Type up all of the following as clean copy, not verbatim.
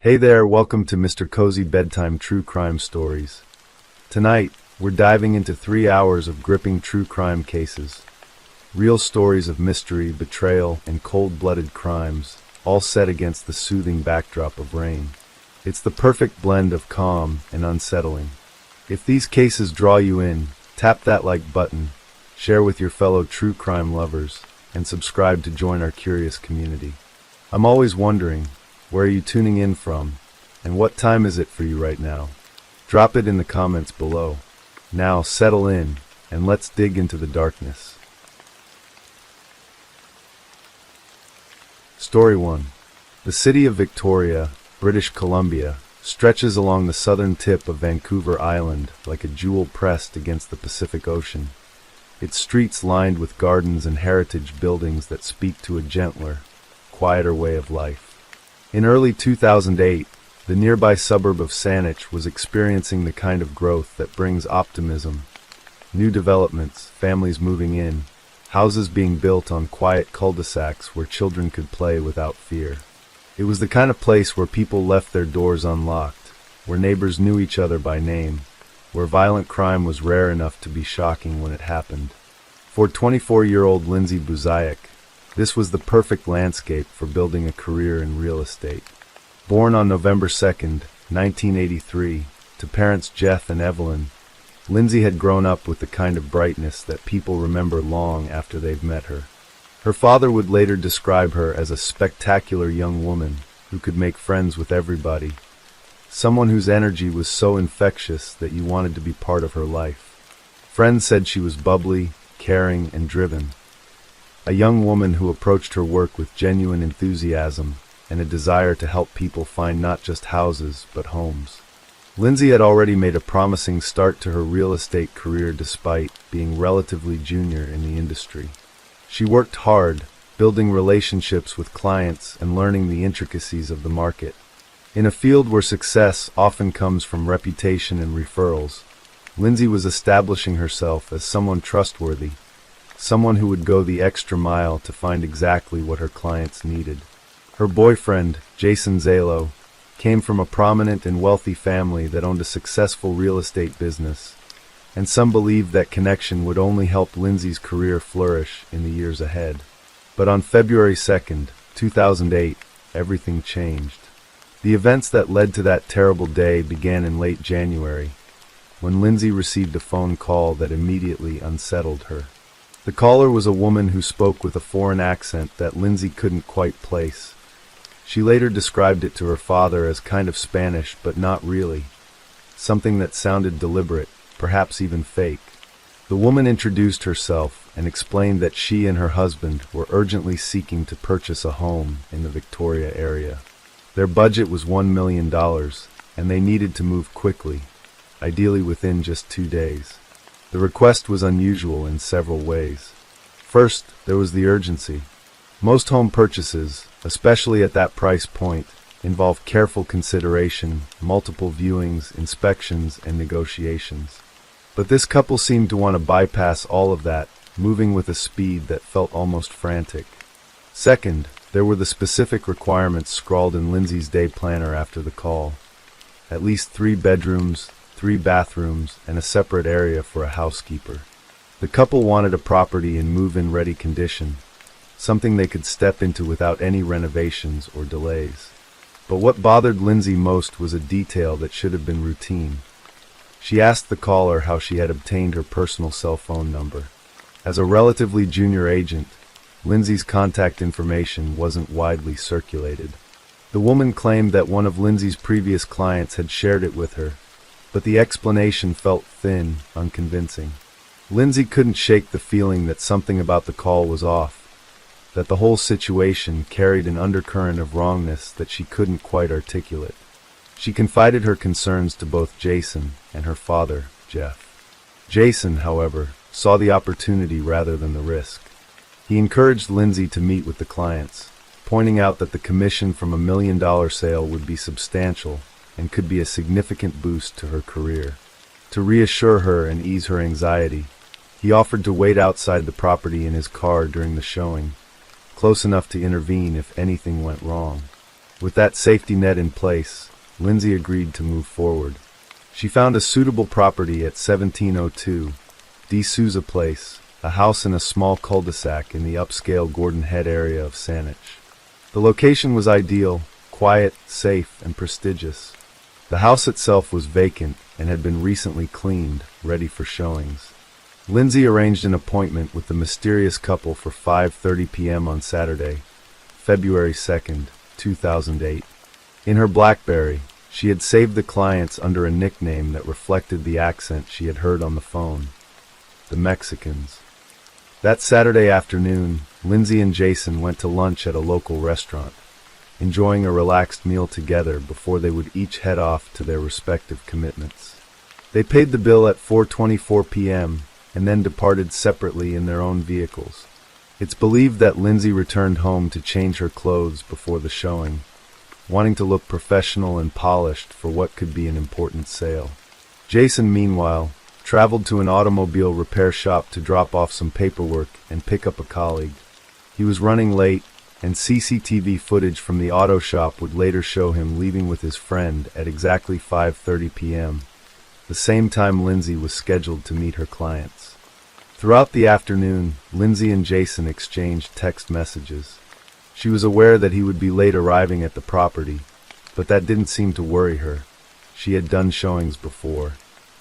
Hey there, welcome to Mr. Cozy Bedtime True Crime Stories. Tonight, we're diving into 3 hours of gripping true crime cases. Real stories of mystery, betrayal, and cold-blooded crimes, all set against the soothing backdrop of rain. It's the perfect blend of calm and unsettling. If these cases draw you in, tap that like button, share with your fellow true crime lovers, and subscribe to join our curious community. I'm always wondering, where are you tuning in from, and what time is it for you right now? Drop it in the comments below. Now settle in, and let's dig into the darkness. Story 1. The city of Victoria, British Columbia, stretches along the southern tip of Vancouver Island like a jewel pressed against the Pacific Ocean. Its streets lined with gardens and heritage buildings that speak to a gentler, quieter way of life. In early 2008, the nearby suburb of Saanich was experiencing the kind of growth that brings optimism. New developments, families moving in, houses being built on quiet cul-de-sacs where children could play without fear. It was the kind of place where people left their doors unlocked, where neighbors knew each other by name, where violent crime was rare enough to be shocking when it happened. For 24-year-old Lindsay Buzayak, this was the perfect landscape for building a career in real estate. Born on November 2nd, 1983, to parents Jeff and Evelyn, Lindsay had grown up with the kind of brightness that people remember long after they've met her. Her father would later describe her as a spectacular young woman who could make friends with everybody, someone whose energy was so infectious that you wanted to be part of her life. Friends said she was bubbly, caring, and driven. A young woman who approached her work with genuine enthusiasm and a desire to help people find not just houses, but homes. Lindsay had already made a promising start to her real estate career despite being relatively junior in the industry. She worked hard, building relationships with clients and learning the intricacies of the market. In a field where success often comes from reputation and referrals, Lindsay was establishing herself as someone trustworthy, someone who would go the extra mile to find exactly what her clients needed. Her boyfriend, Jason Zalo, came from a prominent and wealthy family that owned a successful real estate business, and some believed that connection would only help Lindsay's career flourish in the years ahead. But on February 2nd, 2008, everything changed. The events that led to that terrible day began in late January, when Lindsay received a phone call that immediately unsettled her. The caller was a woman who spoke with a foreign accent that Lindsay couldn't quite place. She later described it to her father as kind of Spanish, but not really. Something that sounded deliberate, perhaps even fake. The woman introduced herself and explained that she and her husband were urgently seeking to purchase a home in the Victoria area. Their budget was $1 million, and they needed to move quickly, ideally within just 2 days. The request was unusual in several ways. First, there was the urgency. Most home purchases, especially at that price point, involve careful consideration, multiple viewings, inspections, and negotiations. But this couple seemed to want to bypass all of that, moving with a speed that felt almost frantic. Second, there were the specific requirements scrawled in Lindsay's day planner after the call. At least 3 bedrooms, 3 bathrooms, and a separate area for a housekeeper. The couple wanted a property in move-in ready condition, something they could step into without any renovations or delays. But what bothered Lindsay most was a detail that should have been routine. She asked the caller how she had obtained her personal cell phone number. As a relatively junior agent, Lindsay's contact information wasn't widely circulated. The woman claimed that one of Lindsay's previous clients had shared it with her, but the explanation felt thin, unconvincing. Lindsay couldn't shake the feeling that something about the call was off, that the whole situation carried an undercurrent of wrongness that she couldn't quite articulate. She confided her concerns to both Jason and her father, Jeff. Jason, however, saw the opportunity rather than the risk. He encouraged Lindsay to meet with the clients, pointing out that the commission from a $1 million sale would be substantial and could be a significant boost to her career. To reassure her and ease her anxiety, he offered to wait outside the property in his car during the showing, close enough to intervene if anything went wrong. With that safety net in place, Lindsay agreed to move forward. She found a suitable property at 1702 De Souza Place, a house in a small cul-de-sac in the upscale Gordon Head area of Saanich. The location was ideal, quiet, safe, and prestigious. The house itself was vacant and had been recently cleaned, ready for showings. Lindsay arranged an appointment with the mysterious couple for 5:30 p.m. on Saturday, February 2nd, 2008. In her BlackBerry, she had saved the clients under a nickname that reflected the accent she had heard on the phone: the Mexicans. That Saturday afternoon, Lindsay and Jason went to lunch at a local restaurant, enjoying a relaxed meal together before they would each head off to their respective commitments. They paid the bill at 4:24 p.m. and then departed separately in their own vehicles. It's believed that Lindsay returned home to change her clothes before the showing, wanting to look professional and polished for what could be an important sale. Jason, meanwhile, traveled to an automobile repair shop to drop off some paperwork and pick up a colleague. He was running late, and CCTV footage from the auto shop would later show him leaving with his friend at exactly 5:30 p.m., the same time Lindsay was scheduled to meet her clients. Throughout the afternoon, Lindsay and Jason exchanged text messages. She was aware that he would be late arriving at the property, but that didn't seem to worry her. She had done showings before,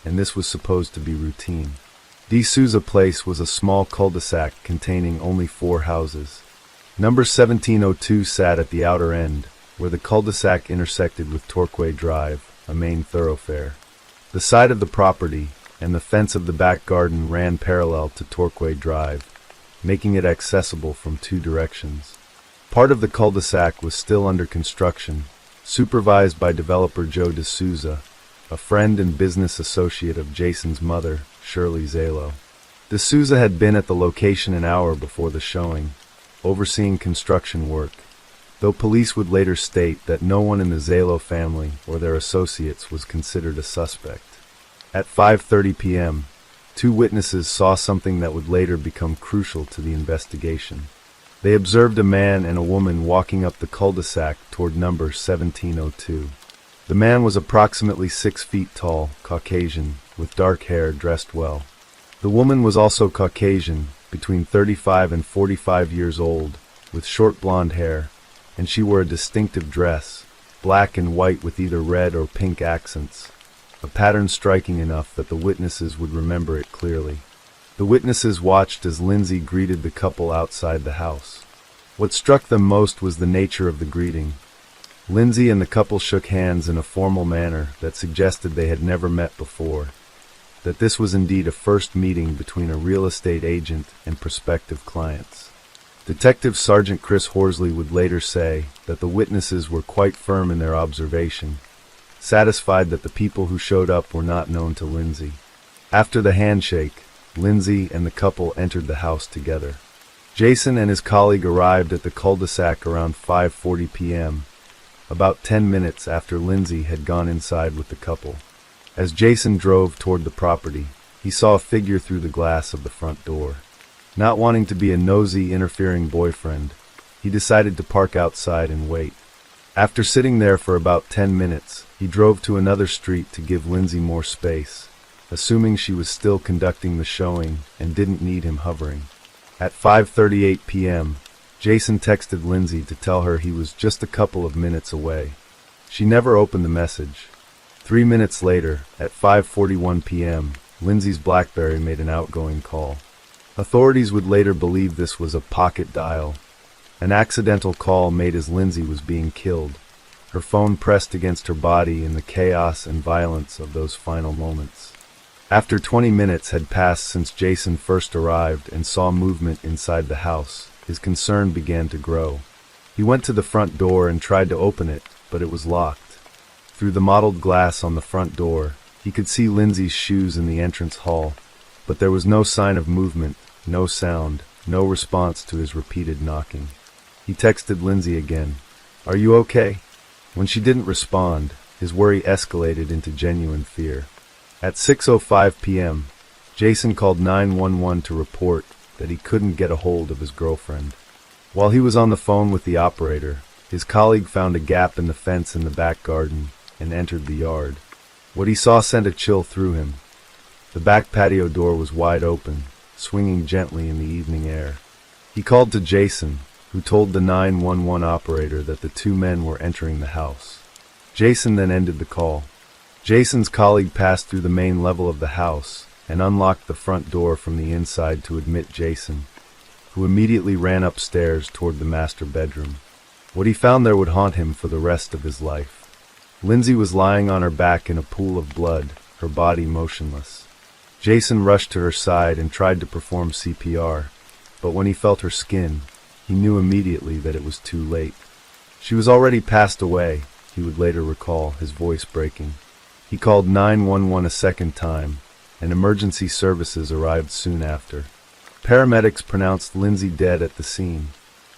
and this was supposed to be routine. De Souza Place was a small cul-de-sac containing only 4 houses. Number 1702 sat at the outer end, where the cul-de-sac intersected with Torquay Drive, a main thoroughfare. The side of the property and the fence of the back garden ran parallel to Torquay Drive, making it accessible from 2 directions. Part of the cul-de-sac was still under construction, supervised by developer Joe De Souza, a friend and business associate of Jason's mother, Shirley Zalo. De Souza had been at the location an hour before the showing, overseeing construction work, though police would later state that no one in the Zalo family or their associates was considered a suspect. At 5:30 p.m., 2 witnesses saw something that would later become crucial to the investigation. They observed a man and a woman walking up the cul-de-sac toward number 1702. The man was approximately 6 feet tall, Caucasian, with dark hair, dressed well. The woman was also Caucasian, between 35 and 45 years old, with short blonde hair, and she wore a distinctive dress, black and white with either red or pink accents, a pattern striking enough that the witnesses would remember it clearly. The witnesses watched as Lindsay greeted the couple outside the house. What struck them most was the nature of the greeting. Lindsay and the couple shook hands in a formal manner that suggested they had never met before, that this was indeed a first meeting between a real estate agent and prospective clients. Detective Sergeant Chris Horsley would later say that the witnesses were quite firm in their observation, satisfied that the people who showed up were not known to Lindsay. After the handshake, Lindsay and the couple entered the house together. Jason and his colleague arrived at the cul-de-sac around 5:40 p.m., about 10 minutes after Lindsay had gone inside with the couple. As Jason drove toward the property, he saw a figure through the glass of the front door. Not wanting to be a nosy, interfering boyfriend, he decided to park outside and wait. After sitting there for about 10 minutes, he drove to another street to give Lindsay more space, assuming she was still conducting the showing and didn't need him hovering. At 5:38 p.m., Jason texted Lindsay to tell her he was just a couple of minutes away. She never opened the message. 3 minutes later, at 5:41 p.m., Lindsay's BlackBerry made an outgoing call. Authorities would later believe this was a pocket dial, an accidental call made as Lindsay was being killed, her phone pressed against her body in the chaos and violence of those final moments. After 20 minutes had passed since Jason first arrived and saw movement inside the house, his concern began to grow. He went to the front door and tried to open it, but it was locked. Through the mottled glass on the front door, he could see Lindsay's shoes in the entrance hall, but there was no sign of movement, no sound, no response to his repeated knocking. He texted Lindsay again, "Are you okay?" When she didn't respond, his worry escalated into genuine fear. At 6:05 p.m., Jason called 911 to report that he couldn't get a hold of his girlfriend. While he was on the phone with the operator, His colleague found a gap in the fence in the back garden and entered the yard. What he saw sent a chill through him. The back patio door was wide open, swinging gently in the evening air. He called to Jason, who told the 911 operator that the two men were entering the house. Jason then ended the call. Jason's colleague passed through the main level of the house and unlocked the front door from the inside to admit Jason, who immediately ran upstairs toward the master bedroom. What he found there would haunt him for the rest of his life. Lindsay was lying on her back in a pool of blood, her body motionless. Jason rushed to her side and tried to perform CPR, but when he felt her skin, he knew immediately that it was too late. She was already passed away, he would later recall, his voice breaking. He called 911 a second time, and emergency services arrived soon after. Paramedics pronounced Lindsay dead at the scene.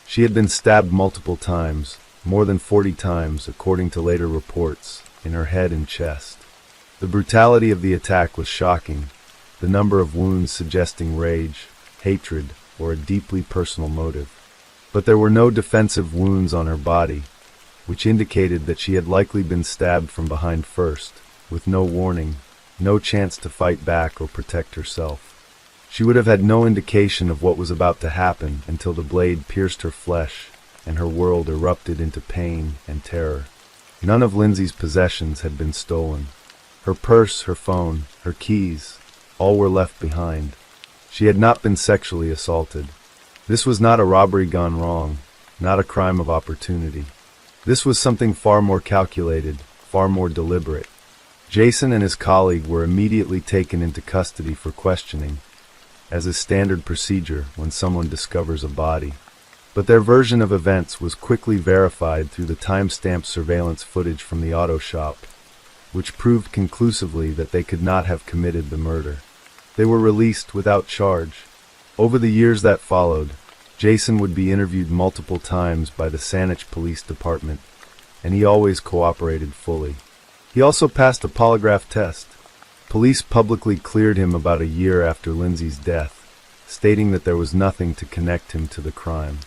She had been stabbed multiple times, more than 40 times according to later reports, in her head and chest. The brutality of the attack was shocking, the number of wounds suggesting rage, hatred, or a deeply personal motive. But there were no defensive wounds on her body, which indicated that she had likely been stabbed from behind first, with no warning, no chance to fight back or protect herself. She would have had no indication of what was about to happen until the blade pierced her flesh and her world erupted into pain and terror. None of Lindsay's possessions had been stolen. Her purse, her phone, her keys, all were left behind. She had not been sexually assaulted. This was not a robbery gone wrong, not a crime of opportunity. This was something far more calculated, far more deliberate. Jason and his colleague were immediately taken into custody for questioning, as is standard procedure when someone discovers a body. But their version of events was quickly verified through the time-stamped surveillance footage from the auto shop, which proved conclusively that they could not have committed the murder. They were released without charge. Over the years that followed, Jason would be interviewed multiple times by the Saanich Police Department, and he always cooperated fully. He also passed a polygraph test. Police publicly cleared him about a year after Lindsay's death, stating that there was nothing to connect him to the crime.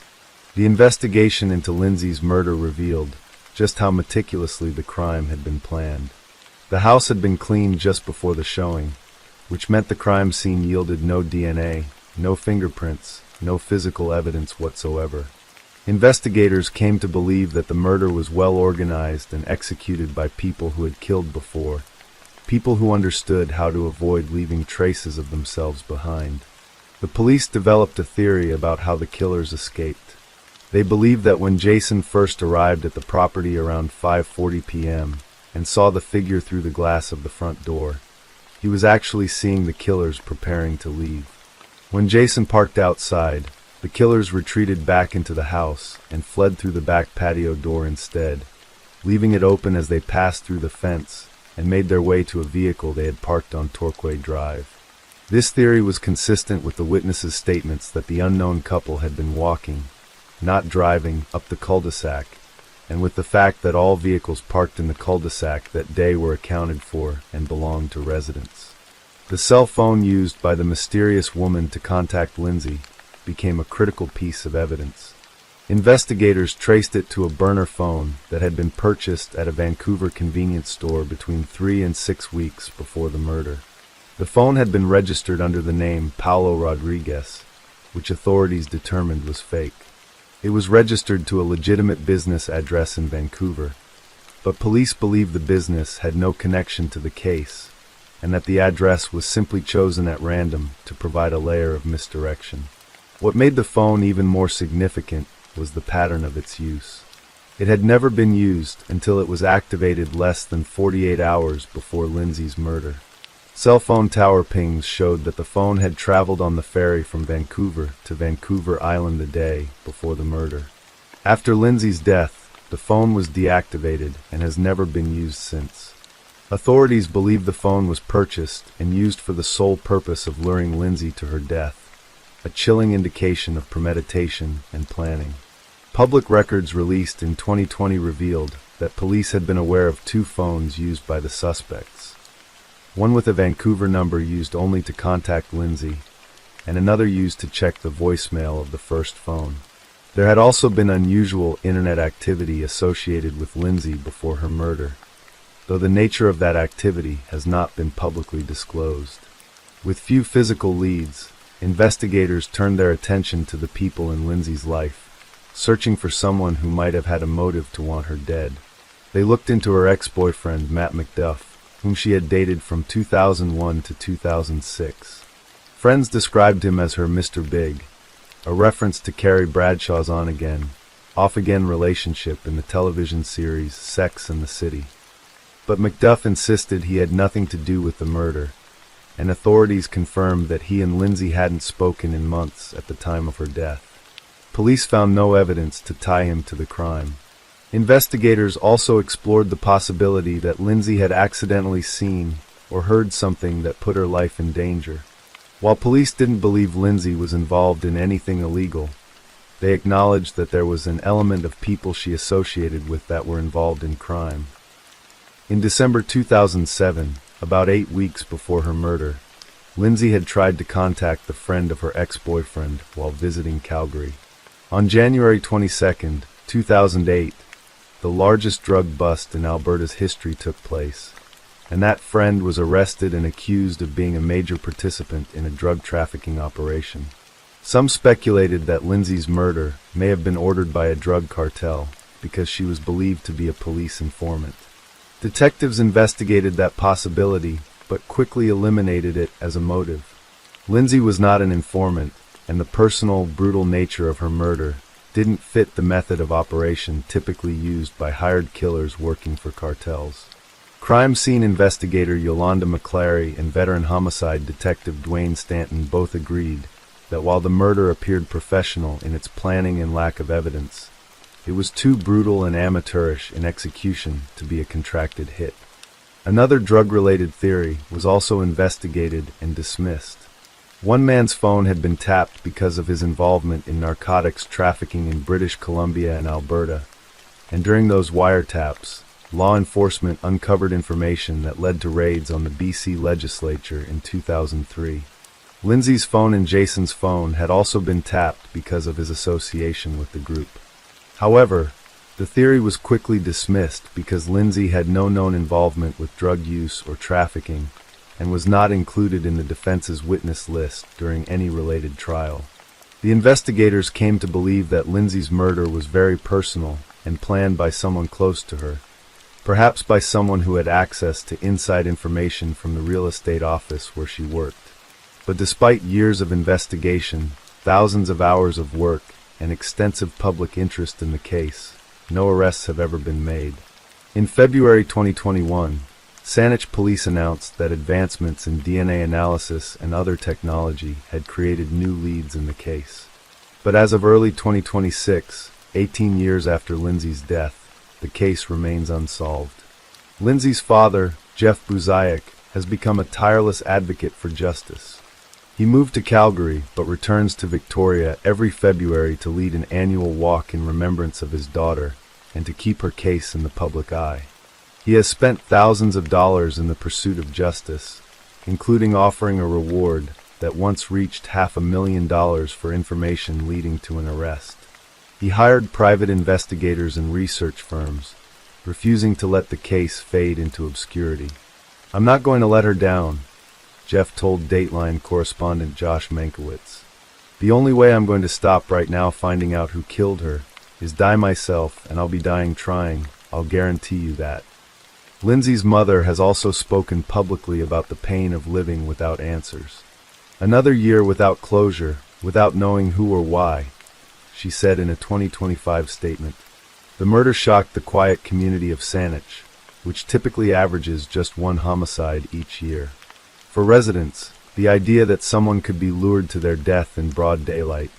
The investigation into Lindsay's murder revealed just how meticulously the crime had been planned. The house had been cleaned just before the showing, which meant the crime scene yielded no DNA, no fingerprints, no physical evidence whatsoever. Investigators came to believe that the murder was well organized and executed by people who had killed before, people who understood how to avoid leaving traces of themselves behind. The police developed a theory about how the killers escaped. They believed that when Jason first arrived at the property around 5:40 p.m. and saw the figure through the glass of the front door, he was actually seeing the killers preparing to leave. When Jason parked outside, the killers retreated back into the house and fled through the back patio door instead, leaving it open as they passed through the fence and made their way to a vehicle they had parked on Torquay Drive. This theory was consistent with the witnesses' statements that the unknown couple had been walking, not driving, up the cul-de-sac, and with the fact that all vehicles parked in the cul-de-sac that day were accounted for and belonged to residents. The cell phone used by the mysterious woman to contact Lindsay became a critical piece of evidence. Investigators traced it to a burner phone that had been purchased at a Vancouver convenience store between 3 and 6 weeks before the murder. The phone had been registered under the name Paulo Rodriguez, which authorities determined was fake. It was registered to a legitimate business address in Vancouver, but police believed the business had no connection to the case, and that the address was simply chosen at random to provide a layer of misdirection. What made the phone even more significant was the pattern of its use. It had never been used until it was activated less than 48 hours before Lindsay's murder. Cell phone tower pings showed that the phone had traveled on the ferry from Vancouver to Vancouver Island a day before the murder. After Lindsay's death, the phone was deactivated and has never been used since. Authorities believe the phone was purchased and used for the sole purpose of luring Lindsay to her death, a chilling indication of premeditation and planning. Public records released in 2020 revealed that police had been aware of 2 phones used by the suspects. One with a Vancouver number used only to contact Lindsay, and another used to check the voicemail of the first phone. There had also been unusual internet activity associated with Lindsay before her murder, though the nature of that activity has not been publicly disclosed. With few physical leads, investigators turned their attention to the people in Lindsay's life, searching for someone who might have had a motive to want her dead. They looked into her ex-boyfriend, Matt McDuff, whom she had dated from 2001 to 2006. Friends described him as her Mr. Big, a reference to Carrie Bradshaw's on-again, off-again relationship in the television series Sex and the City. But McDuff insisted he had nothing to do with the murder, and authorities confirmed that he and Lindsay hadn't spoken in months at the time of her death. Police found no evidence to tie him to the crime. Investigators also explored the possibility that Lindsay had accidentally seen or heard something that put her life in danger. While police didn't believe Lindsay was involved in anything illegal, they acknowledged that there was an element of people she associated with that were involved in crime. In December 2007, about 8 weeks before her murder, Lindsay had tried to contact the friend of her ex-boyfriend while visiting Calgary. On January 22, 2008, the largest drug bust in Alberta's history took place, and that friend was arrested and accused of being a major participant in a drug trafficking operation. Some speculated that Lindsay's murder may have been ordered by a drug cartel because she was believed to be a police informant. Detectives investigated that possibility, but quickly eliminated it as a motive. Lindsay was not an informant, and the personal, brutal nature of her murder didn't fit the method of operation typically used by hired killers working for cartels. Crime scene investigator Yolanda McClary and veteran homicide detective Dwayne Stanton both agreed that while the murder appeared professional in its planning and lack of evidence, it was too brutal and amateurish in execution to be a contracted hit. Another drug-related theory was also investigated and dismissed. One man's phone had been tapped because of his involvement in narcotics trafficking in British Columbia and Alberta, and during those wiretaps, law enforcement uncovered information that led to raids on the BC legislature in 2003. Lindsay's phone and Jason's phone had also been tapped because of his association with the group. However, the theory was quickly dismissed because Lindsay had no known involvement with drug use or trafficking and was not included in the defense's witness list during any related trial. The investigators came to believe that Lindsay's murder was very personal and planned by someone close to her, perhaps by someone who had access to inside information from the real estate office where she worked. But despite years of investigation, thousands of hours of work, and extensive public interest in the case, no arrests have ever been made. In February 2021, Saanich police announced that advancements in DNA analysis and other technology had created new leads in the case. But as of early 2026, 18 years after Lindsay's death, the case remains unsolved. Lindsay's father, Jeff Buzayak, has become a tireless advocate for justice. He moved to Calgary, but returns to Victoria every February to lead an annual walk in remembrance of his daughter and to keep her case in the public eye. He has spent thousands of dollars in the pursuit of justice, including offering a reward that once reached $500,000 for information leading to an arrest. He hired private investigators and research firms, refusing to let the case fade into obscurity. "I'm not going to let her down," Jeff told Dateline correspondent Josh Mankiewicz. "The only way I'm going to stop right now finding out who killed her is die myself, and I'll be dying trying, I'll guarantee you that." Lindsay's mother has also spoken publicly about the pain of living without answers. "Another year without closure, without knowing who or why," she said in a 2025 statement. The murder shocked the quiet community of Saanich, which typically averages just one homicide each year. For residents, the idea that someone could be lured to their death in broad daylight,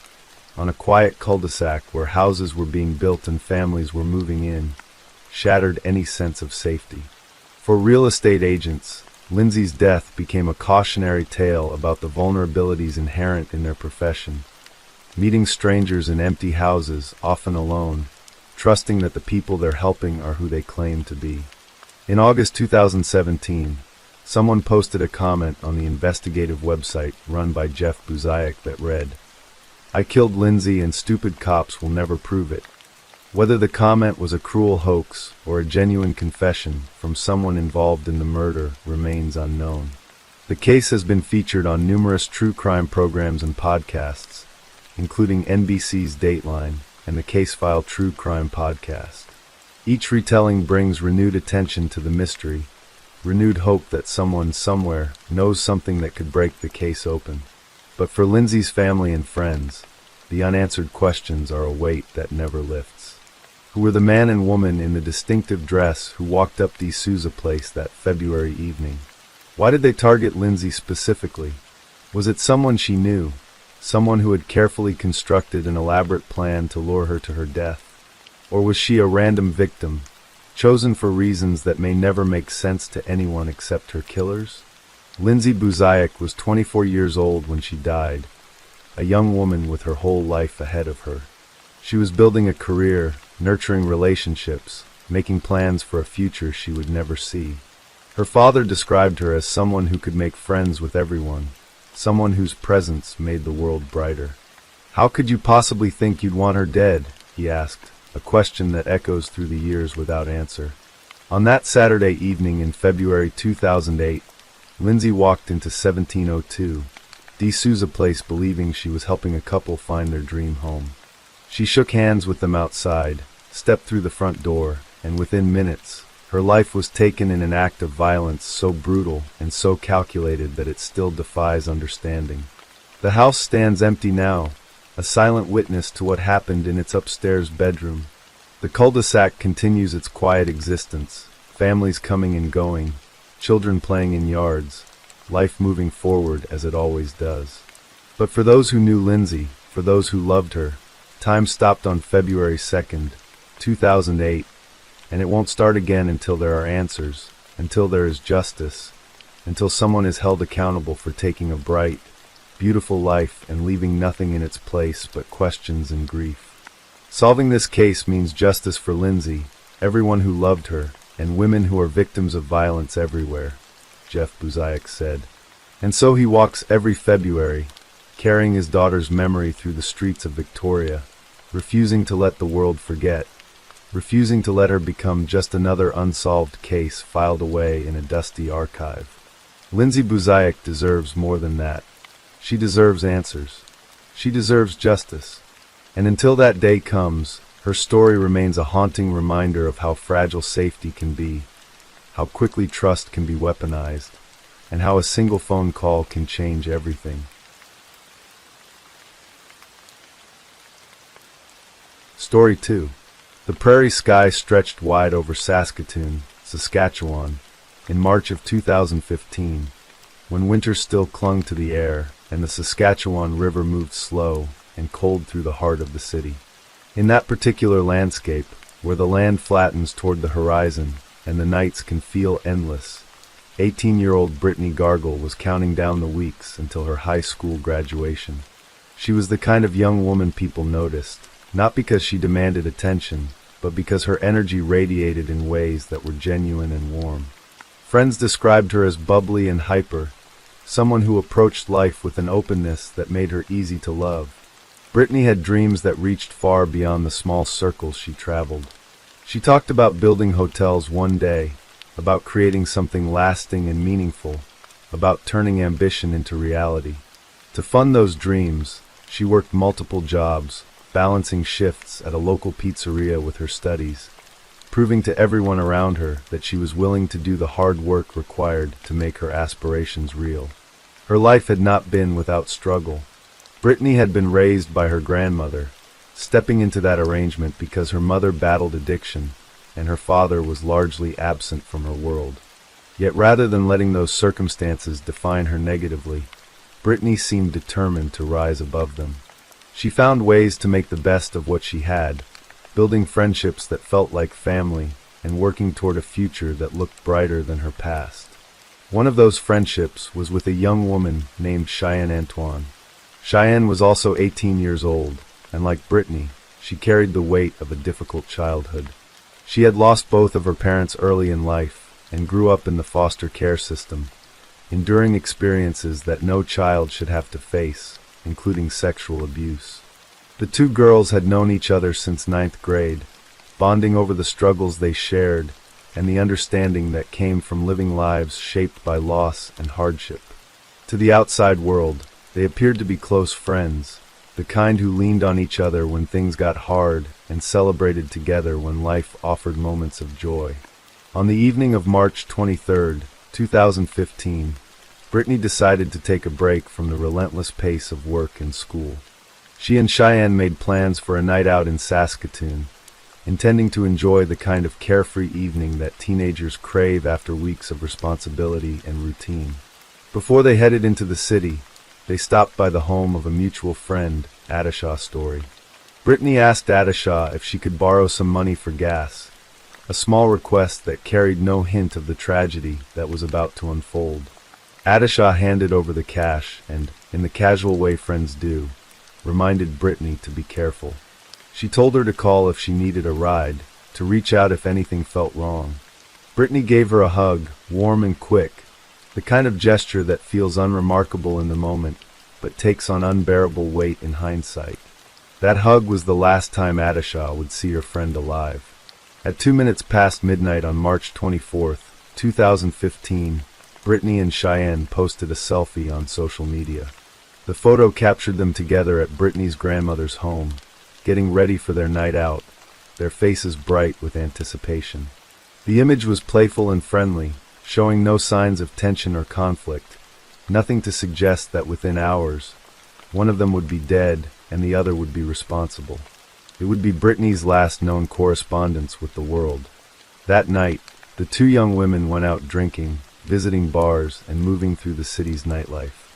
on a quiet cul-de-sac where houses were being built and families were moving in, shattered any sense of safety. For real estate agents, Lindsay's death became a cautionary tale about the vulnerabilities inherent in their profession, meeting strangers in empty houses, often alone, trusting that the people they're helping are who they claim to be. In August 2017, someone posted a comment on the investigative website run by Jeff Buzayak that read, "I killed Lindsay and stupid cops will never prove it." Whether the comment was a cruel hoax or a genuine confession from someone involved in the murder remains unknown. The case has been featured on numerous true crime programs and podcasts, including NBC's Dateline and the Case File True Crime podcast. Each retelling brings renewed attention to the mystery, renewed hope that someone somewhere knows something that could break the case open. But for Lindsay's family and friends, the unanswered questions are a weight that never lifts. Who were the man and woman in the distinctive dress who walked up D'Souza Place that February evening? Why did they target Lindsay specifically? Was it someone she knew, someone who had carefully constructed an elaborate plan to lure her to her death? Or was she a random victim, chosen for reasons that may never make sense to anyone except her killers? Lindsay Buzayak was 24 years old when she died, a young woman with her whole life ahead of her. She was building a career, nurturing relationships, making plans for a future she would never see. Her father described her as someone who could make friends with everyone, someone whose presence made the world brighter. "How could you possibly think you'd want her dead?" he asked, a question that echoes through the years without answer. On that Saturday evening in February 2008, Lindsay walked into 1702, D'Souza Place, believing she was helping a couple find their dream home. She shook hands with them outside, stepped through the front door, and within minutes, her life was taken in an act of violence so brutal and so calculated that it still defies understanding. The house stands empty now, a silent witness to what happened in its upstairs bedroom. The cul-de-sac continues its quiet existence, families coming and going, children playing in yards, life moving forward as it always does. But for those who knew Lindsay, for those who loved her, time stopped on February 2nd, 2008, and it won't start again until there are answers, until there is justice, until someone is held accountable for taking a bright, beautiful life and leaving nothing in its place but questions and grief. Solving this case means justice for Lindsay, everyone who loved her, and women who are victims of violence everywhere, Jeff Buzayak said. And so he walks every February, carrying his daughter's memory through the streets of Victoria, refusing to let the world forget, refusing to let her become just another unsolved case filed away in a dusty archive. Lindsay Buzayak deserves more than that. She deserves answers. She deserves justice. And until that day comes, her story remains a haunting reminder of how fragile safety can be, how quickly trust can be weaponized, and how a single phone call can change everything. Story 2. The prairie sky stretched wide over Saskatoon, Saskatchewan, in March of 2015, when winter still clung to the air and the Saskatchewan River moved slow and cold through the heart of the city. In that particular landscape, where the land flattens toward the horizon and the nights can feel endless, 18-year-old Brittany Gargle was counting down the weeks until her high school graduation. She was the kind of young woman people noticed, not because she demanded attention, but because her energy radiated in ways that were genuine and warm. Friends described her as bubbly and hyper, someone who approached life with an openness that made her easy to love. Brittany had dreams that reached far beyond the small circles she traveled. She talked about building hotels one day, about creating something lasting and meaningful, about turning ambition into reality. To fund those dreams, she worked multiple jobs, balancing shifts at a local pizzeria with her studies, proving to everyone around her that she was willing to do the hard work required to make her aspirations real. Her life had not been without struggle. Brittany had been raised by her grandmother, stepping into that arrangement because her mother battled addiction and her father was largely absent from her world. Yet rather than letting those circumstances define her negatively, Brittany seemed determined to rise above them. She found ways to make the best of what she had, building friendships that felt like family and working toward a future that looked brighter than her past. One of those friendships was with a young woman named Cheyenne Antoine. Cheyenne was also 18 years old, and like Brittany, she carried the weight of a difficult childhood. She had lost both of her parents early in life and grew up in the foster care system, enduring experiences that no child should have to face, including sexual abuse. The two girls had known each other since ninth grade, bonding over the struggles they shared and the understanding that came from living lives shaped by loss and hardship. To the outside world, they appeared to be close friends, the kind who leaned on each other when things got hard and celebrated together when life offered moments of joy. On the evening of March 23, 2015, Brittany decided to take a break from the relentless pace of work and school. She and Cheyenne made plans for a night out in Saskatoon, intending to enjoy the kind of carefree evening that teenagers crave after weeks of responsibility and routine. Before they headed into the city, they stopped by the home of a mutual friend, Adisha Story. Brittany asked Adisha if she could borrow some money for gas, a small request that carried no hint of the tragedy that was about to unfold. Adisha handed over the cash and, in the casual way friends do, reminded Brittany to be careful. She told her to call if she needed a ride, to reach out if anything felt wrong. Brittany gave her a hug, warm and quick, the kind of gesture that feels unremarkable in the moment, but takes on unbearable weight in hindsight. That hug was the last time Adisha would see her friend alive. At 2 minutes past midnight on March 24, 2015, Brittany and Cheyenne posted a selfie on social media. The photo captured them together at Brittany's grandmother's home, getting ready for their night out, their faces bright with anticipation. The image was playful and friendly, showing no signs of tension or conflict, nothing to suggest that within hours, one of them would be dead and the other would be responsible. It would be Brittany's last known correspondence with the world. That night, the two young women went out drinking, visiting bars, and moving through the city's nightlife.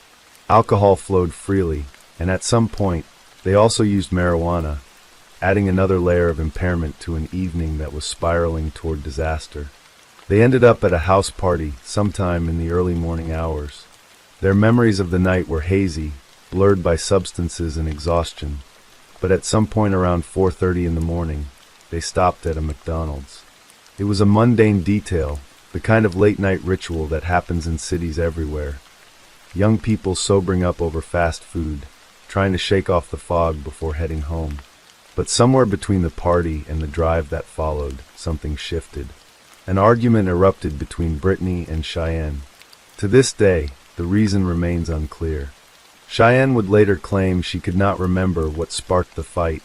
Alcohol flowed freely, and at some point, they also used marijuana, adding another layer of impairment to an evening that was spiraling toward disaster. They ended up at a house party sometime in the early morning hours. Their memories of the night were hazy, blurred by substances and exhaustion, but at some point around 4:30 in the morning, they stopped at a McDonald's. It was a mundane detail, the kind of late-night ritual that happens in cities everywhere. Young people sobering up over fast food, trying to shake off the fog before heading home. But somewhere between the party and the drive that followed, something shifted. An argument erupted between Brittany and Cheyenne. To this day, the reason remains unclear. Cheyenne would later claim she could not remember what sparked the fight,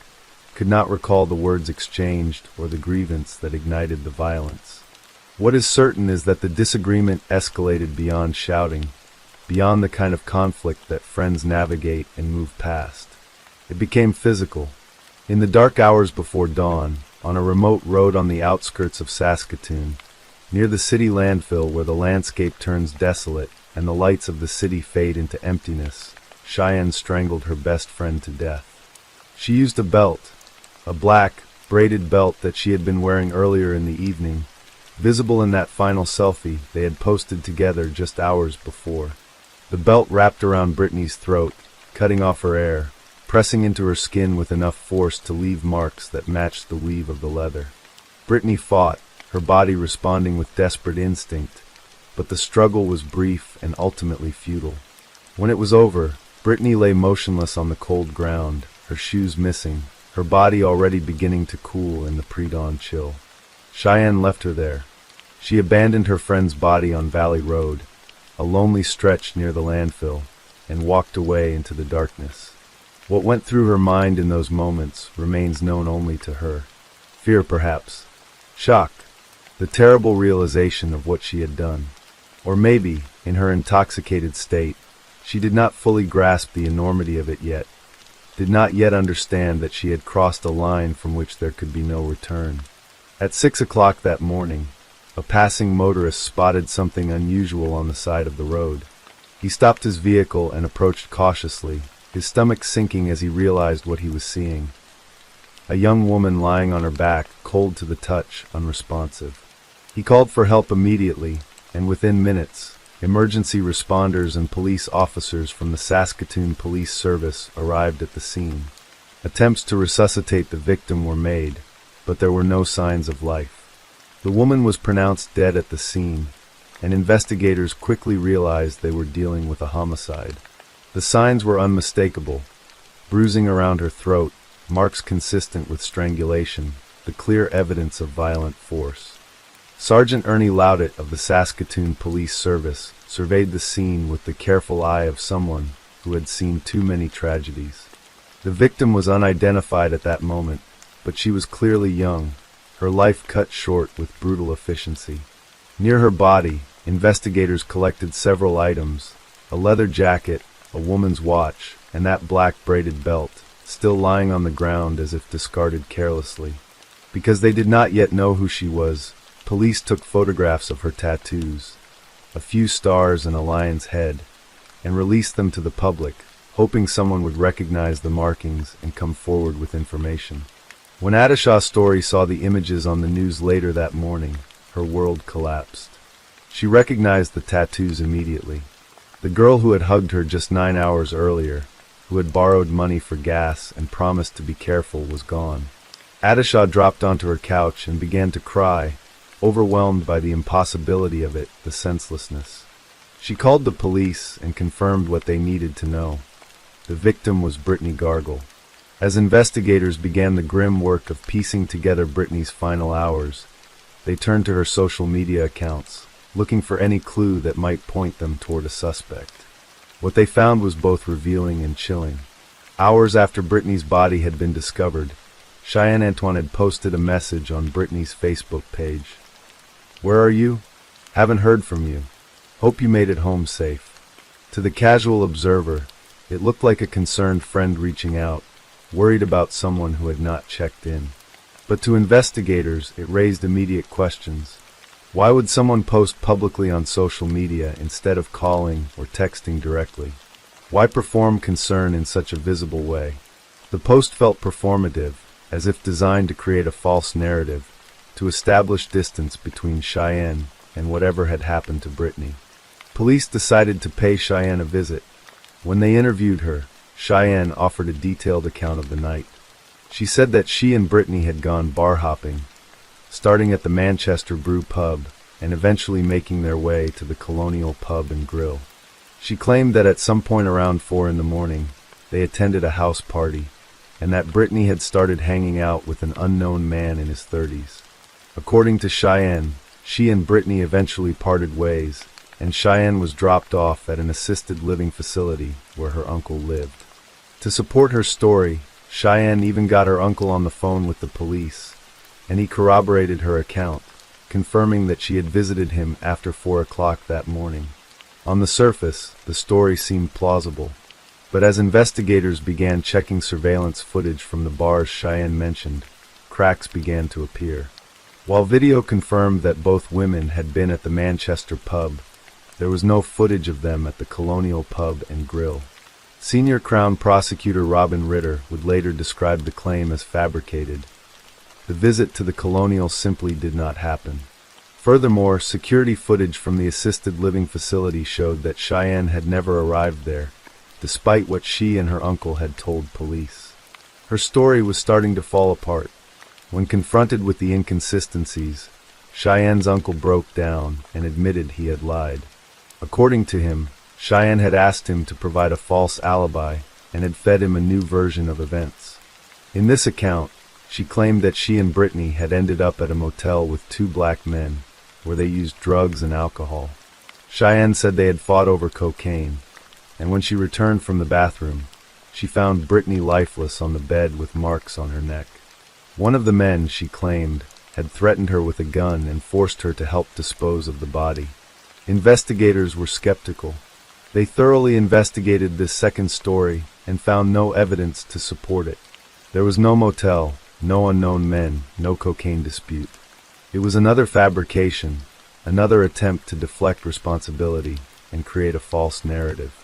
could not recall the words exchanged or the grievance that ignited the violence. What is certain is that the disagreement escalated beyond shouting, beyond the kind of conflict that friends navigate and move past. It became physical. In the dark hours before dawn, on a remote road on the outskirts of Saskatoon, near the city landfill where the landscape turns desolate and the lights of the city fade into emptiness, Cheyenne strangled her best friend to death. She used a belt, a black, braided belt that she had been wearing earlier in the evening, visible in that final selfie they had posted together just hours before. The belt wrapped around Brittany's throat, cutting off her air, pressing into her skin with enough force to leave marks that matched the weave of the leather. Brittany fought, her body responding with desperate instinct, but the struggle was brief and ultimately futile. When it was over, Brittany lay motionless on the cold ground, her shoes missing, her body already beginning to cool in the pre-dawn chill. Cheyenne left her there. She abandoned her friend's body on Valley Road, a lonely stretch near the landfill, and walked away into the darkness. What went through her mind in those moments remains known only to her. Fear, perhaps. Shock. The terrible realization of what she had done. Or maybe, in her intoxicated state, she did not fully grasp the enormity of it yet, did not yet understand that she had crossed a line from which there could be no return. At 6 o'clock that morning, a passing motorist spotted something unusual on the side of the road. He stopped his vehicle and approached cautiously, his stomach sinking as he realized what he was seeing. A young woman lying on her back, cold to the touch, unresponsive. He called for help immediately, and within minutes, emergency responders and police officers from the Saskatoon Police Service arrived at the scene. Attempts to resuscitate the victim were made, but there were no signs of life. The woman was pronounced dead at the scene, and investigators quickly realized they were dealing with a homicide. The signs were unmistakable: bruising around her throat, marks consistent with strangulation, the clear evidence of violent force. Sergeant Ernie Loudett of the Saskatoon Police Service surveyed the scene with the careful eye of someone who had seen too many tragedies. The victim was unidentified at that moment, but she was clearly young, her life cut short with brutal efficiency. Near her body, investigators collected several items: a leather jacket, a woman's watch, and that black braided belt, still lying on the ground as if discarded carelessly. Because they did not yet know who she was, police took photographs of her tattoos, a few stars and a lion's head, and released them to the public, hoping someone would recognize the markings and come forward with information. When Adishaw's story saw the images on the news later that morning, her world collapsed. She recognized the tattoos immediately. The girl who had hugged her just 9 hours earlier, who had borrowed money for gas and promised to be careful, was gone. Adishaw dropped onto her couch and began to cry, overwhelmed by the impossibility of it, the senselessness. She called the police and confirmed what they needed to know. The victim was Brittany Gargle. As investigators began the grim work of piecing together Brittany's final hours, they turned to her social media accounts, looking for any clue that might point them toward a suspect. What they found was both revealing and chilling. Hours after Brittany's body had been discovered, Cheyenne Antoine had posted a message on Brittany's Facebook page. "Where are you? Haven't heard from you. Hope you made it home safe." To the casual observer, it looked like a concerned friend reaching out, worried about someone who had not checked in. But to investigators, it raised immediate questions. Why would someone post publicly on social media instead of calling or texting directly? Why perform concern in such a visible way? The post felt performative, as if designed to create a false narrative, to establish distance between Cheyenne and whatever had happened to Brittany. Police decided to pay Cheyenne a visit. When they interviewed her, Cheyenne offered a detailed account of the night. She said that she and Brittany had gone bar hopping, starting at the Manchester Brew Pub and eventually making their way to the Colonial Pub and Grill. She claimed that at some point around 4 in the morning, they attended a house party, and that Brittany had started hanging out with an unknown man in his 30s. According to Cheyenne, she and Brittany eventually parted ways, and Cheyenne was dropped off at an assisted living facility where her uncle lived. To support her story, Cheyenne even got her uncle on the phone with the police, and he corroborated her account, confirming that she had visited him after 4 o'clock that morning. On the surface, the story seemed plausible, but as investigators began checking surveillance footage from the bars Cheyenne mentioned, cracks began to appear. While video confirmed that both women had been at the Manchester pub, there was no footage of them at the Colonial Pub and Grill. Senior Crown Prosecutor Robin Ritter would later describe the claim as fabricated. The visit to the Colonial simply did not happen. Furthermore, security footage from the assisted living facility showed that Cheyenne had never arrived there, despite what she and her uncle had told police. Her story was starting to fall apart. When confronted with the inconsistencies, Cheyenne's uncle broke down and admitted he had lied. According to him, Cheyenne had asked him to provide a false alibi and had fed him a new version of events. In this account, she claimed that she and Brittany had ended up at a motel with 2 black men, where they used drugs and alcohol. Cheyenne said they had fought over cocaine, and when she returned from the bathroom, she found Brittany lifeless on the bed with marks on her neck. One of the men, she claimed, had threatened her with a gun and forced her to help dispose of the body. Investigators were skeptical. They thoroughly investigated this second story and found no evidence to support it. There was no motel, no unknown men, no cocaine dispute. It was another fabrication, another attempt to deflect responsibility and create a false narrative.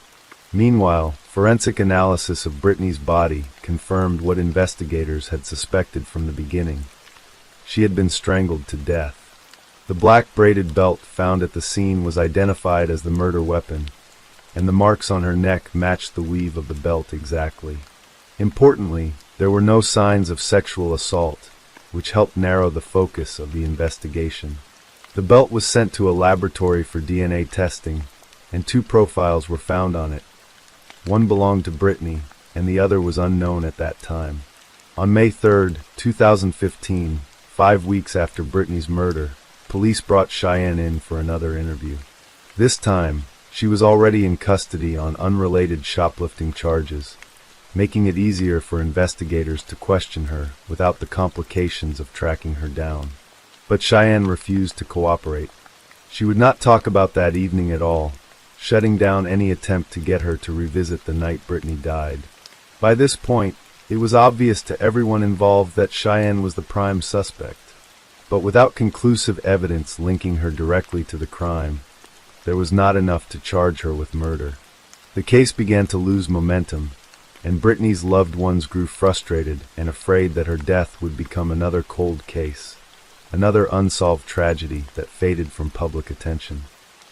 Meanwhile, forensic analysis of Brittany's body confirmed what investigators had suspected from the beginning. She had been strangled to death. The black braided belt found at the scene was identified as the murder weapon, and the marks on her neck matched the weave of the belt exactly. Importantly, there were no signs of sexual assault, which helped narrow the focus of the investigation. The belt was sent to a laboratory for DNA testing, and 2 profiles were found on it. One belonged to Brittany, and the other was unknown at that time. On May 3, 2015, 5 weeks after Brittany's murder, police brought Cheyenne in for another interview. This time, she was already in custody on unrelated shoplifting charges, making it easier for investigators to question her without the complications of tracking her down. But Cheyenne refused to cooperate. She would not talk about that evening at all, shutting down any attempt to get her to revisit the night Brittany died. By this point, it was obvious to everyone involved that Cheyenne was the prime suspect. But without conclusive evidence linking her directly to the crime, there was not enough to charge her with murder. The case began to lose momentum, and Brittany's loved ones grew frustrated and afraid that her death would become another cold case, another unsolved tragedy that faded from public attention.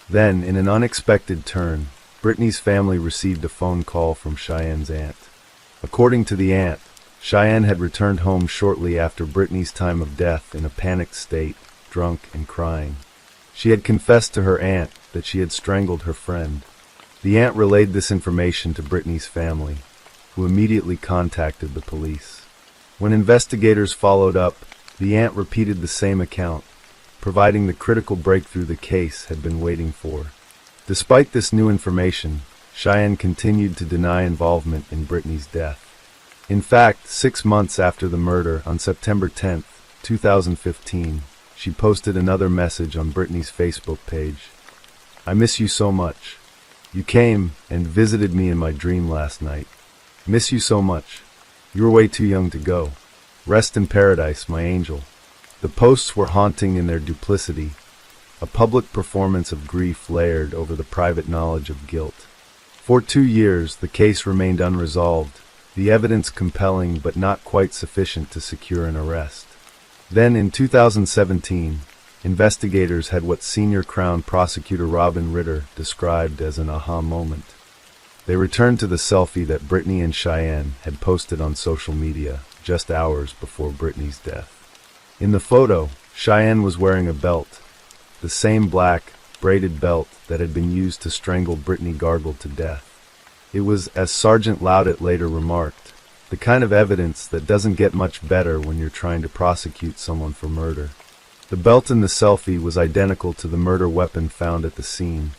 Then, in an unexpected turn, Brittany's family received a phone call from Cheyenne's aunt. According to the aunt, Cheyenne had returned home shortly after Brittany's time of death in a panicked state, drunk and crying. She had confessed to her aunt that she had strangled her friend. The aunt relayed this information to Brittany's family, who immediately contacted the police. When investigators followed up, the aunt repeated the same account, providing the critical breakthrough the case had been waiting for. Despite this new information, Cheyenne continued to deny involvement in Brittany's death. In fact, 6 months after the murder, on September 10, 2015, she posted another message on Brittany's Facebook page. "I miss you so much. You came and visited me in my dream last night. Miss you so much. You were way too young to go. Rest in paradise, my angel." The posts were haunting in their duplicity, a public performance of grief layered over the private knowledge of guilt. For 2 years, the case remained unresolved, the evidence compelling but not quite sufficient to secure an arrest. Then, in 2017, investigators had what senior Crown Prosecutor Robin Ritter described as an aha moment. They returned to the selfie that Brittany and Cheyenne had posted on social media just hours before Brittany's death. In the photo, Cheyenne was wearing a belt, the same black, braided belt that had been used to strangle Brittany Gargle to death. It was, as Sergeant Loudet later remarked, the kind of evidence that doesn't get much better when you're trying to prosecute someone for murder. The belt in the selfie was identical to the murder weapon found at the scene,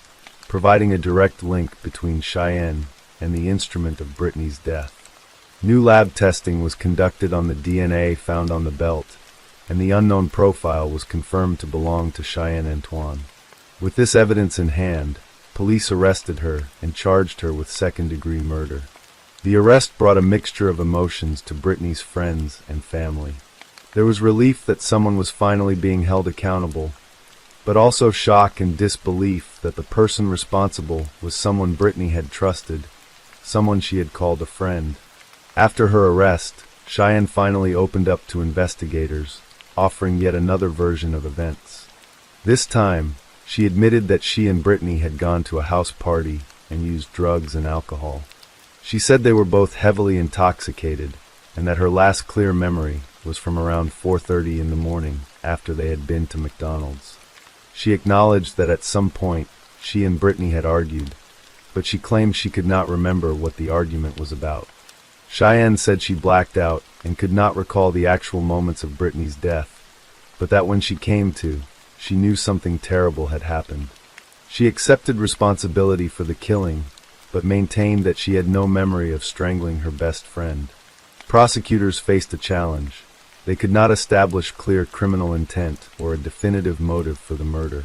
providing a direct link between Cheyenne and the instrument of Brittany's death. New lab testing was conducted on the DNA found on the belt, and the unknown profile was confirmed to belong to Cheyenne Antoine. With this evidence in hand, police arrested her and charged her with second-degree murder. The arrest brought a mixture of emotions to Brittany's friends and family. There was relief that someone was finally being held accountable, but also shock and disbelief that the person responsible was someone Brittany had trusted, someone she had called a friend. After her arrest, Cheyenne finally opened up to investigators, offering yet another version of events. This time, she admitted that she and Brittany had gone to a house party and used drugs and alcohol. She said they were both heavily intoxicated, and that her last clear memory was from around 4:30 in the morning after they had been to McDonald's. She acknowledged that at some point she and Brittany had argued, but she claimed she could not remember what the argument was about. Cheyenne said she blacked out and could not recall the actual moments of Brittany's death, but that when she came to, she knew something terrible had happened. She accepted responsibility for the killing, but maintained that she had no memory of strangling her best friend. Prosecutors faced a challenge. They could not establish clear criminal intent or a definitive motive for the murder.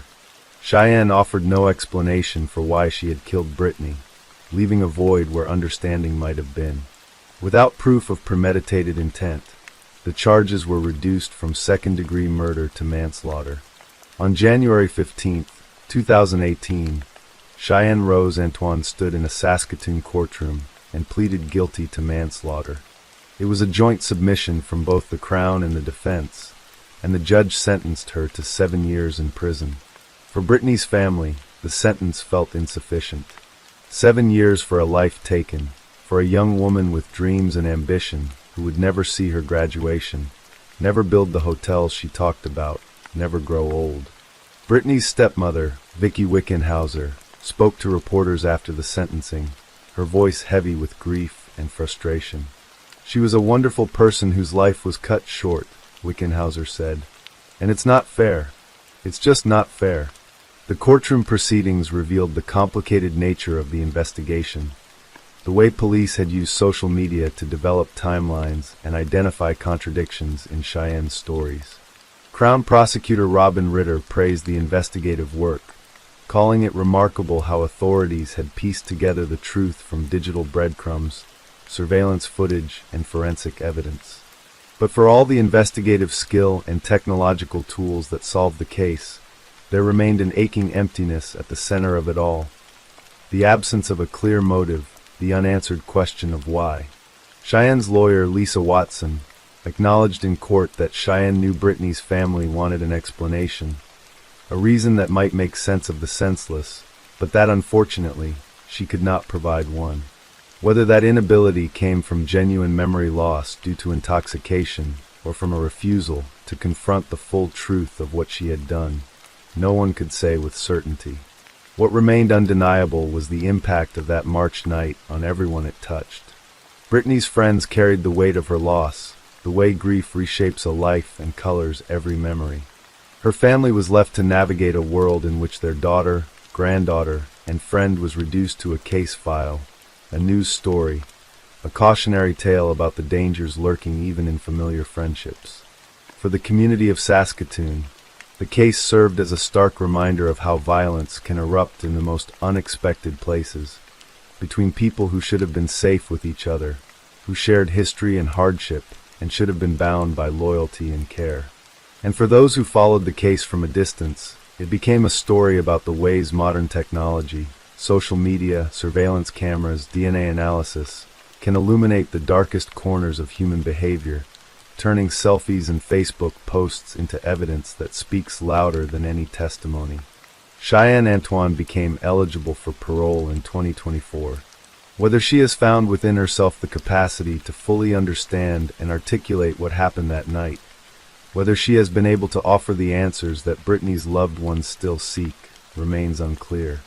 Cheyenne offered no explanation for why she had killed Brittany, leaving a void where understanding might have been. Without proof of premeditated intent, the charges were reduced from second-degree murder to manslaughter. On January 15, 2018, Cheyenne Rose Antoine stood in a Saskatoon courtroom and pleaded guilty to manslaughter. It was a joint submission from both the Crown and the defense, and the judge sentenced her to 7 years in prison. For Brittany's family, the sentence felt insufficient. 7 years for a life taken, for a young woman with dreams and ambition who would never see her graduation, never build the hotels she talked about, never grow old. Brittany's stepmother, Vicky Wickenhauser, spoke to reporters after the sentencing, her voice heavy with grief and frustration. She was a wonderful person whose life was cut short, Wickenhauser said. And it's not fair. It's just not fair. The courtroom proceedings revealed the complicated nature of the investigation. The way police had used social media to develop timelines and identify contradictions in Cheyenne's stories. Crown Prosecutor Robin Ritter praised the investigative work, calling it remarkable how authorities had pieced together the truth from digital breadcrumbs, surveillance footage, and forensic evidence. But for all the investigative skill and technological tools that solved the case, there remained an aching emptiness at the center of it all. The absence of a clear motive, the unanswered question of why. Cheyenne's lawyer, Lisa Watson, acknowledged in court that Cheyenne knew Brittany's family wanted an explanation, a reason that might make sense of the senseless, but that unfortunately, she could not provide one. Whether that inability came from genuine memory loss due to intoxication or from a refusal to confront the full truth of what she had done, no one could say with certainty. What remained undeniable was the impact of that March night on everyone it touched. Brittany's friends carried the weight of her loss, the way grief reshapes a life and colors every memory. Her family was left to navigate a world in which their daughter, granddaughter, and friend was reduced to a case file, a news story, a cautionary tale about the dangers lurking even in familiar friendships. For the community of Saskatoon, the case served as a stark reminder of how violence can erupt in the most unexpected places, between people who should have been safe with each other, who shared history and hardship, and should have been bound by loyalty and care. And for those who followed the case from a distance, it became a story about the ways modern technology, social media, surveillance cameras, DNA analysis, can illuminate the darkest corners of human behavior, turning selfies and Facebook posts into evidence that speaks louder than any testimony. Cheyenne Antoine became eligible for parole in 2024. Whether she has found within herself the capacity to fully understand and articulate what happened that night, whether she has been able to offer the answers that Brittany's loved ones still seek, remains unclear.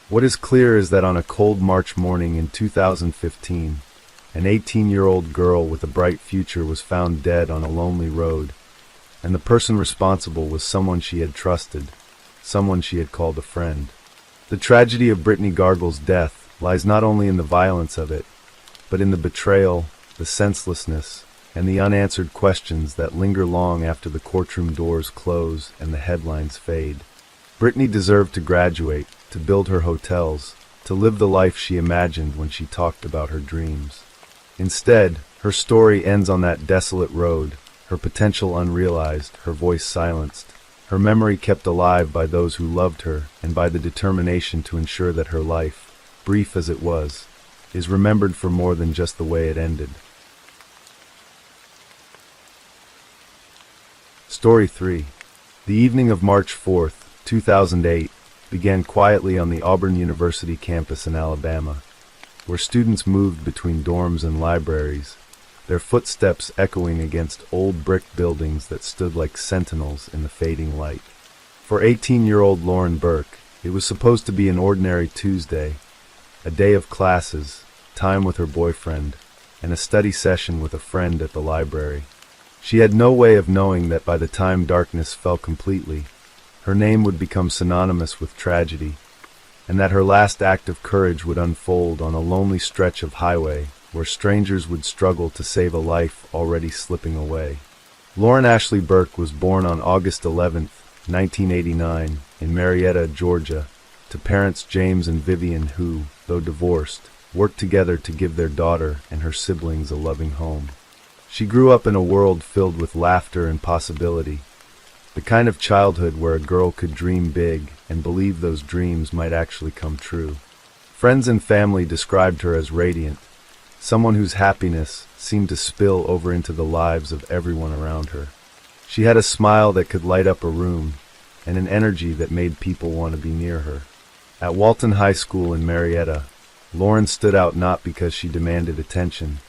What is clear is that on a cold March morning in 2015, an 18-year-old girl with a bright future was found dead on a lonely road, and the person responsible was someone she had trusted, someone she had called a friend. The tragedy of Brittany Gargle's death lies not only in the violence of it, but in the betrayal, the senselessness, and the unanswered questions that linger long after the courtroom doors close and the headlines fade. Brittany deserved to graduate, to build her hotels, to live the life she imagined when she talked about her dreams. Instead, her story ends on that desolate road, her potential unrealized, her voice silenced, her memory kept alive by those who loved her and by the determination to ensure that her life, brief as it was, is remembered for more than just the way it ended. Story 3. The evening of March 4th, 2008, began quietly on the Auburn University campus in Alabama, where students moved between dorms and libraries, their footsteps echoing against old brick buildings that stood like sentinels in the fading light. For 18-year-old Lauren Burke, it was supposed to be an ordinary Tuesday, a day of classes, time with her boyfriend, and a study session with a friend at the library. She had no way of knowing that by the time darkness fell completely, her name would become synonymous with tragedy, and that her last act of courage would unfold on a lonely stretch of highway where strangers would struggle to save a life already slipping away. Lauren Ashley Burke was born on August 11, 1989, in Marietta, Georgia, to parents James and Vivian who, though divorced, worked together to give their daughter and her siblings a loving home. She grew up in a world filled with laughter and possibility, the kind of childhood where a girl could dream big and believe those dreams might actually come true. Friends and family described her as radiant, someone whose happiness seemed to spill over into the lives of everyone around her. She had a smile that could light up a room, and an energy that made people want to be near her. At Walton High School in Marietta, Lauren stood out not because she demanded attention,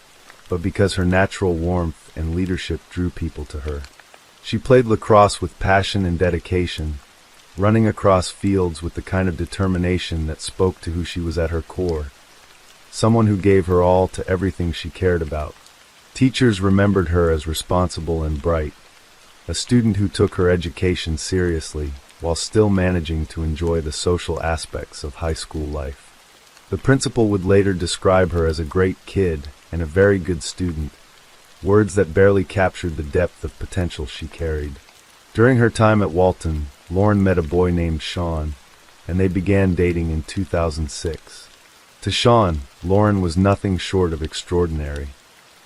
but because her natural warmth and leadership drew people to her. She played lacrosse with passion and dedication, running across fields with the kind of determination that spoke to who she was at her core, someone who gave her all to everything she cared about. Teachers remembered her as responsible and bright, a student who took her education seriously while still managing to enjoy the social aspects of high school life. The principal would later describe her as a great kid and a very good student, words that barely captured the depth of potential she carried. During her time at Walton, Lauren met a boy named Sean, and they began dating in 2006. To Sean, Lauren was nothing short of extraordinary.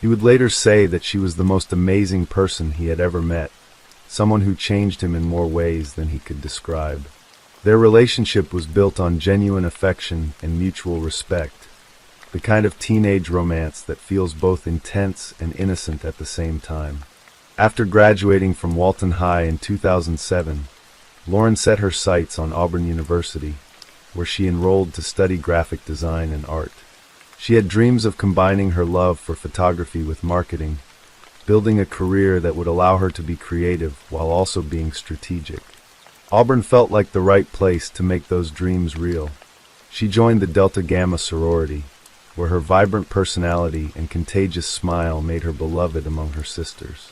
He would later say that she was the most amazing person he had ever met, someone who changed him in more ways than he could describe. Their relationship was built on genuine affection and mutual respect, the kind of teenage romance that feels both intense and innocent at the same time. After graduating from Walton High in 2007, Lauren set her sights on Auburn University, where she enrolled to study graphic design and art. She had dreams of combining her love for photography with marketing, building a career that would allow her to be creative while also being strategic. Auburn felt like the right place to make those dreams real. She joined the Delta Gamma sorority, where her vibrant personality and contagious smile made her beloved among her sisters.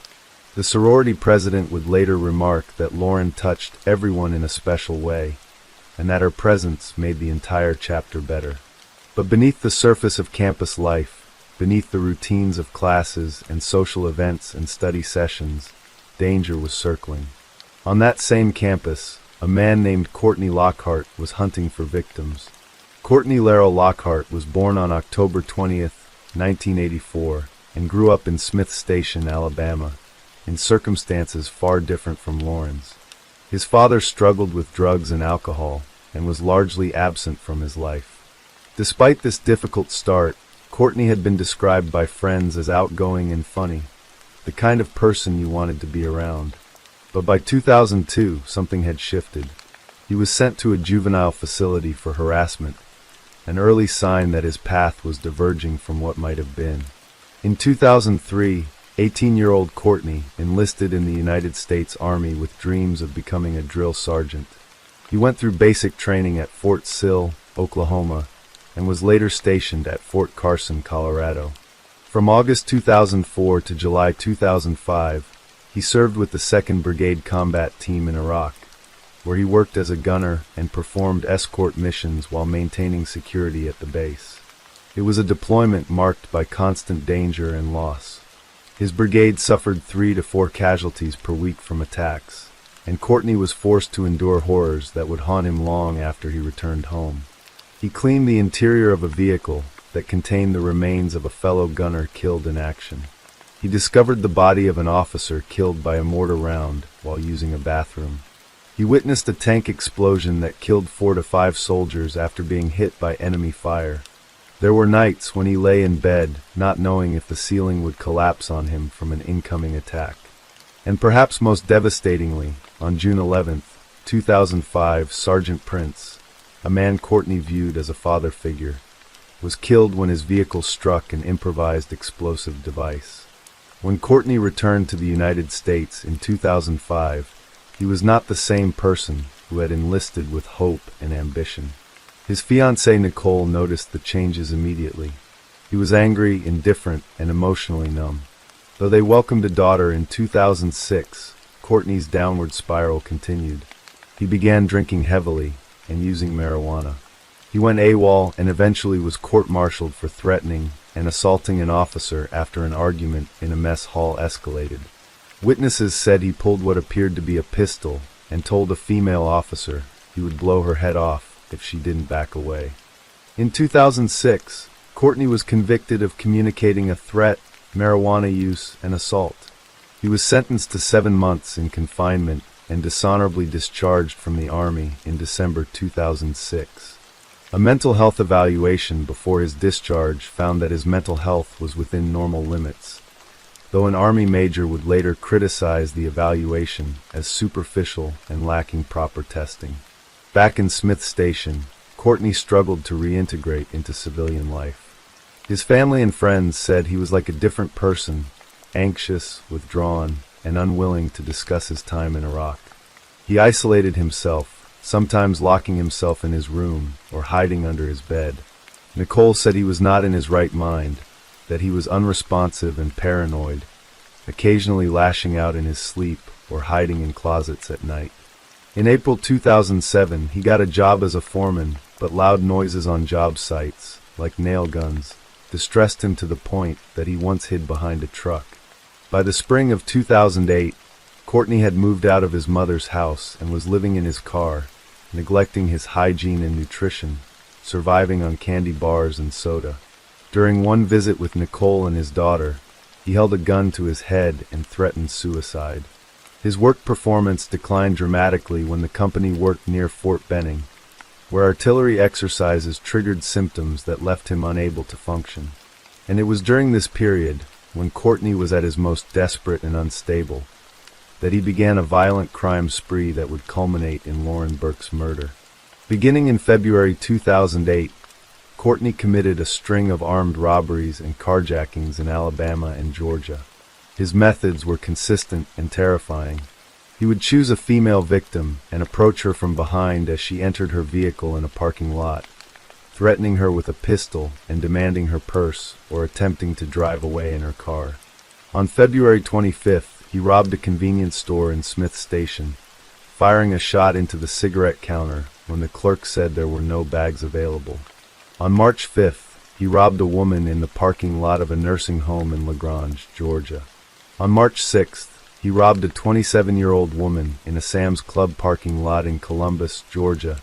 The sorority president would later remark that Lauren touched everyone in a special way, and that her presence made the entire chapter better. But beneath the surface of campus life, beneath the routines of classes and social events and study sessions, danger was circling. On that same campus, a man named Courtney Lockhart was hunting for victims. Courtney Laurel Lockhart was born on October 20th, 1984, and grew up in Smith Station, Alabama, in circumstances far different from Lauren's. His father struggled with drugs and alcohol, and was largely absent from his life. Despite this difficult start, Courtney had been described by friends as outgoing and funny, the kind of person you wanted to be around. But by 2002, something had shifted. He was sent to a juvenile facility for harassment, an early sign that his path was diverging from what might have been. In 2003, 18-year-old Courtney enlisted in the United States Army with dreams of becoming a drill sergeant. He went through basic training at Fort Sill, Oklahoma, and was later stationed at Fort Carson, Colorado. From August 2004 to July 2005, he served with the 2nd Brigade Combat Team in Iraq, where he worked as a gunner and performed escort missions while maintaining security at the base. It was a deployment marked by constant danger and loss. His brigade suffered 3 to 4 casualties per week from attacks, and Courtney was forced to endure horrors that would haunt him long after he returned home. He cleaned the interior of a vehicle that contained the remains of a fellow gunner killed in action. He discovered the body of an officer killed by a mortar round while using a bathroom. He witnessed a tank explosion that killed 4 to 5 soldiers after being hit by enemy fire. There were nights when he lay in bed, not knowing if the ceiling would collapse on him from an incoming attack. And perhaps most devastatingly, on June 11, 2005, Sergeant Prince, a man Courtney viewed as a father figure, was killed when his vehicle struck an improvised explosive device. When Courtney returned to the United States in 2005, he was not the same person who had enlisted with hope and ambition. His fiancée Nicole noticed the changes immediately. He was angry, indifferent, and emotionally numb. Though they welcomed a daughter in 2006, Courtney's downward spiral continued. He began drinking heavily and using marijuana. He went AWOL and eventually was court-martialed for threatening and assaulting an officer after an argument in a mess hall escalated. Witnesses said he pulled what appeared to be a pistol and told a female officer he would blow her head off if she didn't back away. In 2006, Courtney was convicted of communicating a threat, marijuana use, and assault. He was sentenced to 7 months in confinement and dishonorably discharged from the Army in December 2006. A mental health evaluation before his discharge found that his mental health was within normal limits, though an Army major would later criticize the evaluation as superficial and lacking proper testing. Back in Smith Station, Courtney struggled to reintegrate into civilian life. His family and friends said he was like a different person, anxious, withdrawn, and unwilling to discuss his time in Iraq. He isolated himself, sometimes locking himself in his room or hiding under his bed. Nicole said he was not in his right mind, that he was unresponsive and paranoid, occasionally lashing out in his sleep or hiding in closets at night. In April 2007, he got a job as a foreman, but loud noises on job sites, like nail guns, distressed him to the point that he once hid behind a truck. By the spring of 2008, Courtney had moved out of his mother's house and was living in his car, neglecting his hygiene and nutrition, surviving on candy bars and soda. During one visit with Nicole and his daughter, he held a gun to his head and threatened suicide. His work performance declined dramatically when the company worked near Fort Benning, where artillery exercises triggered symptoms that left him unable to function. And it was during this period, when Courtney was at his most desperate and unstable, that he began a violent crime spree that would culminate in Lauren Burke's murder. Beginning in February 2008, Courtney committed a string of armed robberies and carjackings in Alabama and Georgia. His methods were consistent and terrifying. He would choose a female victim and approach her from behind as she entered her vehicle in a parking lot, threatening her with a pistol and demanding her purse or attempting to drive away in her car. On February 25th, he robbed a convenience store in Smith Station, firing a shot into the cigarette counter when the clerk said there were no bags available. On March 5th, he robbed a woman in the parking lot of a nursing home in LaGrange, Georgia. On March 6th, he robbed a 27-year-old woman in a Sam's Club parking lot in Columbus, Georgia,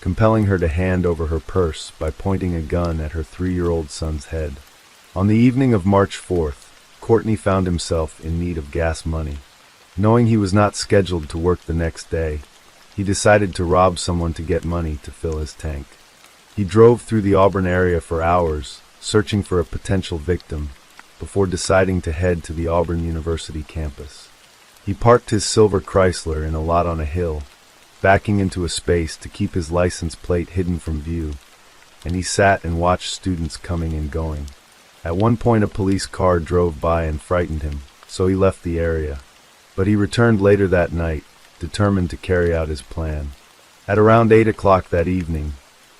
compelling her to hand over her purse by pointing a gun at her 3-year-old son's head. On the evening of March 4th, Courtney found himself in need of gas money. Knowing he was not scheduled to work the next day, he decided to rob someone to get money to fill his tank. He drove through the Auburn area for hours, searching for a potential victim, before deciding to head to the Auburn University campus. He parked his silver Chrysler in a lot on a hill, backing into a space to keep his license plate hidden from view, and he sat and watched students coming and going. At one point a police car drove by and frightened him, so he left the area. But he returned later that night, determined to carry out his plan. At around 8 o'clock that evening,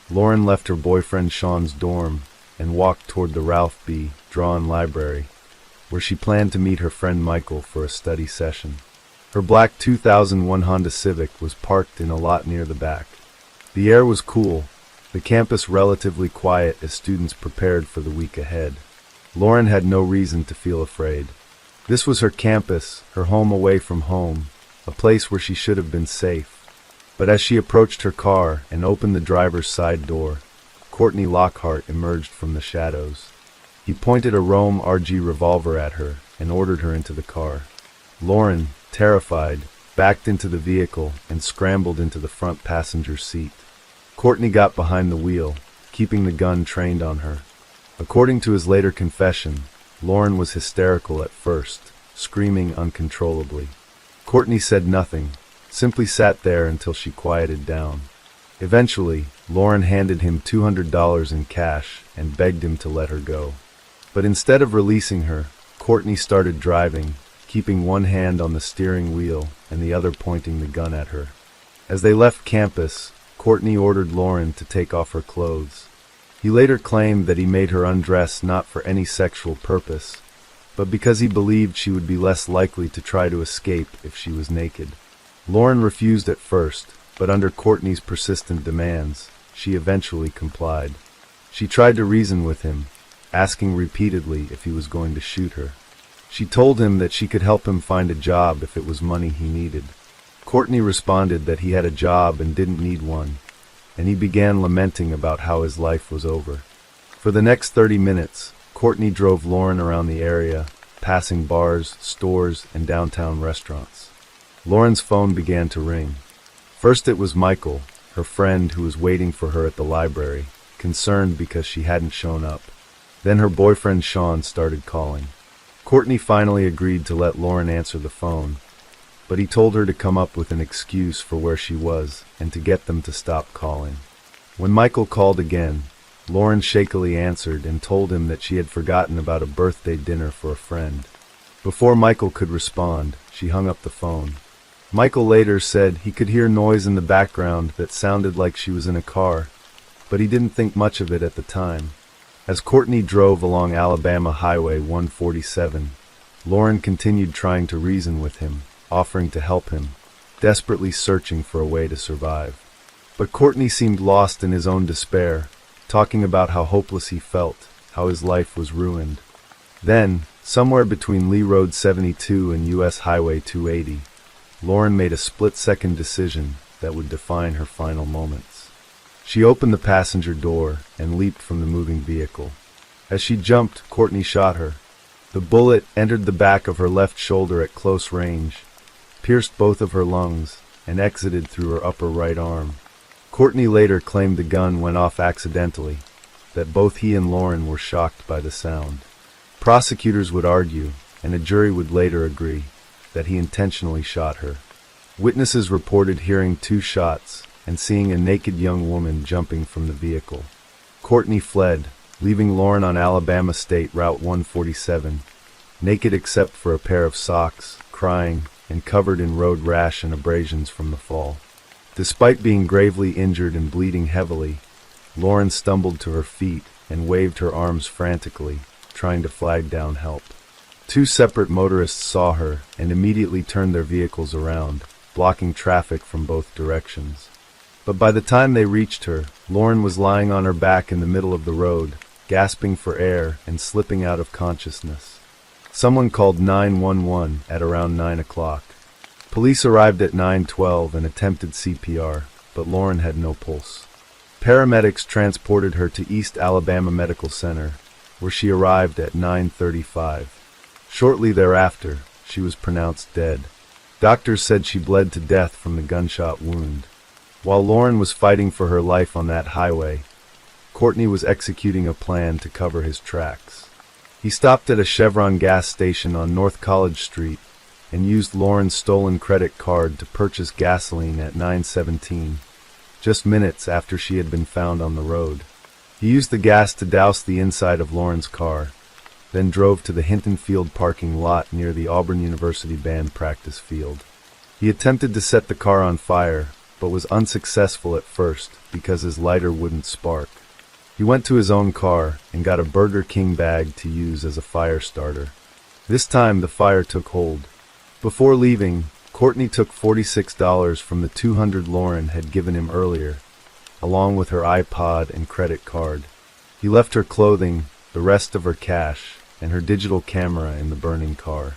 Lauren left her boyfriend Sean's dorm and walked toward the Ralph B. Drawn Library, where she planned to meet her friend Michael for a study session. Her black 2001 Honda Civic was parked in a lot near the back. The air was cool, the campus relatively quiet as students prepared for the week ahead. Lauren had no reason to feel afraid. This was her campus, her home away from home, a place where she should have been safe. But as she approached her car and opened the driver's side door, Courtney Lockhart emerged from the shadows. He pointed a Rome RG revolver at her and ordered her into the car. Lauren, terrified, backed into the vehicle and scrambled into the front passenger seat. Courtney got behind the wheel, keeping the gun trained on her. According to his later confession, Lauren was hysterical at first, screaming uncontrollably. Courtney said nothing, simply sat there until she quieted down. Eventually, Lauren handed him $200 in cash and begged him to let her go. But instead of releasing her, Courtney started driving, keeping one hand on the steering wheel and the other pointing the gun at her. As they left campus, Courtney ordered Lauren to take off her clothes. He later claimed that he made her undress not for any sexual purpose, but because he believed she would be less likely to try to escape if she was naked. Lauren refused at first, but under Courtney's persistent demands, she eventually complied. She tried to reason with him, asking repeatedly if he was going to shoot her. She told him that she could help him find a job if it was money he needed. Courtney responded that he had a job and didn't need one, and he began lamenting about how his life was over. For the next 30 minutes, Courtney drove Lauren around the area, passing bars, stores, and downtown restaurants. Lauren's phone began to ring. First it was Michael, her friend who was waiting for her at the library, concerned because she hadn't shown up. Then her boyfriend Sean started calling. Courtney finally agreed to let Lauren answer the phone, but he told her to come up with an excuse for where she was and to get them to stop calling. When Michael called again, Lauren shakily answered and told him that she had forgotten about a birthday dinner for a friend. Before Michael could respond, she hung up the phone. Michael later said he could hear noise in the background that sounded like she was in a car, but he didn't think much of it at the time. As Courtney drove along Alabama Highway 147, Lauren continued trying to reason with him, offering to help him, desperately searching for a way to survive. But Courtney seemed lost in his own despair, talking about how hopeless he felt, how his life was ruined. Then, somewhere between Lee Road 72 and US Highway 280, Lauren made a split-second decision that would define her final moments. She opened the passenger door and leaped from the moving vehicle. As she jumped, Courtney shot her. The bullet entered the back of her left shoulder at close range, pierced both of her lungs, and exited through her upper right arm. Courtney later claimed the gun went off accidentally, that both he and Lauren were shocked by the sound. Prosecutors would argue, and a jury would later agree, that he intentionally shot her. Witnesses reported hearing 2 shots and seeing a naked young woman jumping from the vehicle. Courtney fled, leaving Lauren on Alabama State Route 147, naked except for a pair of socks, crying, and covered in road rash and abrasions from the fall. Despite being gravely injured and bleeding heavily, Lauren stumbled to her feet and waved her arms frantically, trying to flag down help. 2 separate motorists saw her and immediately turned their vehicles around, blocking traffic from both directions. But by the time they reached her, Lauren was lying on her back in the middle of the road, gasping for air and slipping out of consciousness. Someone called 911 at around 9 o'clock. Police arrived at 9:12 and attempted CPR, but Lauren had no pulse. Paramedics transported her to East Alabama Medical Center, where she arrived at 9:35. Shortly thereafter, she was pronounced dead. Doctors said she bled to death from the gunshot wound. While Lauren was fighting for her life on that highway, Courtney was executing a plan to cover his tracks. He stopped at a Chevron gas station on North College Street and used Lauren's stolen credit card to purchase gasoline at 9:17, just minutes after she had been found on the road. He used the gas to douse the inside of Lauren's car, then drove to the Hinton Field parking lot near the Auburn University band practice field. He attempted to set the car on fire, but was unsuccessful at first because his lighter wouldn't spark. He went to his own car and got a Burger King bag to use as a fire starter. This time the fire took hold. Before leaving, Courtney took $46 from the $200 Lauren had given him earlier, along with her iPod and credit card. He left her clothing, the rest of her cash, and her digital camera in the burning car.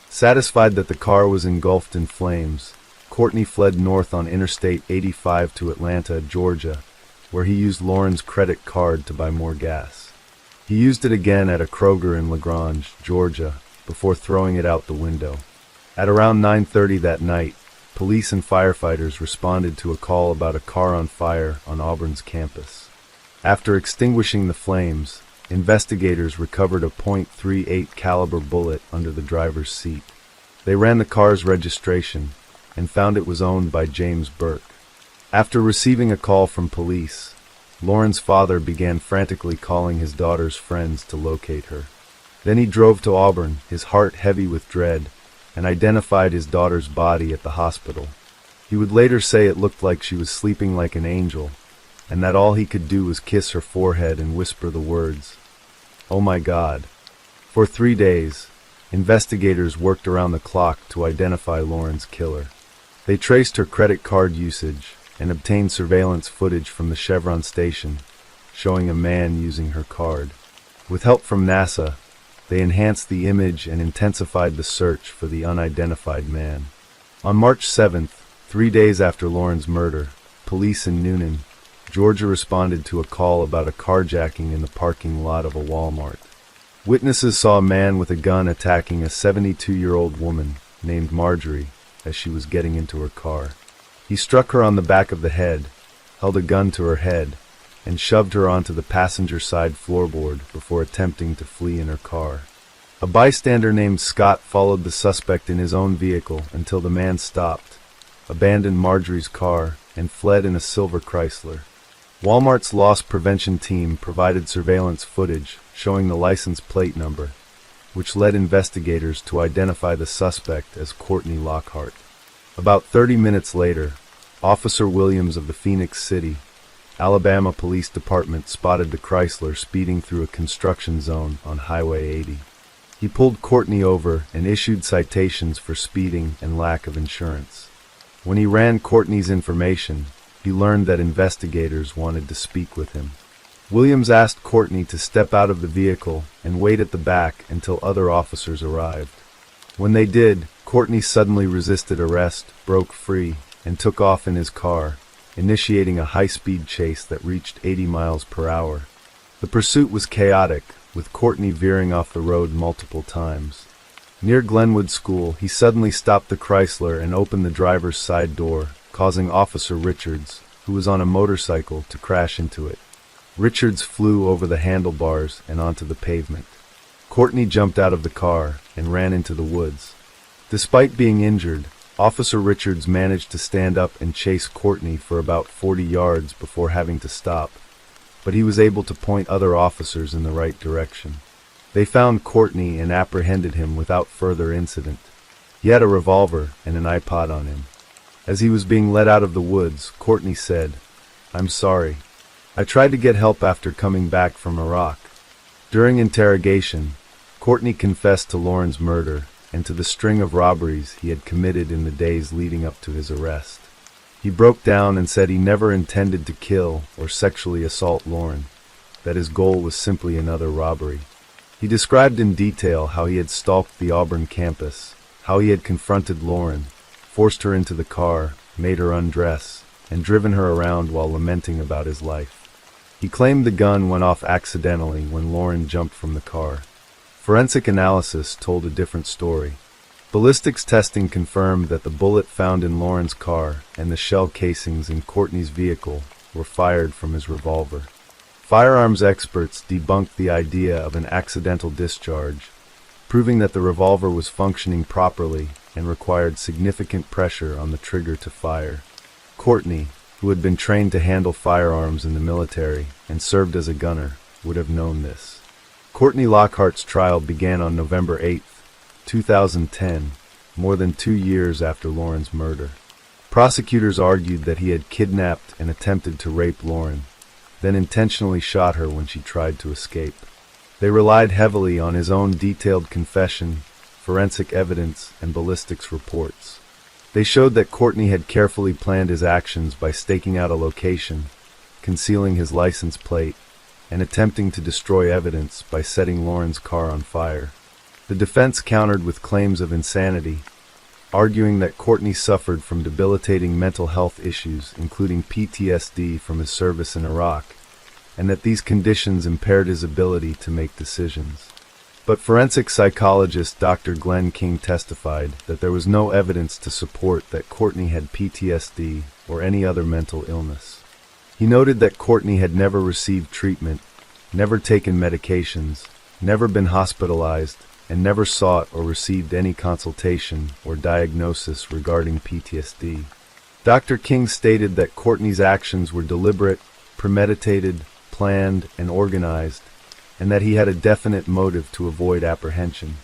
Satisfied that the car was engulfed in flames, Courtney fled north on Interstate 85 to Atlanta, Georgia, where he used Lauren's credit card to buy more gas. He used it again at a Kroger in LaGrange, Georgia, before throwing it out the window. At around 9:30 that night, police and firefighters responded to a call about a car on fire on Auburn's campus. After extinguishing the flames, investigators recovered a .38 caliber bullet under the driver's seat. They ran the car's registration and found it was owned by James Burke. After receiving a call from police, Lauren's father began frantically calling his daughter's friends to locate her. Then he drove to Auburn, his heart heavy with dread, and identified his daughter's body at the hospital. He would later say it looked like she was sleeping like an angel, and that all he could do was kiss her forehead and whisper the words, "Oh my God." For 3 days, investigators worked around the clock to identify Lauren's killer. They traced her credit card usage and obtained surveillance footage from the Chevron station, showing a man using her card. With help from NASA, they enhanced the image and intensified the search for the unidentified man. On March 7th, 3 days after Lauren's murder, police in Noonan, Georgia responded to a call about a carjacking in the parking lot of a Walmart. Witnesses saw a man with a gun attacking a 72-year-old woman named Marjorie as she was getting into her car. He struck her on the back of the head, held a gun to her head, and shoved her onto the passenger side floorboard before attempting to flee in her car. A bystander named Scott followed the suspect in his own vehicle until the man stopped, abandoned Marjorie's car, and fled in a silver Chrysler. Walmart's loss prevention team provided surveillance footage showing the license plate number, which led investigators to identify the suspect as Courtney Lockhart. About 30 minutes later, Officer Williams of the Phoenix City Alabama Police Department spotted the Chrysler speeding through a construction zone on Highway 80. He pulled Courtney over and issued citations for speeding and lack of insurance. When he ran Courtney's information, he learned that investigators wanted to speak with him. Williams asked Courtney to step out of the vehicle and wait at the back until other officers arrived. When they did, Courtney suddenly resisted arrest, broke free, and took off in his car, initiating a high-speed chase that reached 80 miles per hour. The pursuit was chaotic, with Courtney veering off the road multiple times. Near Glenwood School, he suddenly stopped the Chrysler and opened the driver's side door, causing Officer Richards, who was on a motorcycle, to crash into it. Richards flew over the handlebars and onto the pavement. Courtney jumped out of the car and ran into the woods. Despite being injured, Officer Richards managed to stand up and chase Courtney for about 40 yards before having to stop, but he was able to point other officers in the right direction. They found Courtney and apprehended him without further incident. He had a revolver and an iPod on him. As he was being led out of the woods, Courtney said, "I'm sorry. I tried to get help after coming back from Iraq." During interrogation, Courtney confessed to Lauren's murder and to the string of robberies he had committed in the days leading up to his arrest. He broke down and said he never intended to kill or sexually assault Lauren, that his goal was simply another robbery. He described in detail how he had stalked the Auburn campus, how he had confronted Lauren, forced her into the car, made her undress, and driven her around while lamenting about his life. He claimed the gun went off accidentally when Lauren jumped from the car. Forensic analysis told a different story. Ballistics testing confirmed that the bullet found in Lauren's car and the shell casings in Courtney's vehicle were fired from his revolver. Firearms experts debunked the idea of an accidental discharge, proving that the revolver was functioning properly and required significant pressure on the trigger to fire. Courtney, who had been trained to handle firearms in the military and served as a gunner, would have known this. Courtney Lockhart's trial began on November 8, 2010, more than 2 years after Lauren's murder. Prosecutors argued that he had kidnapped and attempted to rape Lauren, then intentionally shot her when she tried to escape. They relied heavily on his own detailed confession, forensic evidence, and ballistics reports. They showed that Courtney had carefully planned his actions by staking out a location, concealing his license plate, and attempting to destroy evidence by setting Lauren's car on fire. The defense countered with claims of insanity, arguing that Courtney suffered from debilitating mental health issues, including PTSD from his service in Iraq, and that these conditions impaired his ability to make decisions. But forensic psychologist Dr. Glenn King testified that there was no evidence to support that Courtney had PTSD or any other mental illness. He noted that Courtney had never received treatment, never taken medications, never been hospitalized, and never sought or received any consultation or diagnosis regarding PTSD. Dr. King stated that Courtney's actions were deliberate, premeditated, planned, and organized, and that he had a definite motive to avoid apprehension.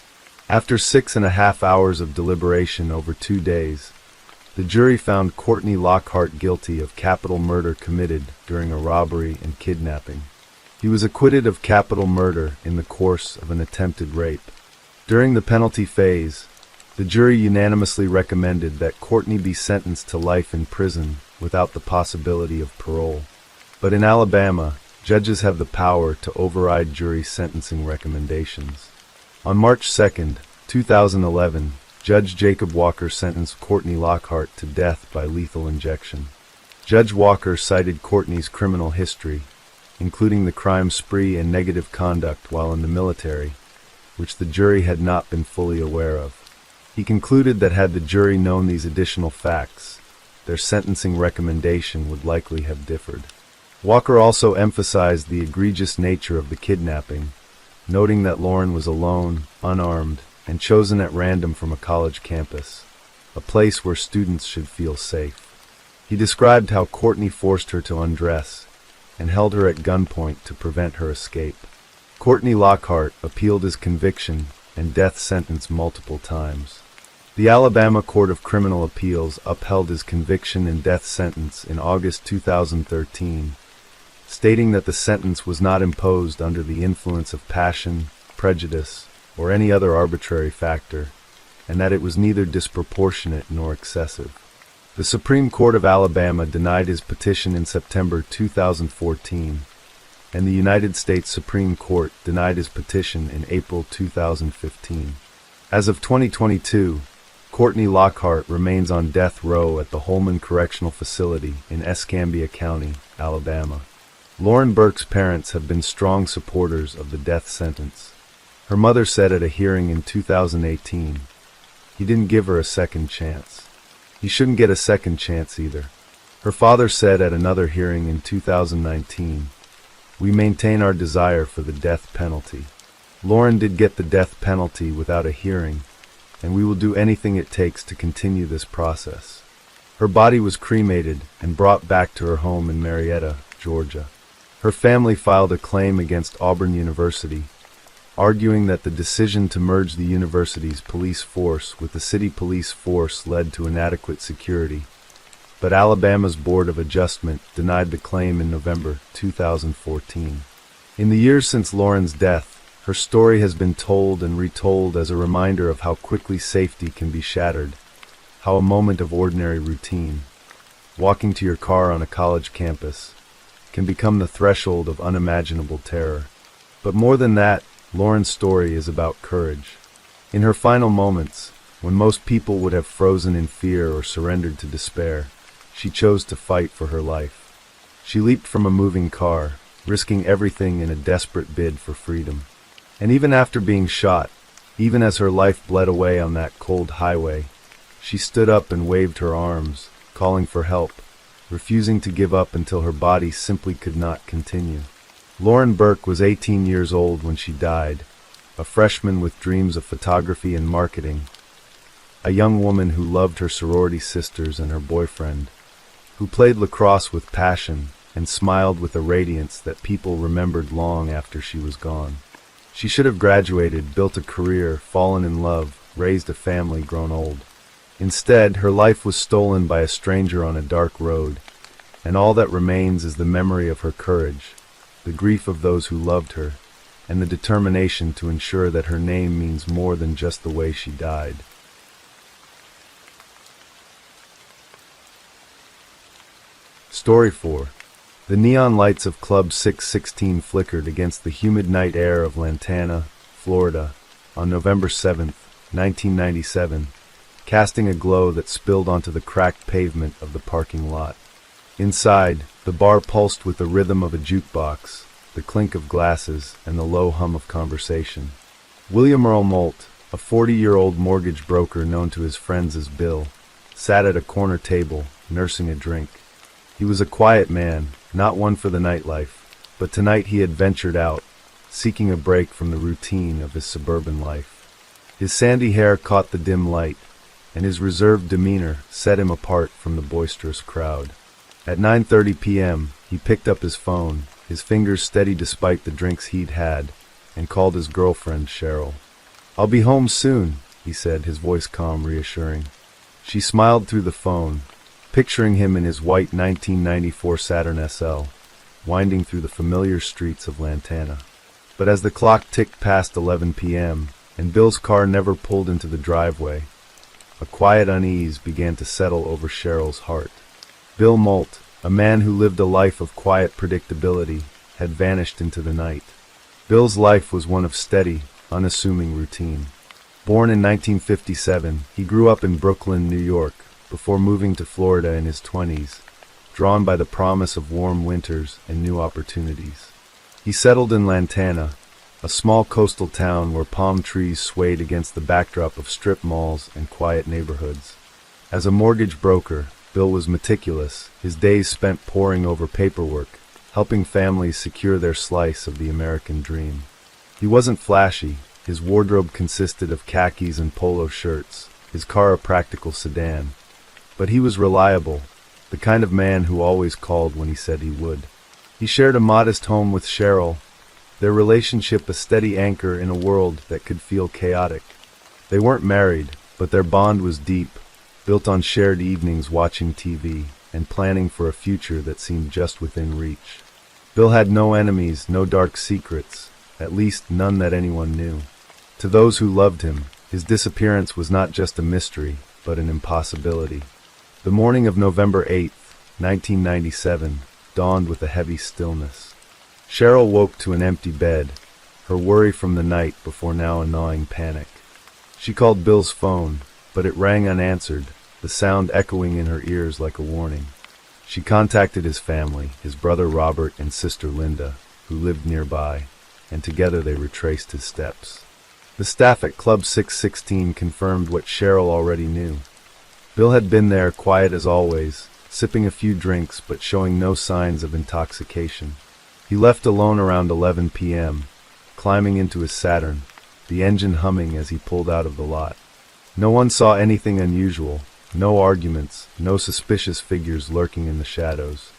After 6.5 hours of deliberation over 2 days, the jury found Courtney Lockhart guilty of capital murder committed during a robbery and kidnapping. He was acquitted of capital murder in the course of an attempted rape. During the penalty phase, the jury unanimously recommended that Courtney be sentenced to life in prison without the possibility of parole. But in Alabama, judges have the power to override jury sentencing recommendations. On March 2, 2011, Judge Jacob Walker sentenced Courtney Lockhart to death by lethal injection. Judge Walker cited Courtney's criminal history, including the crime spree and negative conduct while in the military, which the jury had not been fully aware of. He concluded that had the jury known these additional facts, their sentencing recommendation would likely have differed. Walker also emphasized the egregious nature of the kidnapping, noting that Lauren was alone, unarmed, and chosen at random from a college campus, a place where students should feel safe. He described how Courtney forced her to undress and held her at gunpoint to prevent her escape. Courtney Lockhart appealed his conviction and death sentence multiple times. The Alabama Court of Criminal Appeals upheld his conviction and death sentence in August 2013, stating that the sentence was not imposed under the influence of passion, prejudice, or any other arbitrary factor, and that it was neither disproportionate nor excessive. The Supreme Court of Alabama denied his petition in September 2014, and the United States Supreme Court denied his petition in April 2015. As of 2022, Courtney Lockhart remains on death row at the Holman Correctional Facility in Escambia County, Alabama. Lauren Burke's parents have been strong supporters of the death sentence. Her mother said at a hearing in 2018, "He didn't give her a second chance. He shouldn't get a second chance either." Her father said at another hearing in 2019, "We maintain our desire for the death penalty. Lauren did get the death penalty without a hearing, and we will do anything it takes to continue this process." Her body was cremated and brought back to her home in Marietta, Georgia. Her family filed a claim against Auburn University, arguing that the decision to merge the university's police force with the city police force led to inadequate security, but Alabama's Board of Adjustment denied the claim in November 2014. In the years since Lauren's death, her story has been told and retold as a reminder of how quickly safety can be shattered, how a moment of ordinary routine, walking to your car on a college campus, can become the threshold of unimaginable terror. But more than that, Lauren's story is about courage. In her final moments, when most people would have frozen in fear or surrendered to despair, she chose to fight for her life. She leaped from a moving car, risking everything in a desperate bid for freedom. And even after being shot, even as her life bled away on that cold highway, she stood up and waved her arms, calling for help, refusing to give up until her body simply could not continue. Lauren Burke was 18 years old when she died, a freshman with dreams of photography and marketing, a young woman who loved her sorority sisters and her boyfriend, who played lacrosse with passion and smiled with a radiance that people remembered long after she was gone. She should have graduated, built a career, fallen in love, raised a family, grown old. Instead, her life was stolen by a stranger on a dark road, and all that remains is the memory of her courage, the grief of those who loved her, and the determination to ensure that her name means more than just the way she died. Story 4. The neon lights of Club 616 flickered against the humid night air of Lantana, Florida, on November 7, 1997, casting a glow that spilled onto the cracked pavement of the parking lot. Inside, the bar pulsed with the rhythm of a jukebox, the clink of glasses, and the low hum of conversation. William Earl Molt, a 40-year-old mortgage broker known to his friends as Bill, sat at a corner table, nursing a drink. He was a quiet man, not one for the nightlife, but tonight he had ventured out, seeking a break from the routine of his suburban life. His sandy hair caught the dim light, and his reserved demeanor set him apart from the boisterous crowd. At 9:30 p.m., he picked up his phone, his fingers steady despite the drinks he'd had, and called his girlfriend, Cheryl. "I'll be home soon," he said, his voice calm, reassuring. She smiled through the phone, picturing him in his white 1994 Saturn SL, winding through the familiar streets of Lantana. But as the clock ticked past 11 p.m., and Bill's car never pulled into the driveway, a quiet unease began to settle over Cheryl's heart. Bill Molt, a man who lived a life of quiet predictability, had vanished into the night. Bill's life was one of steady, unassuming routine. Born in 1957, he grew up in Brooklyn, New York, before moving to Florida in his 20s, drawn by the promise of warm winters and new opportunities. He settled in Lantana, a small coastal town where palm trees swayed against the backdrop of strip malls and quiet neighborhoods. As a mortgage broker, Bill was meticulous, his days spent poring over paperwork, helping families secure their slice of the American dream. He wasn't flashy. His wardrobe consisted of khakis and polo shirts, his car a practical sedan. But he was reliable, the kind of man who always called when he said he would. He shared a modest home with Cheryl, their relationship a steady anchor in a world that could feel chaotic. They weren't married, but their bond was deep, built on shared evenings watching TV and planning for a future that seemed just within reach. Bill had no enemies, no dark secrets, at least none that anyone knew. To those who loved him, his disappearance was not just a mystery, but an impossibility. The morning of November 8th, 1997, dawned with a heavy stillness. Cheryl woke to an empty bed, her worry from the night before now a gnawing panic. She called Bill's phone, but it rang unanswered, the sound echoing in her ears like a warning. She contacted his family, his brother Robert and sister Linda, who lived nearby, and together they retraced his steps. The staff at Club 616 confirmed what Cheryl already knew. Bill had been there, quiet as always, sipping a few drinks but showing no signs of intoxication. He left alone around 11 p.m., climbing into his Saturn, the engine humming as he pulled out of the lot. No one saw anything unusual, no arguments, no suspicious figures lurking in the shadows.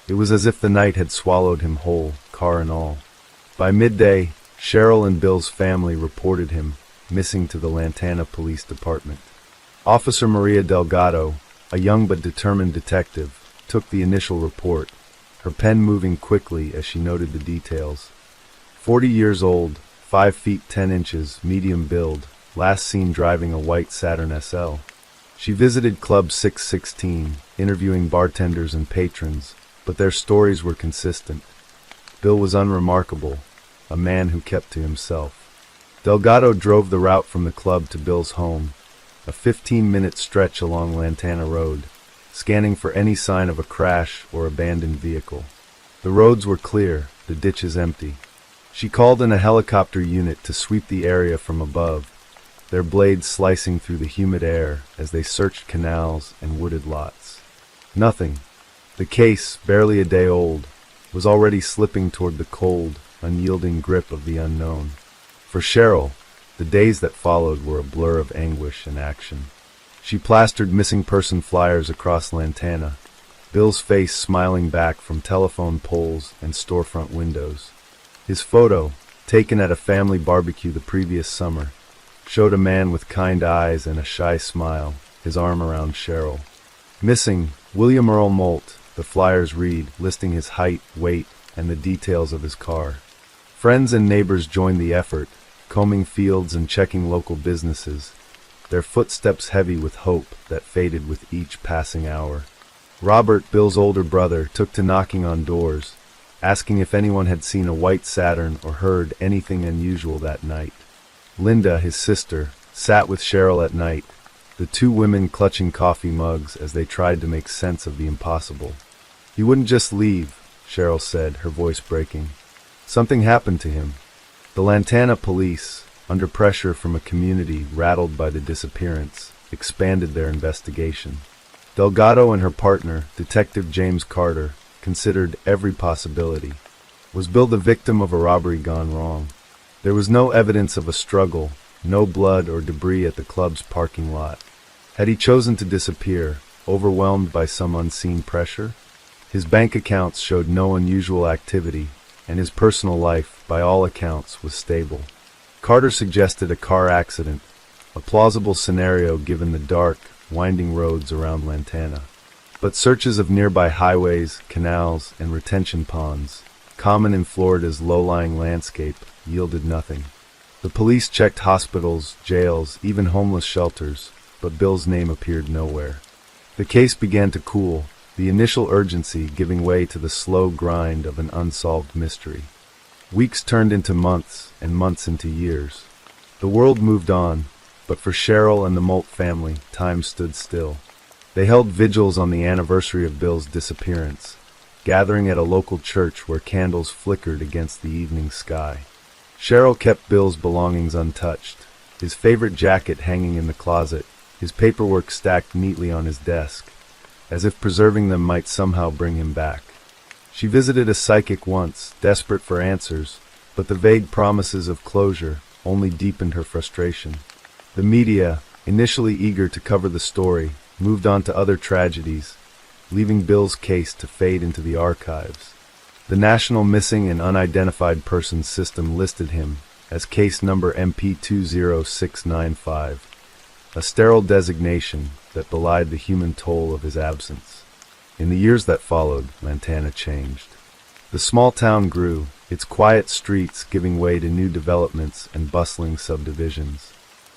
It was as if the night had swallowed him whole, car and all. By midday, Cheryl and Bill's family reported him missing to the Lantana Police Department. Officer Maria Delgado, a young but determined detective, took the initial report, her pen moving quickly as she noted the details. 40 years old, 5 feet 10 inches, medium build, last seen driving a white Saturn SL. She visited Club 616, interviewing bartenders and patrons, but their stories were consistent. Bill was unremarkable, a man who kept to himself. Delgado drove the route from the club to Bill's home, a 15-minute stretch along Lantana Road, scanning for any sign of a crash or abandoned vehicle. The roads were clear, the ditches empty. She called in a helicopter unit to sweep the area from above, their blades slicing through the humid air as they searched canals and wooded lots. Nothing. The case, barely a day old, was already slipping toward the cold, unyielding grip of the unknown. For Cheryl, the days that followed were a blur of anguish and action. She plastered missing person flyers across Lantana, Bill's face smiling back from telephone poles and storefront windows. His photo, taken at a family barbecue the previous summer, showed a man with kind eyes and a shy smile, his arm around Cheryl. Missing, William Earl Molt, the flyers read, listing his height, weight, and the details of his car. Friends and neighbors joined the effort, combing fields and checking local businesses, their footsteps heavy with hope that faded with each passing hour. Robert, Bill's older brother, took to knocking on doors, asking if anyone had seen a white Saturn or heard anything unusual that night. Linda, his sister, sat with Cheryl at night, the two women clutching coffee mugs as they tried to make sense of the impossible. "He wouldn't just leave," Cheryl said, her voice breaking. "Something happened to him." The Lantana police, under pressure from a community rattled by the disappearance, expanded their investigation. Delgado and her partner, Detective James Carter, considered every possibility. Was Bill the victim of a robbery gone wrong? There was no evidence of a struggle, no blood or debris at the club's parking lot. Had he chosen to disappear, overwhelmed by some unseen pressure? His bank accounts showed no unusual activity, and his personal life, by all accounts, was stable. Carter suggested a car accident, a plausible scenario given the dark, winding roads around Lantana. But searches of nearby highways, canals, and retention ponds, common in Florida's low-lying landscape, yielded nothing. The police checked hospitals, jails, even homeless shelters, but Bill's name appeared nowhere. The case began to cool, the initial urgency giving way to the slow grind of an unsolved mystery. Weeks turned into months, and months into years. The world moved on, but for Cheryl and the Molt family, time stood still. They held vigils on the anniversary of Bill's disappearance, gathering at a local church where candles flickered against the evening sky. Cheryl kept Bill's belongings untouched, his favorite jacket hanging in the closet, his paperwork stacked neatly on his desk, as if preserving them might somehow bring him back. She visited a psychic once, desperate for answers, but the vague promises of closure only deepened her frustration. The media, initially eager to cover the story, moved on to other tragedies, leaving Bill's case to fade into the archives. The National Missing and Unidentified Persons System listed him as case number MP20695, a sterile designation that belied the human toll of his absence. In the years that followed, Lantana changed. The small town grew, its quiet streets giving way to new developments and bustling subdivisions.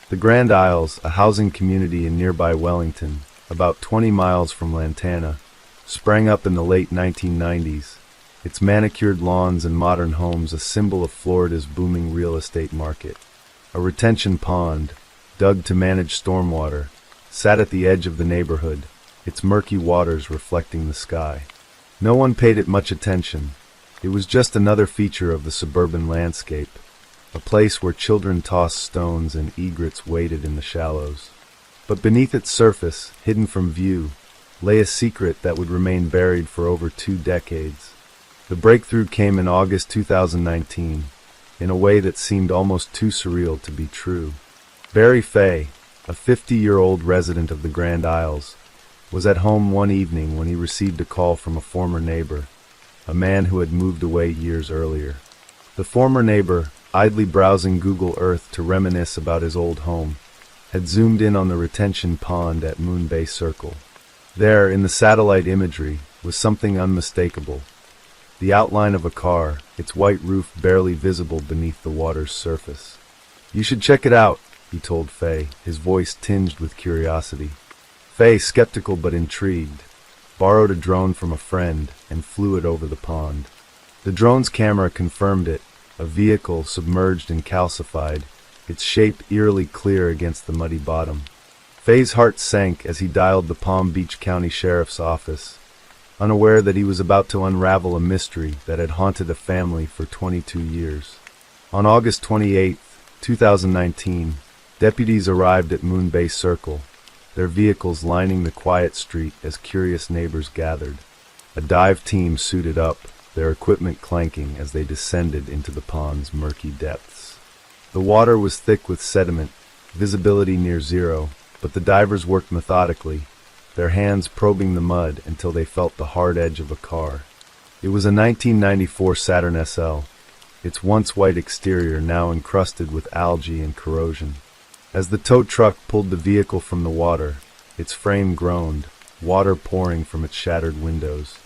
The Grand Isles, a housing community in nearby Wellington, about 20 miles from Lantana, sprang up in the late 1990s, its manicured lawns and modern homes a symbol of Florida's booming real estate market. A retention pond, dug to manage stormwater, sat at the edge of the neighborhood, its murky waters reflecting the sky. No one paid it much attention. It was just another feature of the suburban landscape, a place where children tossed stones and egrets waded in the shallows. But beneath its surface, hidden from view, lay a secret that would remain buried for over 2 decades. The breakthrough came in August 2019, in a way that seemed almost too surreal to be true. Barry Fay, a 50-year-old resident of the Grand Isles, was at home one evening when he received a call from a former neighbor, a man who had moved away years earlier. The former neighbor, idly browsing Google Earth to reminisce about his old home, had zoomed in on the retention pond at Moon Bay Circle. There, in the satellite imagery, was something unmistakable. The outline of a car, its white roof barely visible beneath the water's surface. "You should check it out," he told Fay, his voice tinged with curiosity. Fay, skeptical but intrigued, borrowed a drone from a friend and flew it over the pond. The drone's camera confirmed it, a vehicle submerged and calcified, its shape eerily clear against the muddy bottom. Fay's heart sank as he dialed the Palm Beach County Sheriff's Office, unaware that he was about to unravel a mystery that had haunted a family for 22 years. On August 28, 2019, deputies arrived at Moon Bay Circle, their vehicles lining the quiet street as curious neighbors gathered. A dive team suited up, their equipment clanking as they descended into the pond's murky depths. The water was thick with sediment, visibility near zero, but the divers worked methodically, their hands probing the mud until they felt the hard edge of a car. It was a 1994 Saturn SL, its once white exterior now encrusted with algae and corrosion. As the tow truck pulled the vehicle from the water, its frame groaned, water pouring from its shattered windows.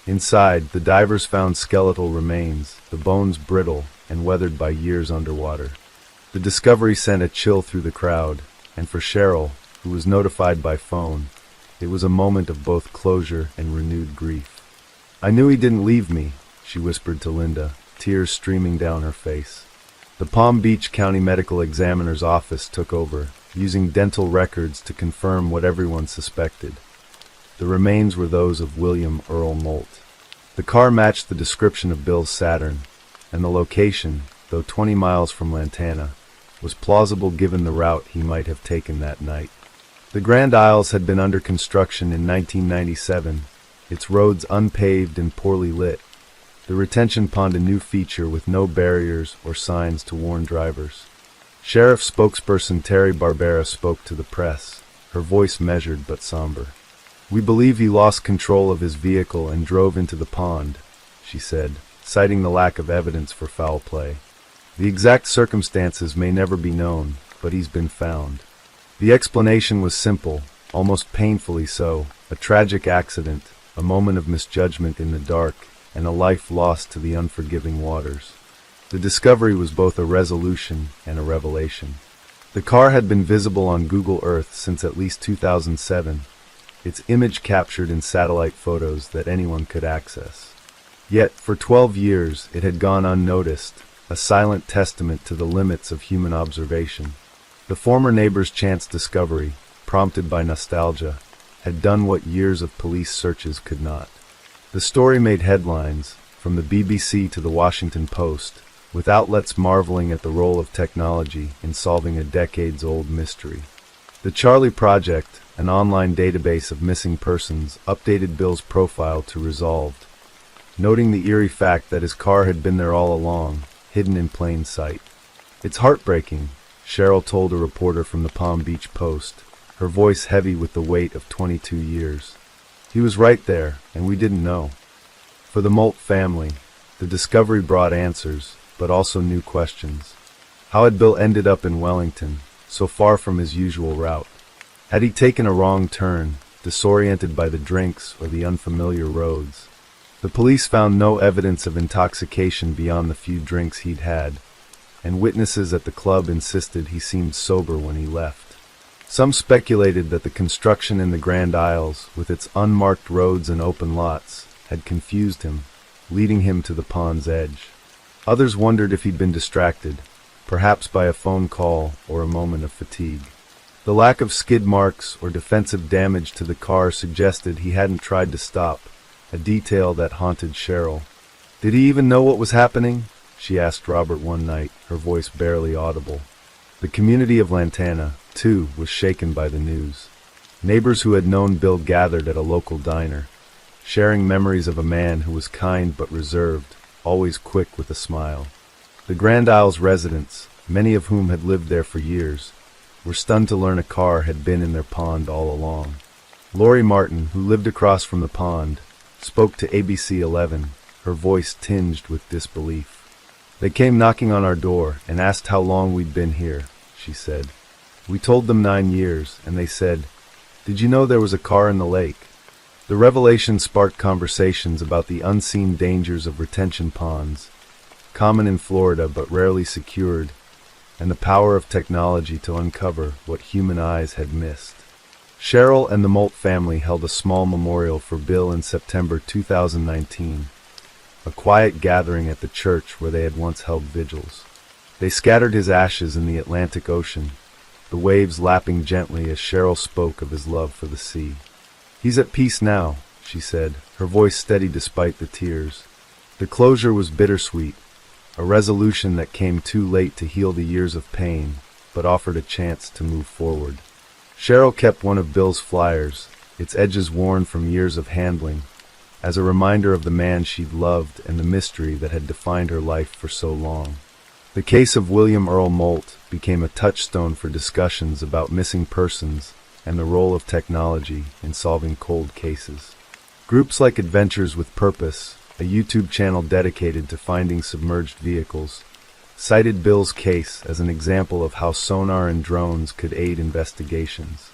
Inside, the divers found skeletal remains, the bones brittle and weathered by years underwater. The discovery sent a chill through the crowd, and for Cheryl, who was notified by phone, it was a moment of both closure and renewed grief. "I knew he didn't leave me," she whispered to Linda, tears streaming down her face. The Palm Beach County Medical Examiner's office took over, using dental records to confirm what everyone suspected. The remains were those of William Earl Molt. The car matched the description of Bill's Saturn, and the location, though 20 miles from Lantana, was plausible given the route he might have taken that night. The Grand Isles had been under construction in 1997, its roads unpaved and poorly lit, the retention pond a new feature with no barriers or signs to warn drivers. Sheriff spokesperson Terry Barbera spoke to the press, her voice measured but somber. "We believe he lost control of his vehicle and drove into the pond," she said, citing the lack of evidence for foul play. "The exact circumstances may never be known, but he's been found." The explanation was simple, almost painfully so, a tragic accident, a moment of misjudgment in the dark, and a life lost to the unforgiving waters. The discovery was both a resolution and a revelation. The car had been visible on Google Earth since at least 2007, its image captured in satellite photos that anyone could access. Yet, for 12 years, it had gone unnoticed, a silent testament to the limits of human observation. The former neighbor's chance discovery, prompted by nostalgia, had done what years of police searches could not. The story made headlines, from the BBC to the Washington Post, with outlets marveling at the role of technology in solving a decades-old mystery. The Charlie Project, an online database of missing persons, updated Bill's profile to resolved, noting the eerie fact that his car had been there all along, hidden in plain sight. "It's heartbreaking," Cheryl told a reporter from the Palm Beach Post, her voice heavy with the weight of 22 years. "He was right there, and we didn't know." For the Molt family, the discovery brought answers, but also new questions. How had Bill ended up in Wellington, so far from his usual route? Had he taken a wrong turn, disoriented by the drinks or the unfamiliar roads? The police found no evidence of intoxication beyond the few drinks he'd had, and witnesses at the club insisted he seemed sober when he left. Some speculated that the construction in the Grand Isles, with its unmarked roads and open lots, had confused him, leading him to the pond's edge. Others wondered if he'd been distracted, perhaps by a phone call or a moment of fatigue. The lack of skid marks or defensive damage to the car suggested he hadn't tried to stop, a detail that haunted Cheryl. "Did he even know what was happening?" she asked Robert one night, her voice barely audible. The community of Lantana, too, was shaken by the news. Neighbors who had known Bill gathered at a local diner, sharing memories of a man who was kind but reserved, always quick with a smile. The Grand Isles residents, many of whom had lived there for years, were stunned to learn a car had been in their pond all along. Lori Martin, who lived across from the pond, spoke to ABC 11, her voice tinged with disbelief. "They came knocking on our door and asked how long we'd been here," she said. "We told them 9 years, and they said, 'Did you know there was a car in the lake?'" The revelation sparked conversations about the unseen dangers of retention ponds, common in Florida but rarely secured, and the power of technology to uncover what human eyes had missed. Cheryl and the Molt family held a small memorial for Bill in September 2019, a quiet gathering at the church where they had once held vigils. They scattered his ashes in the Atlantic Ocean, the waves lapping gently as Cheryl spoke of his love for the sea. "He's at peace now," she said, her voice steady despite the tears. The closure was bittersweet, a resolution that came too late to heal the years of pain, but offered a chance to move forward. Cheryl kept one of Bill's flyers, its edges worn from years of handling, as a reminder of the man she'd loved and the mystery that had defined her life for so long. The case of William Earl Molt became a touchstone for discussions about missing persons and the role of technology in solving cold cases. Groups like Adventures with Purpose, a YouTube channel dedicated to finding submerged vehicles, cited Bill's case as an example of how sonar and drones could aid investigations.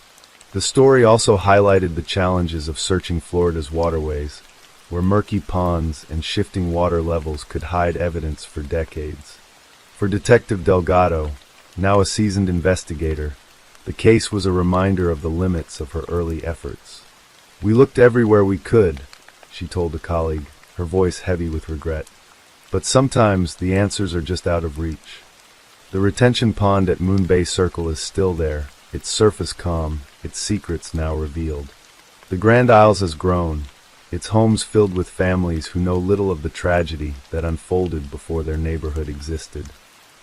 The story also highlighted the challenges of searching Florida's waterways, where murky ponds and shifting water levels could hide evidence for decades. For Detective Delgado, now a seasoned investigator, the case was a reminder of the limits of her early efforts. "We looked everywhere we could," she told a colleague, her voice heavy with regret. "But sometimes the answers are just out of reach." The retention pond at Moon Bay Circle is still there, its surface calm, its secrets now revealed. The Grand Isles has grown, its homes filled with families who know little of the tragedy that unfolded before their neighborhood existed.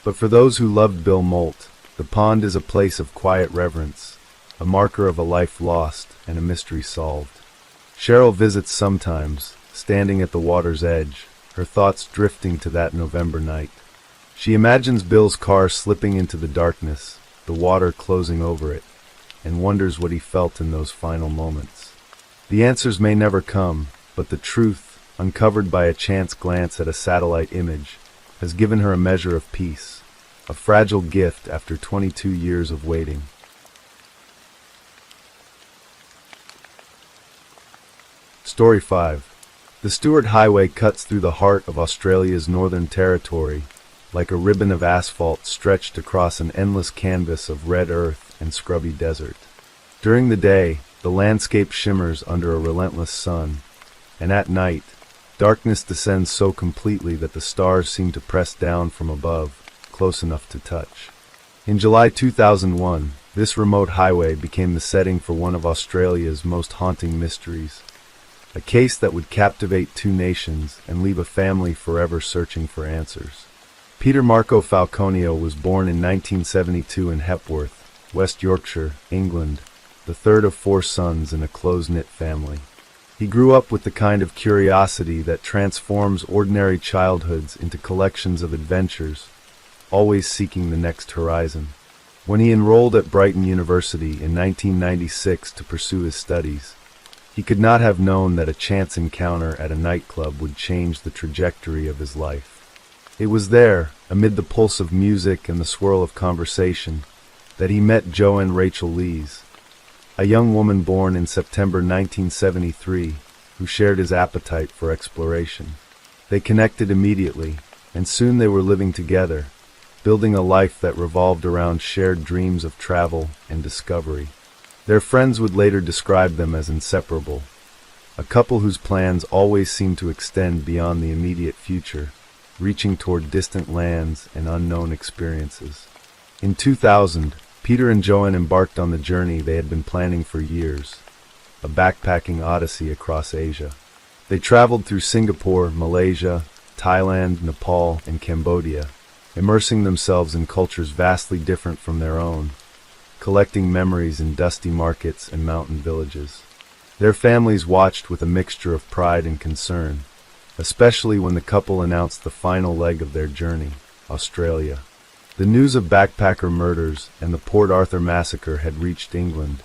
But for those who loved Bill Molt, the pond is a place of quiet reverence, a marker of a life lost and a mystery solved. Cheryl visits sometimes, standing at the water's edge, her thoughts drifting to that November night. She imagines Bill's car slipping into the darkness, the water closing over it, and wonders what he felt in those final moments. The answers may never come, but the truth, uncovered by a chance glance at a satellite image, has given her a measure of peace, a fragile gift after 22 years of waiting. Story 5. The Stewart Highway cuts through the heart of Australia's Northern Territory, like a ribbon of asphalt stretched across an endless canvas of red earth and scrubby desert. During the day, the landscape shimmers under a relentless sun, and at night, darkness descends so completely that the stars seem to press down from above, close enough to touch. In July 2001, this remote highway became the setting for one of Australia's most haunting mysteries, a case that would captivate two nations and leave a family forever searching for answers. Peter Marco Falconio was born in 1972 in Hepworth, West Yorkshire, England, the third of 4 sons in a close-knit family. He grew up with the kind of curiosity that transforms ordinary childhoods into collections of adventures, always seeking the next horizon. When he enrolled at Brighton University in 1996 to pursue his studies, he could not have known that a chance encounter at a nightclub would change the trajectory of his life. It was there, amid the pulse of music and the swirl of conversation, that he met Joanne Rachel Lees, a young woman born in September 1973, who shared his appetite for exploration. They connected immediately, and soon they were living together, building a life that revolved around shared dreams of travel and discovery. Their friends would later describe them as inseparable, a couple whose plans always seemed to extend beyond the immediate future, reaching toward distant lands and unknown experiences. In 2000, Peter and Joanne embarked on the journey they had been planning for years, a backpacking odyssey across Asia. They traveled through Singapore, Malaysia, Thailand, Nepal, and Cambodia, immersing themselves in cultures vastly different from their own, collecting memories in dusty markets and mountain villages. Their families watched with a mixture of pride and concern, especially when the couple announced the final leg of their journey, Australia. The news of backpacker murders and the Port Arthur massacre had reached England,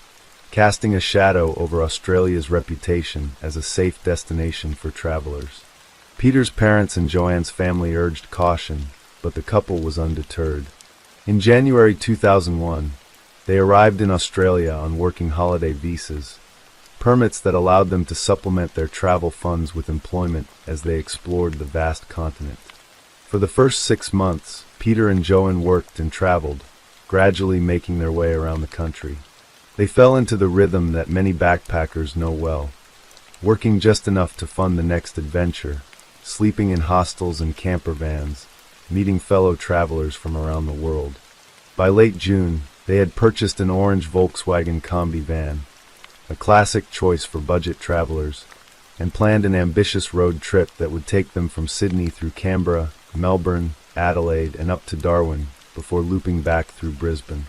casting a shadow over Australia's reputation as a safe destination for travelers. Peter's parents and Joanne's family urged caution, but the couple was undeterred. In January 2001, they arrived in Australia on working holiday visas, permits that allowed them to supplement their travel funds with employment as they explored the vast continent. For the first 6 months, Peter and Joanne worked and traveled, gradually making their way around the country. They fell into the rhythm that many backpackers know well, working just enough to fund the next adventure, sleeping in hostels and camper vans, meeting fellow travelers from around the world. By late June, they had purchased an orange Volkswagen Combi van, a classic choice for budget travelers, and planned an ambitious road trip that would take them from Sydney through Canberra, Melbourne, Adelaide, and up to Darwin, before looping back through Brisbane.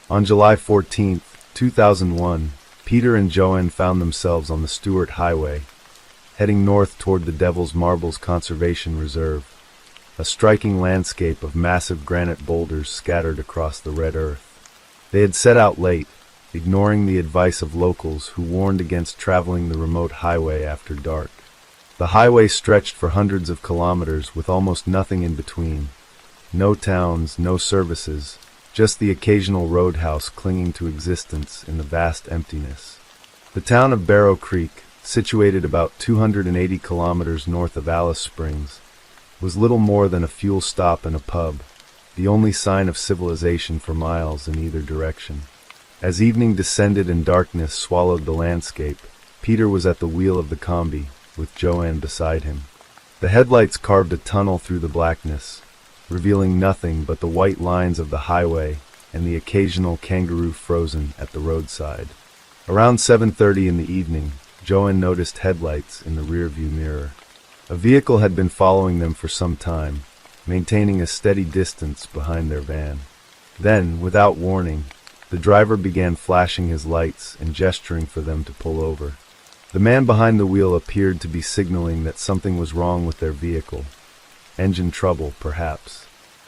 On July 14, 2001, Peter and Joanne found themselves on the Stuart Highway, heading north toward the Devil's Marbles Conservation Reserve, a striking landscape of massive granite boulders scattered across the red earth. They had set out late, ignoring the advice of locals who warned against traveling the remote highway after dark. The highway stretched for hundreds of kilometers with almost nothing in between. No towns, no services, just the occasional roadhouse clinging to existence in the vast emptiness. The town of Barrow Creek, situated about 280 kilometers north of Alice Springs, was little more than a fuel stop and a pub, the only sign of civilization for miles in either direction. As evening descended and darkness swallowed the landscape, Peter was at the wheel of the Combi, with Joanne beside him. The headlights carved a tunnel through the blackness, revealing nothing but the white lines of the highway and the occasional kangaroo frozen at the roadside. Around 7:30 in the evening, Joanne noticed headlights in the rearview mirror. A vehicle had been following them for some time, maintaining a steady distance behind their van. Then, without warning, the driver began flashing his lights and gesturing for them to pull over. The man behind the wheel appeared to be signaling that something was wrong with their vehicle. Engine trouble, perhaps.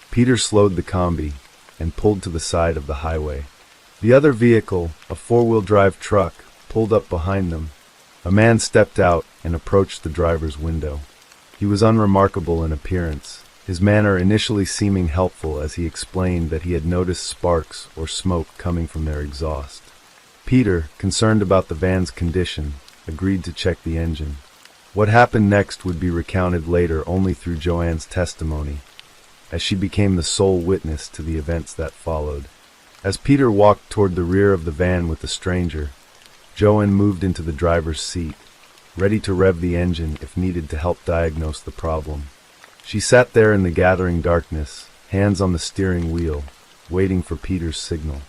Peter slowed the Combi and pulled to the side of the highway. The other vehicle, a four-wheel-drive truck, pulled up behind them. A man stepped out and approached the driver's window. He was unremarkable in appearance, his manner initially seeming helpful as he explained that he had noticed sparks or smoke coming from their exhaust. Peter, concerned about the van's condition, agreed to check the engine. What happened next would be recounted later only through Joanne's testimony, as she became the sole witness to the events that followed. As Peter walked toward the rear of the van with the stranger, Joanne moved into the driver's seat, ready to rev the engine if needed to help diagnose the problem. She sat there in the gathering darkness, hands on the steering wheel, waiting for Peter's signal.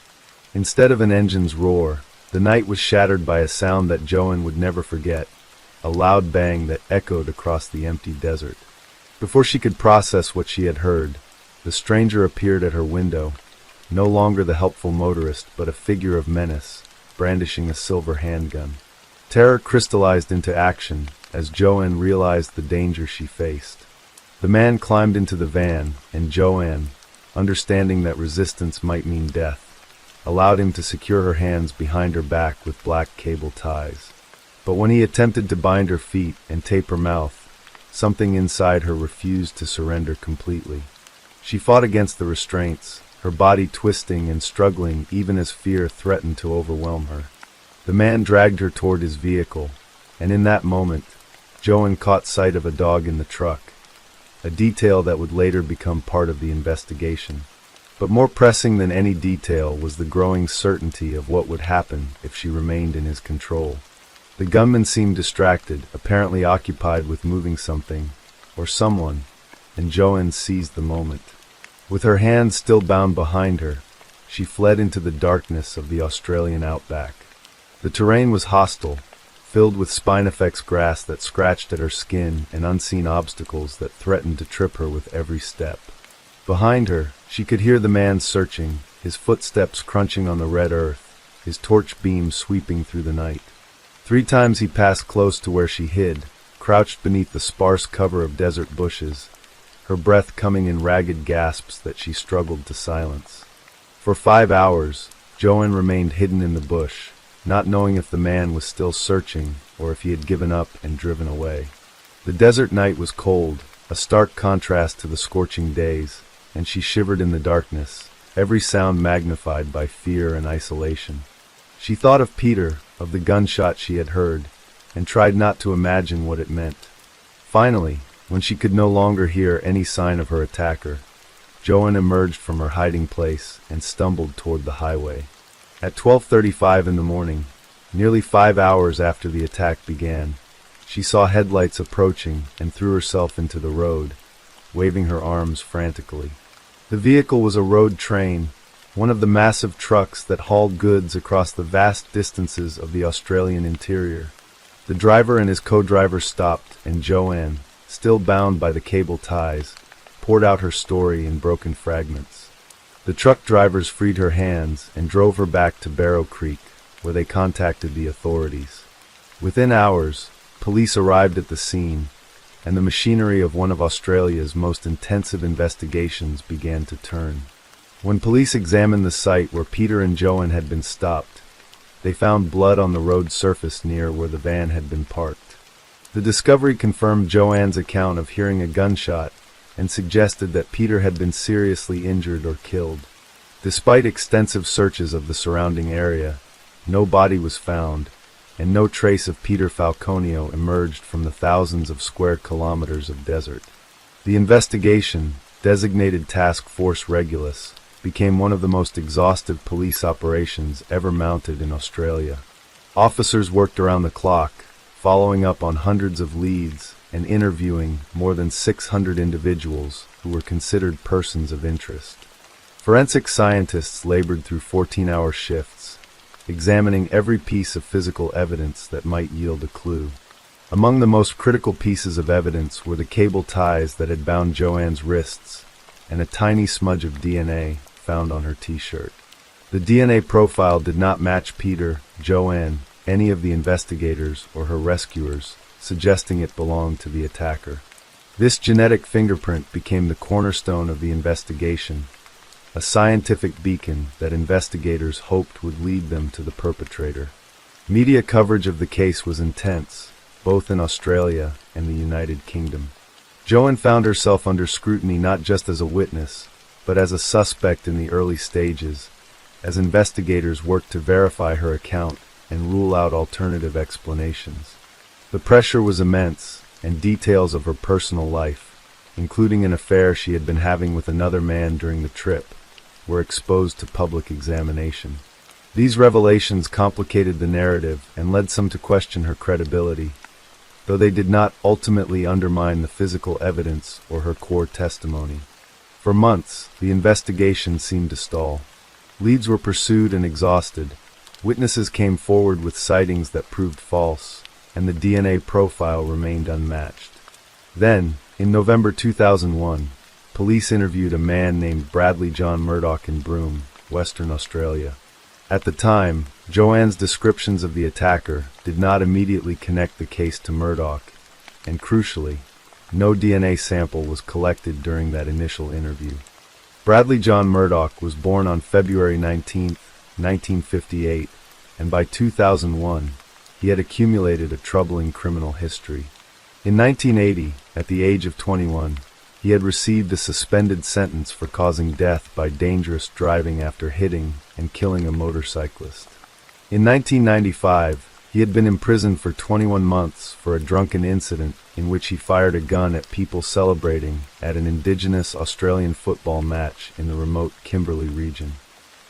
Instead of an engine's roar, the night was shattered by a sound that Joanne would never forget, a loud bang that echoed across the empty desert. Before she could process what she had heard, the stranger appeared at her window, no longer the helpful motorist but a figure of menace, brandishing a silver handgun. Terror crystallized into action as Joanne realized the danger she faced. The man climbed into the van, and Joanne, understanding that resistance might mean death, allowed him to secure her hands behind her back with black cable ties. But when he attempted to bind her feet and tape her mouth, something inside her refused to surrender completely. She fought against the restraints, her body twisting and struggling even as fear threatened to overwhelm her. The man dragged her toward his vehicle, and in that moment, Joanne caught sight of a dog in the truck, a detail that would later become part of the investigation. But more pressing than any detail was the growing certainty of what would happen if she remained in his control. The gunman seemed distracted, apparently occupied with moving something, or someone, and Joanne seized the moment. With her hands still bound behind her, she fled into the darkness of the Australian outback. The terrain was hostile, filled with Spinifex grass that scratched at her skin and unseen obstacles that threatened to trip her with every step. Behind her, she could hear the man searching, his footsteps crunching on the red earth, his torch beam sweeping through the night. 3 times he passed close to where she hid, crouched beneath the sparse cover of desert bushes, her breath coming in ragged gasps that she struggled to silence. For 5 hours, Joanne remained hidden in the bush, not knowing if the man was still searching or if he had given up and driven away. The desert night was cold, a stark contrast to the scorching days, and she shivered in the darkness, every sound magnified by fear and isolation. She thought of Peter, of the gunshot she had heard, and tried not to imagine what it meant. Finally, when she could no longer hear any sign of her attacker, Joanne emerged from her hiding place and stumbled toward the highway. At 12:35 in the morning, nearly 5 hours after the attack began, she saw headlights approaching and threw herself into the road, waving her arms frantically. The vehicle was a road train, one of the massive trucks that hauled goods across the vast distances of the Australian interior. The driver and his co-driver stopped, and Joanne, still bound by the cable ties, poured out her story in broken fragments. The truck drivers freed her hands and drove her back to Barrow Creek, where they contacted the authorities. Within hours, police arrived at the scene, and the machinery of one of Australia's most intensive investigations began to turn. When police examined the site where Peter and Joanne had been stopped, they found blood on the road surface near where the van had been parked. The discovery confirmed Joanne's account of hearing a gunshot and suggested that Peter had been seriously injured or killed. Despite extensive searches of the surrounding area, no body was found, and no trace of Peter Falconio emerged from the thousands of square kilometers of desert. The investigation, designated Task Force Regulus, became one of the most exhaustive police operations ever mounted in Australia. Officers worked around the clock, following up on hundreds of leads and interviewing more than 600 individuals who were considered persons of interest. Forensic scientists labored through 14-hour shifts, examining every piece of physical evidence that might yield a clue. Among the most critical pieces of evidence were the cable ties that had bound Joanne's wrists and a tiny smudge of DNA found on her t-shirt. The DNA profile did not match Peter, Joanne, any of the investigators, or her rescuers, suggesting it belonged to the attacker. This genetic fingerprint became the cornerstone of the investigation, a scientific beacon that investigators hoped would lead them to the perpetrator. Media coverage of the case was intense, both in Australia and the United Kingdom. Joanne found herself under scrutiny not just as a witness, but as a suspect in the early stages, as investigators worked to verify her account and rule out alternative explanations. The pressure was immense, and details of her personal life, including an affair she had been having with another man during the trip, were exposed to public examination. These revelations complicated the narrative and led some to question her credibility, though they did not ultimately undermine the physical evidence or her core testimony. For months, the investigation seemed to stall. Leads were pursued and exhausted. Witnesses came forward with sightings that proved false, and the DNA profile remained unmatched. Then, in November 2001, police interviewed a man named Bradley John Murdoch in Broome, Western Australia. At the time, Joanne's descriptions of the attacker did not immediately connect the case to Murdoch, and crucially, no DNA sample was collected during that initial interview. Bradley John Murdoch was born on February 19, 1958, and by 2001, he had accumulated a troubling criminal history. In 1980, at the age of 21, he had received a suspended sentence for causing death by dangerous driving after hitting and killing a motorcyclist. In 1995, He had been imprisoned for 21 months for a drunken incident in which he fired a gun at people celebrating at an Indigenous Australian football match in the remote Kimberley region.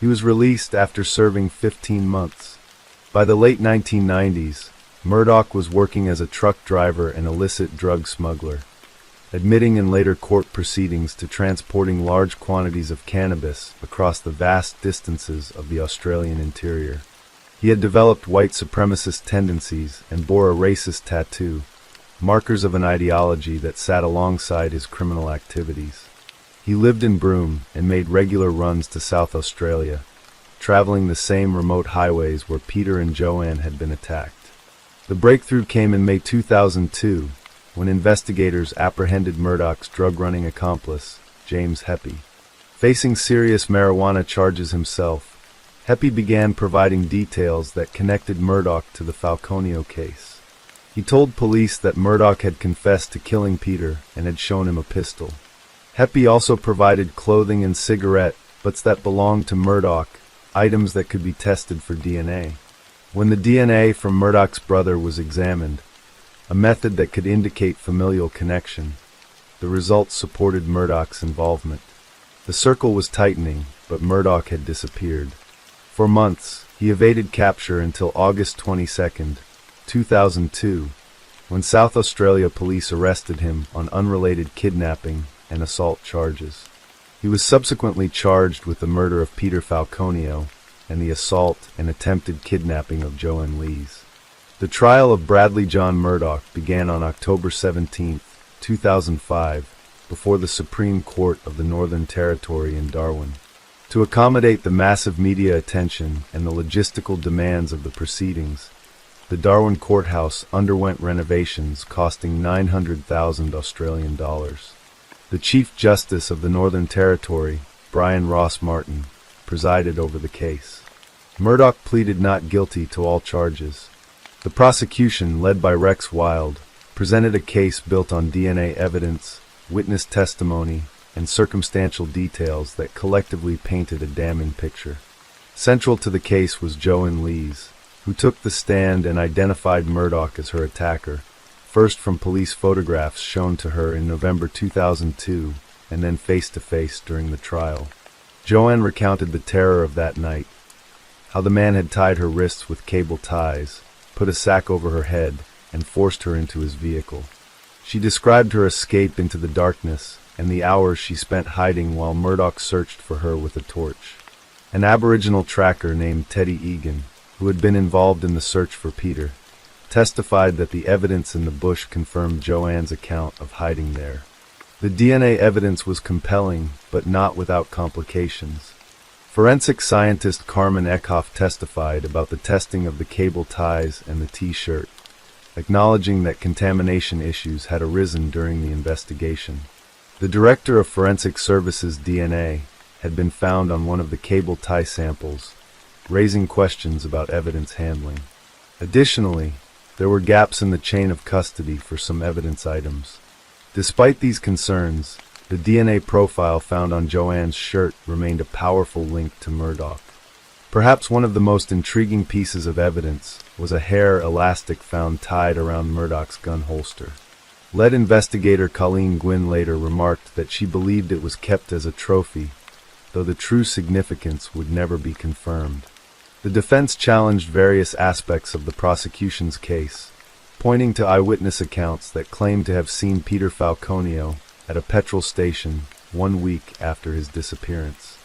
He was released after serving 15 months. By the late 1990s, Murdoch was working as a truck driver and illicit drug smuggler, admitting in later court proceedings to transporting large quantities of cannabis across the vast distances of the Australian interior. He had developed white supremacist tendencies and bore a racist tattoo, markers of an ideology that sat alongside his criminal activities. He lived in Broome and made regular runs to South Australia, traveling the same remote highways where Peter and Joanne had been attacked. The breakthrough came in May 2002, when investigators apprehended Murdoch's drug-running accomplice, James Heppy. Facing serious marijuana charges himself, Heppy began providing details that connected Murdoch to the Falconio case. He told police that Murdoch had confessed to killing Peter and had shown him a pistol. Heppy also provided clothing and cigarette butts that belonged to Murdoch, items that could be tested for DNA. When the DNA from Murdoch's brother was examined, a method that could indicate familial connection, the results supported Murdoch's involvement. The circle was tightening, but Murdoch had disappeared. For months, he evaded capture until August 22, 2002, when South Australia police arrested him on unrelated kidnapping and assault charges. He was subsequently charged with the murder of Peter Falconio and the assault and attempted kidnapping of Joanne Lees. The trial of Bradley John Murdoch began on October 17, 2005, before the Supreme Court of the Northern Territory in Darwin. To accommodate the massive media attention and the logistical demands of the proceedings, the Darwin courthouse underwent renovations costing $900,000 Australian dollars. The Chief Justice of the Northern Territory, Brian Ross Martin, presided over the case. Murdoch pleaded not guilty to all charges. The prosecution, led by Rex Wild, presented a case built on DNA evidence, witness testimony, and circumstantial details that collectively painted a damning picture. Central to the case was Joanne Lees, who took the stand and identified Murdoch as her attacker, first from police photographs shown to her in November 2002 and then face-to-face during the trial. Joanne recounted the terror of that night, how the man had tied her wrists with cable ties, put a sack over her head, and forced her into his vehicle. She described her escape into the darkness and the hours she spent hiding while Murdoch searched for her with a torch. An Aboriginal tracker named Teddy Egan, who had been involved in the search for Peter, testified that the evidence in the bush confirmed Joanne's account of hiding there. The DNA evidence was compelling, but not without complications. Forensic scientist Carmen Eckhoff testified about the testing of the cable ties and the T-shirt, acknowledging that contamination issues had arisen during the investigation. The director of Forensic Services DNA had been found on one of the cable tie samples, raising questions about evidence handling. Additionally, there were gaps in the chain of custody for some evidence items. Despite these concerns, the DNA profile found on Joanne's shirt remained a powerful link to Murdoch. Perhaps one of the most intriguing pieces of evidence was a hair elastic found tied around Murdoch's gun holster. Lead investigator Colleen Gwynn later remarked that she believed it was kept as a trophy, though the true significance would never be confirmed. The defense challenged various aspects of the prosecution's case, pointing to eyewitness accounts that claimed to have seen Peter Falconio at a petrol station 1 week after his disappearance.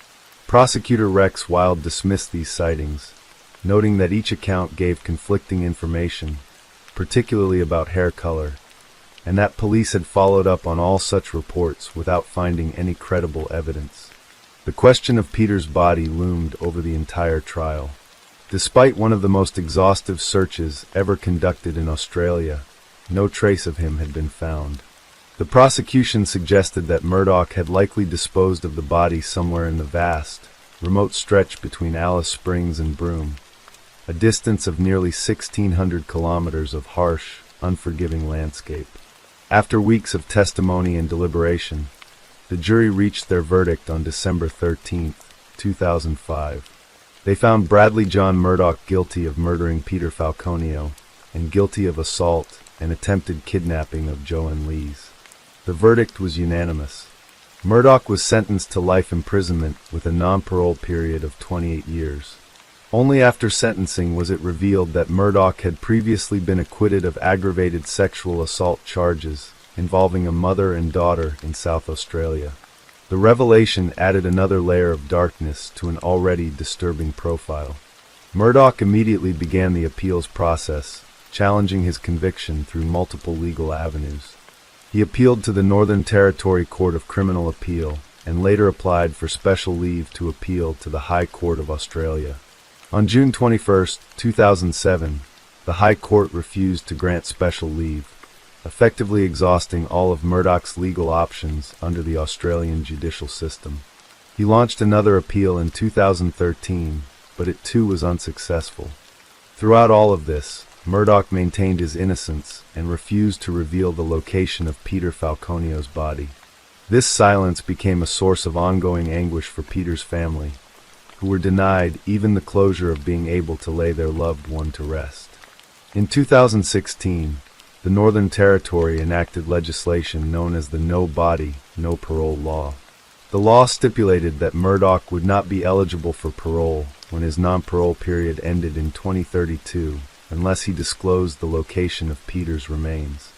Prosecutor Rex Wild dismissed these sightings, noting that each account gave conflicting information, particularly about hair color, and that police had followed up on all such reports without finding any credible evidence. The question of Peter's body loomed over the entire trial. Despite one of the most exhaustive searches ever conducted in Australia, no trace of him had been found. The prosecution suggested that Murdoch had likely disposed of the body somewhere in the vast, remote stretch between Alice Springs and Broome, a distance of nearly 1,600 kilometers of harsh, unforgiving landscape. After weeks of testimony and deliberation, the jury reached their verdict on December 13, 2005. They found Bradley John Murdoch guilty of murdering Peter Falconio and guilty of assault and attempted kidnapping of Joan Lees. The verdict was unanimous. Murdoch was sentenced to life imprisonment with a non-parole period of 28 years. Only after sentencing was it revealed that Murdoch had previously been acquitted of aggravated sexual assault charges involving a mother and daughter in South Australia. The revelation added another layer of darkness to an already disturbing profile. Murdoch immediately began the appeals process, challenging his conviction through multiple legal avenues. He appealed to the Northern Territory Court of Criminal Appeal and later applied for special leave to appeal to the High Court of Australia. On June 21, 2007, the High Court refused to grant special leave, effectively exhausting all of Murdoch's legal options under the Australian judicial system. He launched another appeal in 2013, but it too was unsuccessful. Throughout all of this, Murdoch maintained his innocence and refused to reveal the location of Peter Falconio's body. This silence became a source of ongoing anguish for Peter's family, who were denied even the closure of being able to lay their loved one to rest. In 2016, the Northern Territory enacted legislation known as the No Body, No Parole Law. The law stipulated that Murdoch would not be eligible for parole when his non-parole period ended in 2032 unless he disclosed the location of Peter's remains.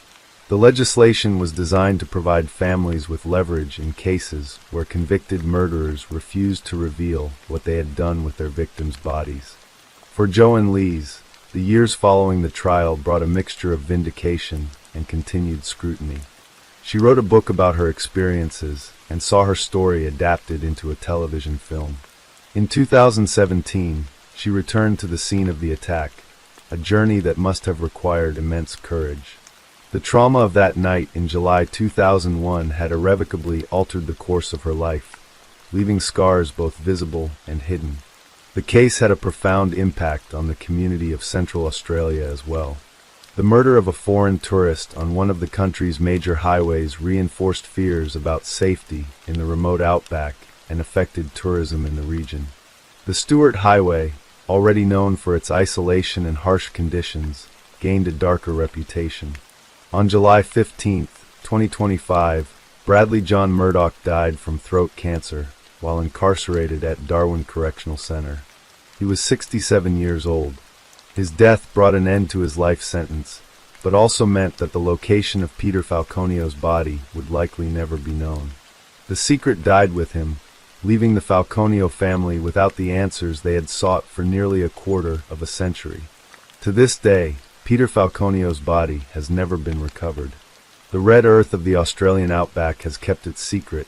The legislation was designed to provide families with leverage in cases where convicted murderers refused to reveal what they had done with their victims' bodies. For Joan Lees, the years following the trial brought a mixture of vindication and continued scrutiny. She wrote a book about her experiences and saw her story adapted into a television film. In 2017, she returned to the scene of the attack, a journey that must have required immense courage. The trauma of that night in July 2001 had irrevocably altered the course of her life, leaving scars both visible and hidden. The case had a profound impact on the community of Central Australia as well. The murder of a foreign tourist on one of the country's major highways reinforced fears about safety in the remote outback and affected tourism in the region. The Stuart Highway, already known for its isolation and harsh conditions, gained a darker reputation. On July 15, 2025, Bradley John Murdoch died from throat cancer while incarcerated at Darwin Correctional Center. He was 67 years old. His death brought an end to his life sentence, but also meant that the location of Peter Falconio's body would likely never be known. The secret died with him, leaving the Falconio family without the answers they had sought for nearly a quarter of a century. To this day, Peter Falconio's body has never been recovered. The red earth of the Australian outback has kept it secret,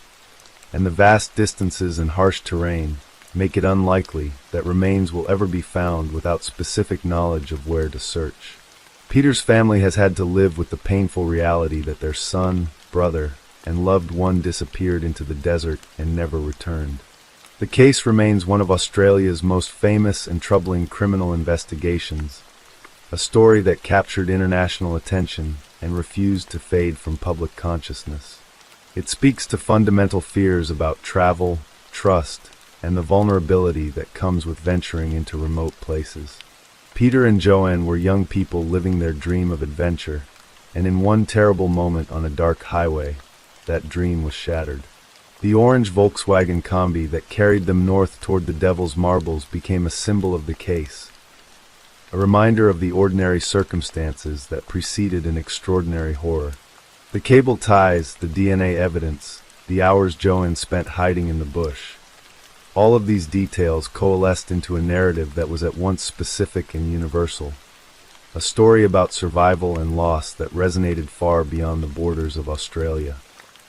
and the vast distances and harsh terrain make it unlikely that remains will ever be found without specific knowledge of where to search. Peter's family has had to live with the painful reality that their son, brother, and loved one disappeared into the desert and never returned. The case remains one of Australia's most famous and troubling criminal investigations, a story that captured international attention and refused to fade from public consciousness. It speaks to fundamental fears about travel, trust, and the vulnerability that comes with venturing into remote places. Peter and Joanne were young people living their dream of adventure, and in one terrible moment on a dark highway, that dream was shattered. The orange Volkswagen Combi that carried them north toward the Devil's Marbles became a symbol of the case, a reminder of the ordinary circumstances that preceded an extraordinary horror. The cable ties, the DNA evidence, the hours Joanne spent hiding in the bush. All of these details coalesced into a narrative that was at once specific and universal, a story about survival and loss that resonated far beyond the borders of Australia.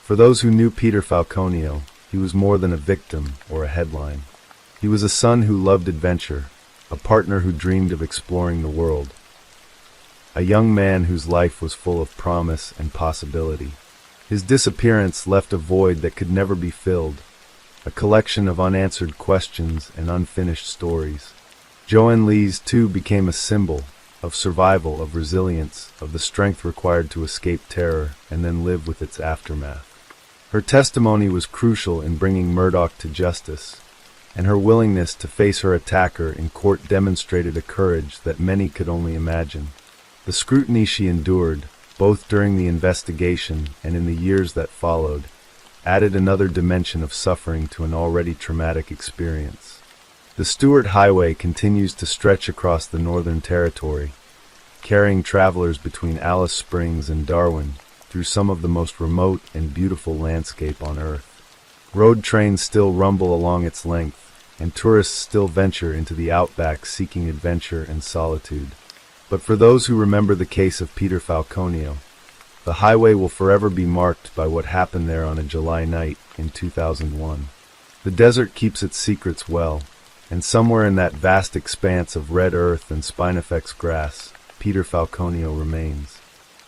For those who knew Peter Falconio, he was more than a victim or a headline. He was a son who loved adventure, a partner who dreamed of exploring the world, a young man whose life was full of promise and possibility. His disappearance left a void that could never be filled, a collection of unanswered questions and unfinished stories. Joan Lees, too, became a symbol of survival, of resilience, of the strength required to escape terror and then live with its aftermath. Her testimony was crucial in bringing Murdoch to justice, and her willingness to face her attacker in court demonstrated a courage that many could only imagine. The scrutiny she endured, both during the investigation and in the years that followed, added another dimension of suffering to an already traumatic experience. The Stewart Highway continues to stretch across the Northern Territory, carrying travelers between Alice Springs and Darwin through some of the most remote and beautiful landscape on Earth. Road trains still rumble along its length, and tourists still venture into the outback seeking adventure and solitude. But for those who remember the case of Peter Falconio, the highway will forever be marked by what happened there on a July night in 2001. The desert keeps its secrets well, and somewhere in that vast expanse of red earth and spinifex grass, Peter Falconio remains.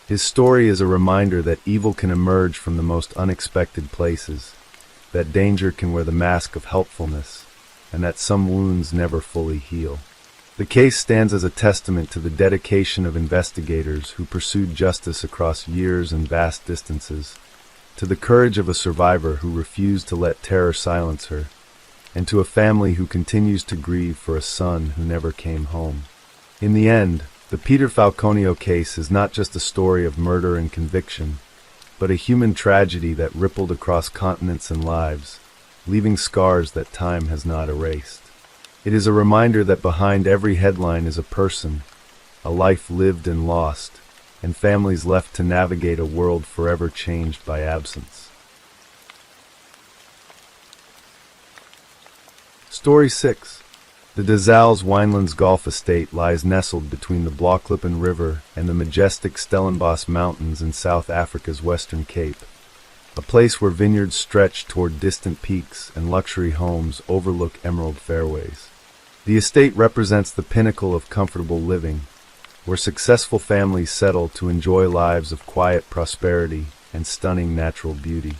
His story is a reminder that evil can emerge from the most unexpected places, that danger can wear the mask of helpfulness, and that some wounds never fully heal. The case stands as a testament to the dedication of investigators who pursued justice across years and vast distances, to the courage of a survivor who refused to let terror silence her, and to a family who continues to grieve for a son who never came home. In the end, the Peter Falconio case is not just a story of murder and conviction, but a human tragedy that rippled across continents and lives, leaving scars that time has not erased. It is a reminder that behind every headline is a person, a life lived and lost, and families left to navigate a world forever changed by absence. Story 6. The Dazals Winelands Golf Estate lies nestled between the Blocklippen River and the majestic Stellenbosch Mountains in South Africa's Western Cape, a place where vineyards stretch toward distant peaks and luxury homes overlook emerald fairways. The estate represents the pinnacle of comfortable living, where successful families settle to enjoy lives of quiet prosperity and stunning natural beauty.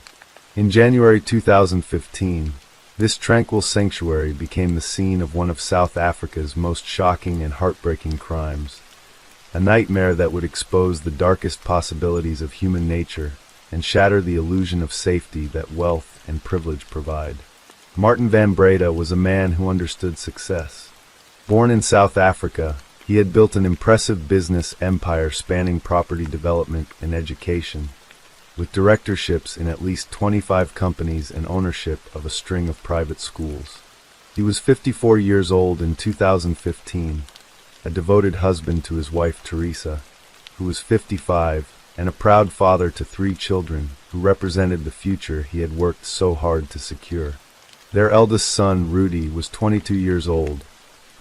In January 2015, this tranquil sanctuary became the scene of one of South Africa's most shocking and heartbreaking crimes, a nightmare that would expose the darkest possibilities of human nature and shatter the illusion of safety that wealth and privilege provide. Martin van Breda was a man who understood success. Born in South Africa, he had built an impressive business empire spanning property development and education, with directorships in at least 25 companies and ownership of a string of private schools. He was 54 years old in 2015, a devoted husband to his wife Teresa, who was 55, and a proud father to 3 children who represented the future he had worked so hard to secure. Their eldest son, Rudy, was 22 years old,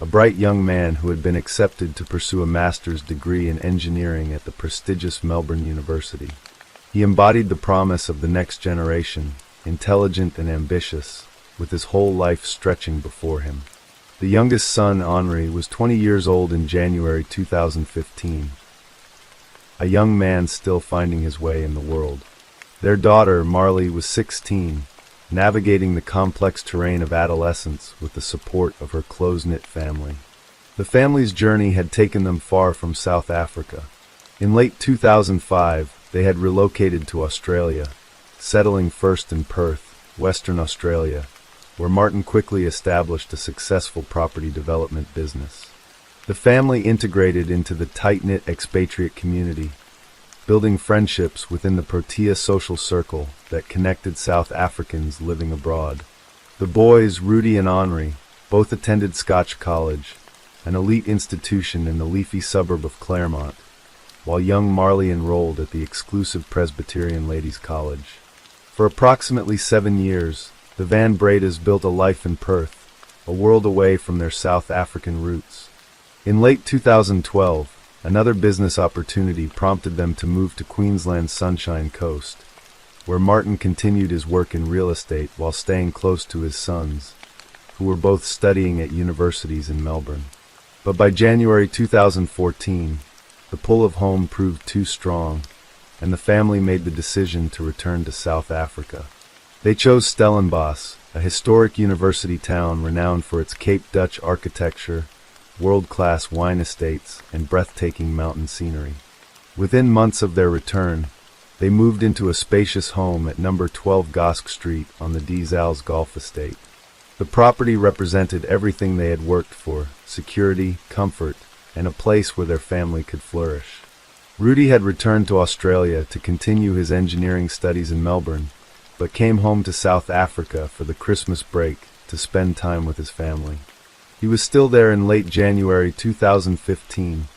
a bright young man who had been accepted to pursue a master's degree in engineering at the prestigious Melbourne University. He embodied the promise of the next generation, intelligent and ambitious, with his whole life stretching before him. The youngest son, Henri, was 20 years old in January 2015, a young man still finding his way in the world. Their daughter, Marley, was 16, navigating the complex terrain of adolescence with the support of her close-knit family. The family's journey had taken them far from South Africa. In late 2005, they had relocated to Australia, settling first in Perth, Western Australia, where Martin quickly established a successful property development business. The family integrated into the tight-knit expatriate community, building friendships within the Protea social circle that connected South Africans living abroad. The boys, Rudy and Henri, both attended Scotch College, an elite institution in the leafy suburb of Claremont, while young Marley enrolled at the exclusive Presbyterian Ladies' College. For approximately 7 years, the Van Bredas built a life in Perth, a world away from their South African roots. In late 2012, another business opportunity prompted them to move to Queensland's Sunshine Coast, where Martin continued his work in real estate while staying close to his sons, who were both studying at universities in Melbourne. But by January 2014, the pull of home proved too strong, and the family made the decision to return to South Africa. They chose Stellenbosch, a historic university town renowned for its Cape Dutch architecture, world-class wine estates, and breathtaking mountain scenery. Within months of their return, they moved into a spacious home at number 12 Gosk Street on the Dazals Golf Estate. The property represented everything they had worked for: security, comfort, and a place where their family could flourish. Rudy had returned to Australia to continue his engineering studies in Melbourne, but came home to South Africa for the Christmas break to spend time with his family. He was still there in late January 2015,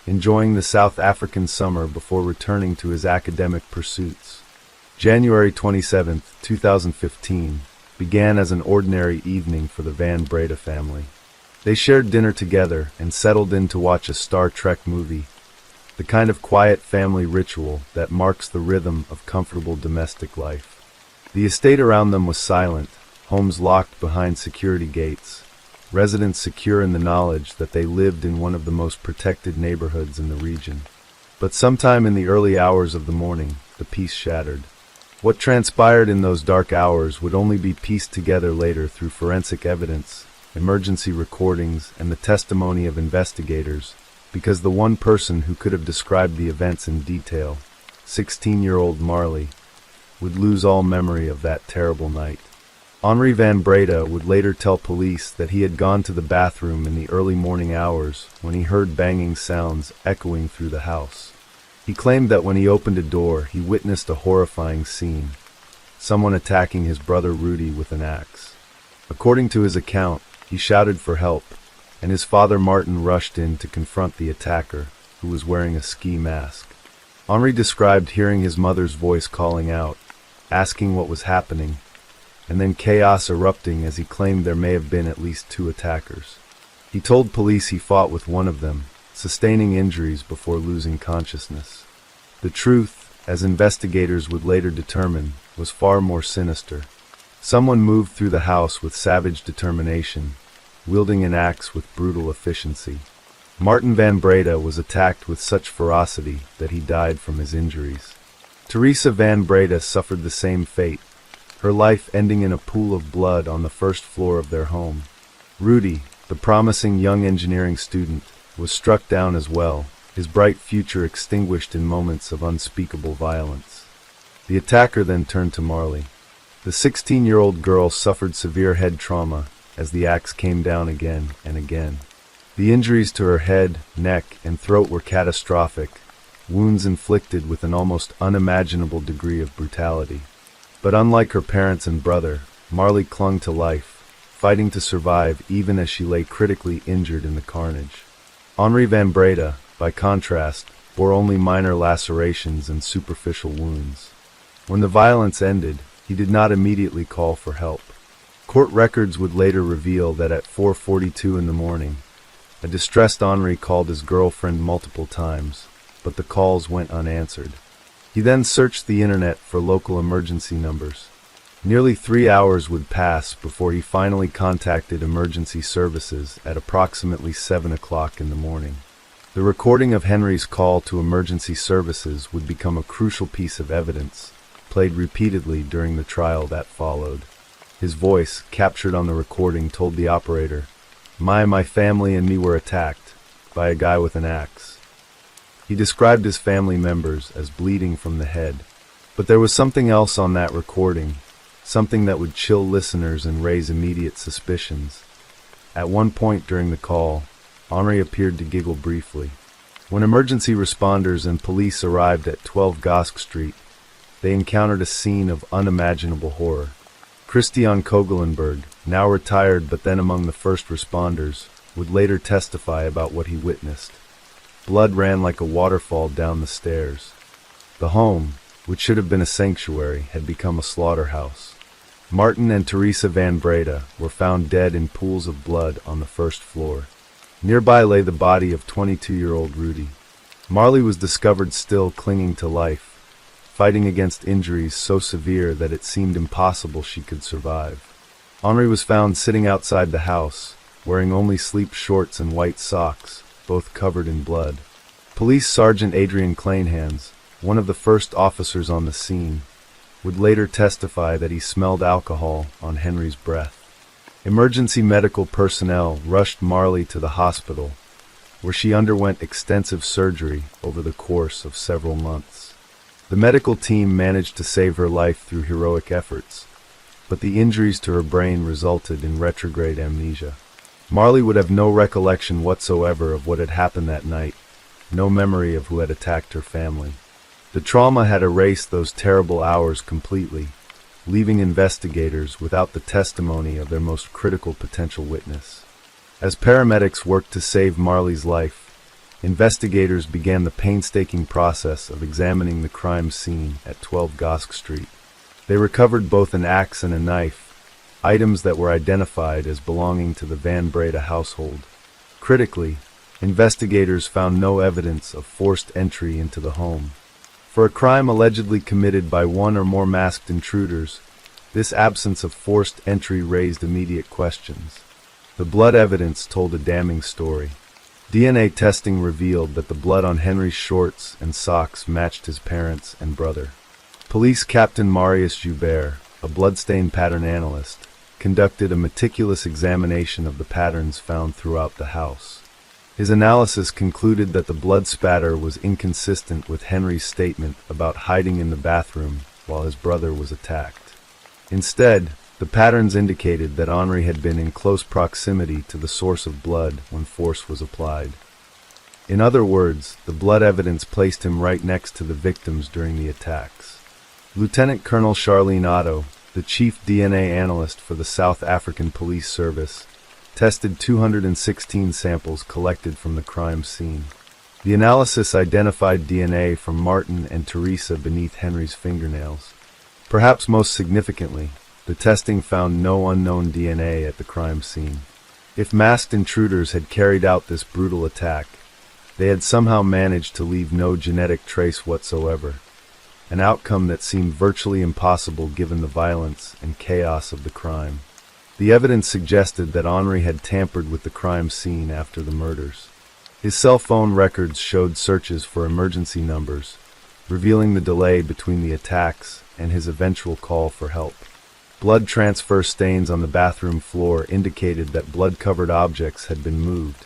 enjoying the South African summer before returning to his academic pursuits. January 27, 2015, began as an ordinary evening for the Van Breda family. They shared dinner together and settled in to watch a Star Trek movie, the kind of quiet family ritual that marks the rhythm of comfortable domestic life. The estate around them was silent, homes locked behind security gates, residents secure in the knowledge that they lived in one of the most protected neighborhoods in the region. But sometime in the early hours of the morning, the peace shattered. What transpired in those dark hours would only be pieced together later through forensic evidence, emergency recordings, and the testimony of investigators, because the one person who could have described the events in detail, 16-year-old Marley, would lose all memory of that terrible night. Henri Van Breda would later tell police that he had gone to the bathroom in the early morning hours when he heard banging sounds echoing through the house. He claimed that when he opened a door, he witnessed a horrifying scene: someone attacking his brother Rudy with an axe. According to his account, he shouted for help, and his father Martin rushed in to confront the attacker, who was wearing a ski mask. Henri described hearing his mother's voice calling out, asking what was happening, and then chaos erupting as he claimed there may have been at least 2 attackers. He told police he fought with one of them, sustaining injuries before losing consciousness. The truth, as investigators would later determine, was far more sinister. Someone moved through the house with savage determination, wielding an axe with brutal efficiency. Martin Van Breda was attacked with such ferocity that he died from his injuries. Teresa Van Breda suffered the same fate, her life ending in a pool of blood on the first floor of their home. Rudy, the promising young engineering student, was struck down as well, his bright future extinguished in moments of unspeakable violence. The attacker then turned to Marley. The 16-year-old girl suffered severe head trauma as the axe came down again and again. The injuries to her head, neck, and throat were catastrophic, wounds inflicted with an almost unimaginable degree of brutality. But unlike her parents and brother, Marley clung to life, fighting to survive even as she lay critically injured in the carnage. Henri Van Breda, by contrast, bore only minor lacerations and superficial wounds. When the violence ended, he did not immediately call for help. Court records would later reveal that at 4:42 in the morning, a distressed Henri called his girlfriend multiple times, but the calls went unanswered. He then searched the internet for local emergency numbers. Nearly 3 hours would pass before he finally contacted emergency services at approximately 7 o'clock in the morning. The recording of Henry's call to emergency services would become a crucial piece of evidence, played repeatedly during the trial that followed. His voice, captured on the recording, told the operator, My family and me were attacked by a guy with an axe." He described his family members as bleeding from the head. But there was something else on that recording, something that would chill listeners and raise immediate suspicions. At one point during the call, Henri appeared to giggle briefly. When emergency responders and police arrived at 12 Gosk Street, they encountered a scene of unimaginable horror. Christian Kogelenberg, now retired but then among the first responders, would later testify about what he witnessed. Blood ran like a waterfall down the stairs. The home, which should have been a sanctuary, had become a slaughterhouse. Martin and Teresa Van Breda were found dead in pools of blood on the first floor. Nearby lay the body of 22-year-old Rudy. Marley was discovered still clinging to life, fighting against injuries so severe that it seemed impossible she could survive. Henri was found sitting outside the house, wearing only sleep shorts and white socks, both covered in blood. Police Sergeant Adrian Kleinhans, one of the first officers on the scene, would later testify that he smelled alcohol on Henry's breath. Emergency medical personnel rushed Marley to the hospital, where she underwent extensive surgery over the course of several months. The medical team managed to save her life through heroic efforts, but the injuries to her brain resulted in retrograde amnesia. Marley would have no recollection whatsoever of what had happened that night, no memory of who had attacked her family. The trauma had erased those terrible hours completely, leaving investigators without the testimony of their most critical potential witness. As paramedics worked to save Marley's life, investigators began the painstaking process of examining the crime scene at 12 Gosk Street. They recovered both an axe and a knife, items that were identified as belonging to the Van Breda household. Critically, investigators found no evidence of forced entry into the home. For a crime allegedly committed by one or more masked intruders, this absence of forced entry raised immediate questions. The blood evidence told a damning story. DNA testing revealed that the blood on Henry's shorts and socks matched his parents and brother. Police Captain Marius Joubert, a bloodstain pattern analyst, conducted a meticulous examination of the patterns found throughout the house. His analysis concluded that the blood spatter was inconsistent with Henry's statement about hiding in the bathroom while his brother was attacked. Instead, the patterns indicated that Henry had been in close proximity to the source of blood when force was applied. In other words, the blood evidence placed him right next to the victims during the attacks. Lieutenant Colonel Charlene Otto, the chief DNA analyst for the South African Police Service, tested 216 samples collected from the crime scene. The analysis identified DNA from Martin and Teresa beneath Henry's fingernails. Perhaps most significantly, the testing found no unknown DNA at the crime scene. If masked intruders had carried out this brutal attack, they had somehow managed to leave no genetic trace whatsoever, an outcome that seemed virtually impossible given the violence and chaos of the crime. The evidence suggested that Henry had tampered with the crime scene after the murders. His cell phone records showed searches for emergency numbers, revealing the delay between the attacks and his eventual call for help. Blood transfer stains on the bathroom floor indicated that blood-covered objects had been moved,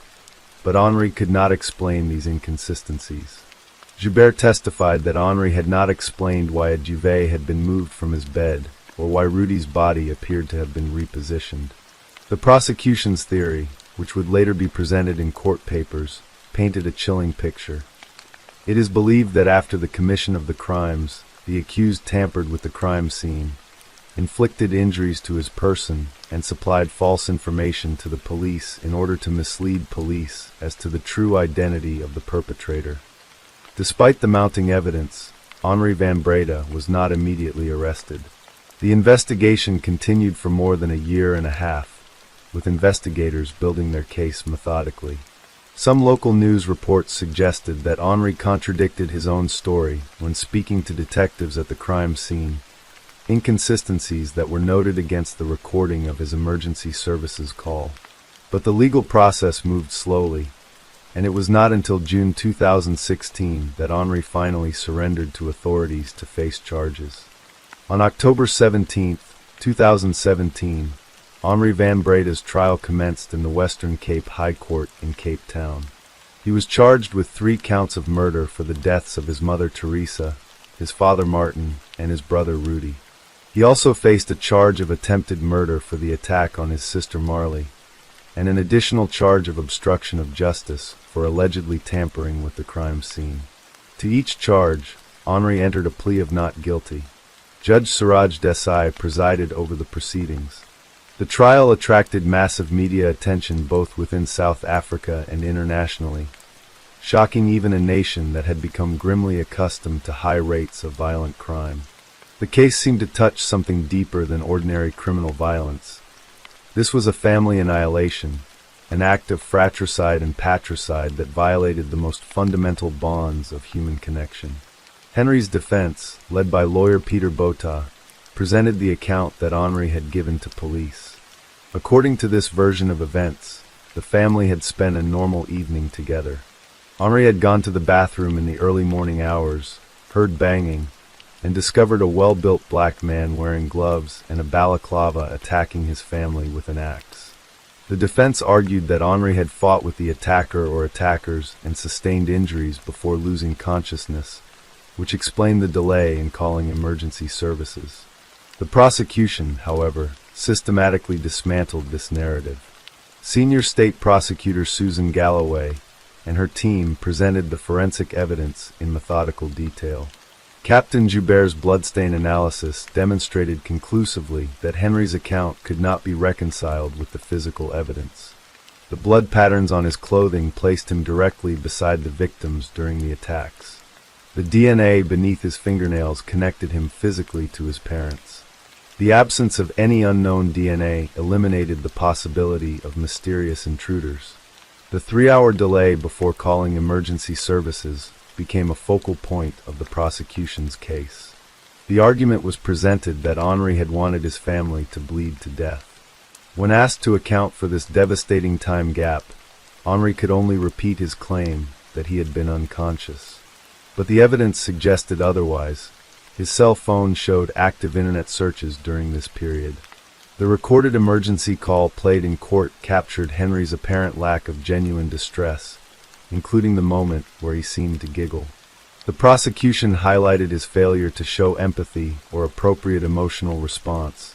but Henry could not explain these inconsistencies. Joubert testified that Henry had not explained why a duvet had been moved from his bed, or why Rudy's body appeared to have been repositioned. The prosecution's theory, which would later be presented in court papers, painted a chilling picture. It is believed that after the commission of the crimes, the accused tampered with the crime scene, inflicted injuries to his person, and supplied false information to the police in order to mislead police as to the true identity of the perpetrator. Despite the mounting evidence, Henry Van Breda was not immediately arrested. The investigation continued for more than a year and a half, with investigators building their case methodically. Some local news reports suggested that Henry contradicted his own story when speaking to detectives at the crime scene, inconsistencies that were noted against the recording of his emergency services call. But the legal process moved slowly, and it was not until June 2016 that Henry finally surrendered to authorities to face charges. On October 17, 2017, Henry Van Breda's trial commenced in the Western Cape High Court in Cape Town. He was charged with 3 counts of murder for the deaths of his mother Teresa, his father Martin, and his brother Rudy. He also faced a charge of attempted murder for the attack on his sister Marley, and an additional charge of obstruction of justice for allegedly tampering with the crime scene. To each charge, Henry entered a plea of not guilty. Judge Suraj Desai presided over the proceedings. The trial attracted massive media attention both within South Africa and internationally, shocking even a nation that had become grimly accustomed to high rates of violent crime. The case seemed to touch something deeper than ordinary criminal violence. This was a family annihilation, an act of fratricide and patricide that violated the most fundamental bonds of human connection. Henry's defense, led by lawyer Peter Botha, presented the account that Henry had given to police. According to this version of events, the family had spent a normal evening together. Henry had gone to the bathroom in the early morning hours, heard banging, and discovered a well-built black man wearing gloves and a balaclava attacking his family with an axe. The defense argued that Henry had fought with the attacker or attackers and sustained injuries before losing consciousness, which explained the delay in calling emergency services. The prosecution, however, systematically dismantled this narrative. Senior State Prosecutor Susan Galloway and her team presented the forensic evidence in methodical detail. Captain Joubert's bloodstain analysis demonstrated conclusively that Henry's account could not be reconciled with the physical evidence. The blood patterns on his clothing placed him directly beside the victims during the attacks. The DNA beneath his fingernails connected him physically to his parents. The absence of any unknown DNA eliminated the possibility of mysterious intruders. The 3-hour delay before calling emergency services became a focal point of the prosecution's case. The argument was presented that Henri had wanted his family to bleed to death. When asked to account for this devastating time gap, Henri could only repeat his claim that he had been unconscious. But the evidence suggested otherwise. His cell phone showed active internet searches during this period. The recorded emergency call played in court captured Henry's apparent lack of genuine distress, including the moment where he seemed to giggle. The prosecution highlighted his failure to show empathy or appropriate emotional response,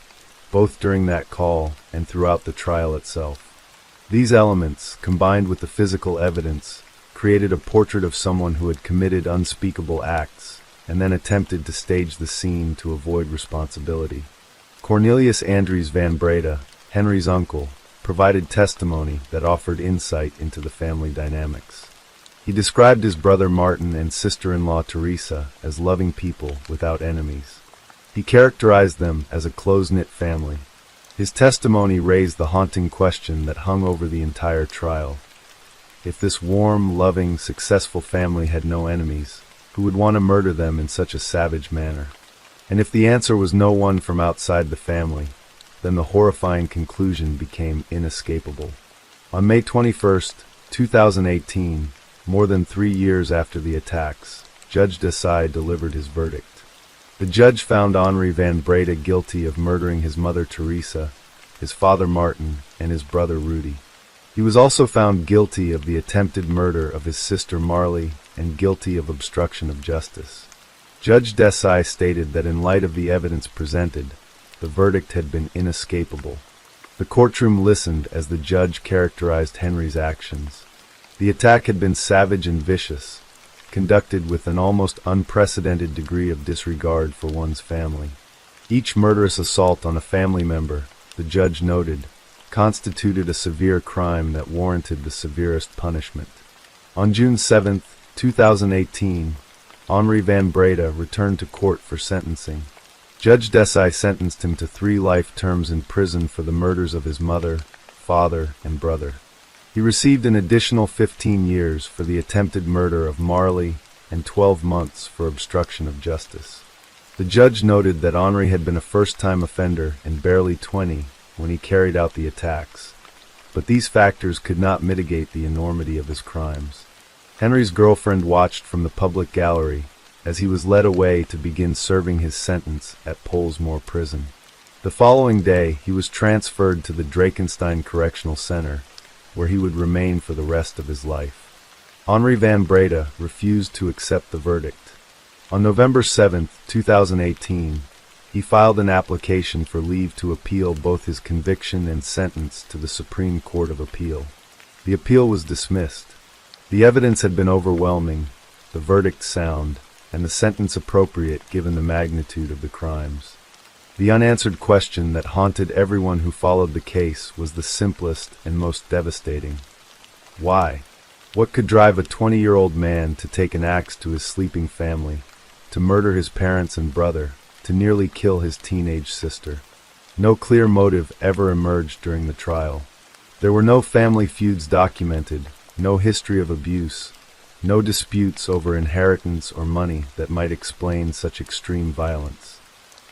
both during that call and throughout the trial itself. These elements, combined with the physical evidence, created a portrait of someone who had committed unspeakable acts and then attempted to stage the scene to avoid responsibility. Cornelius Andries van Breda, Henry's uncle, provided testimony that offered insight into the family dynamics. He described his brother Martin and sister-in-law Teresa as loving people without enemies. He characterized them as a close-knit family. His testimony raised the haunting question that hung over the entire trial. If this warm, loving, successful family had no enemies, who would want to murder them in such a savage manner? And if the answer was no one from outside the family, then the horrifying conclusion became inescapable. On May 21, 2018, more than 3 years after the attacks, Judge Desai delivered his verdict. The judge found Henri van Breda guilty of murdering his mother Teresa, his father Martin, and his brother Rudy. He was also found guilty of the attempted murder of his sister Marley and guilty of obstruction of justice. Judge Desai stated that in light of the evidence presented, the verdict had been inescapable. The courtroom listened as the judge characterized Henry's actions. The attack had been savage and vicious, conducted with an almost unprecedented degree of disregard for one's family. Each murderous assault on a family member, the judge noted, constituted a severe crime that warranted the severest punishment. On June 7, 2018, Henri van Breda returned to court for sentencing. Judge Desai sentenced him to 3 life terms in prison for the murders of his mother, father, and brother. He received an additional 15 years for the attempted murder of Marley and 12 months for obstruction of justice. The judge noted that Henri had been a first-time offender and barely 20 when he carried out the attacks, but these factors could not mitigate the enormity of his crimes. Henry's girlfriend watched from the public gallery as he was led away to begin serving his sentence at Polesmoor Prison. The following day, he was transferred to the Drakenstein Correctional Center, where he would remain for the rest of his life. Henri van Breda refused to accept the verdict. On November 7, 2018, he filed an application for leave to appeal both his conviction and sentence to the Supreme Court of Appeal. The appeal was dismissed. The evidence had been overwhelming, the verdict sound, and the sentence appropriate given the magnitude of the crimes. The unanswered question that haunted everyone who followed the case was the simplest and most devastating. Why? What could drive a 20-year-old man to take an axe to his sleeping family, to murder his parents and brother, to nearly kill his teenage sister? No clear motive ever emerged during the trial. There were no family feuds documented, no history of abuse, no disputes over inheritance or money that might explain such extreme violence.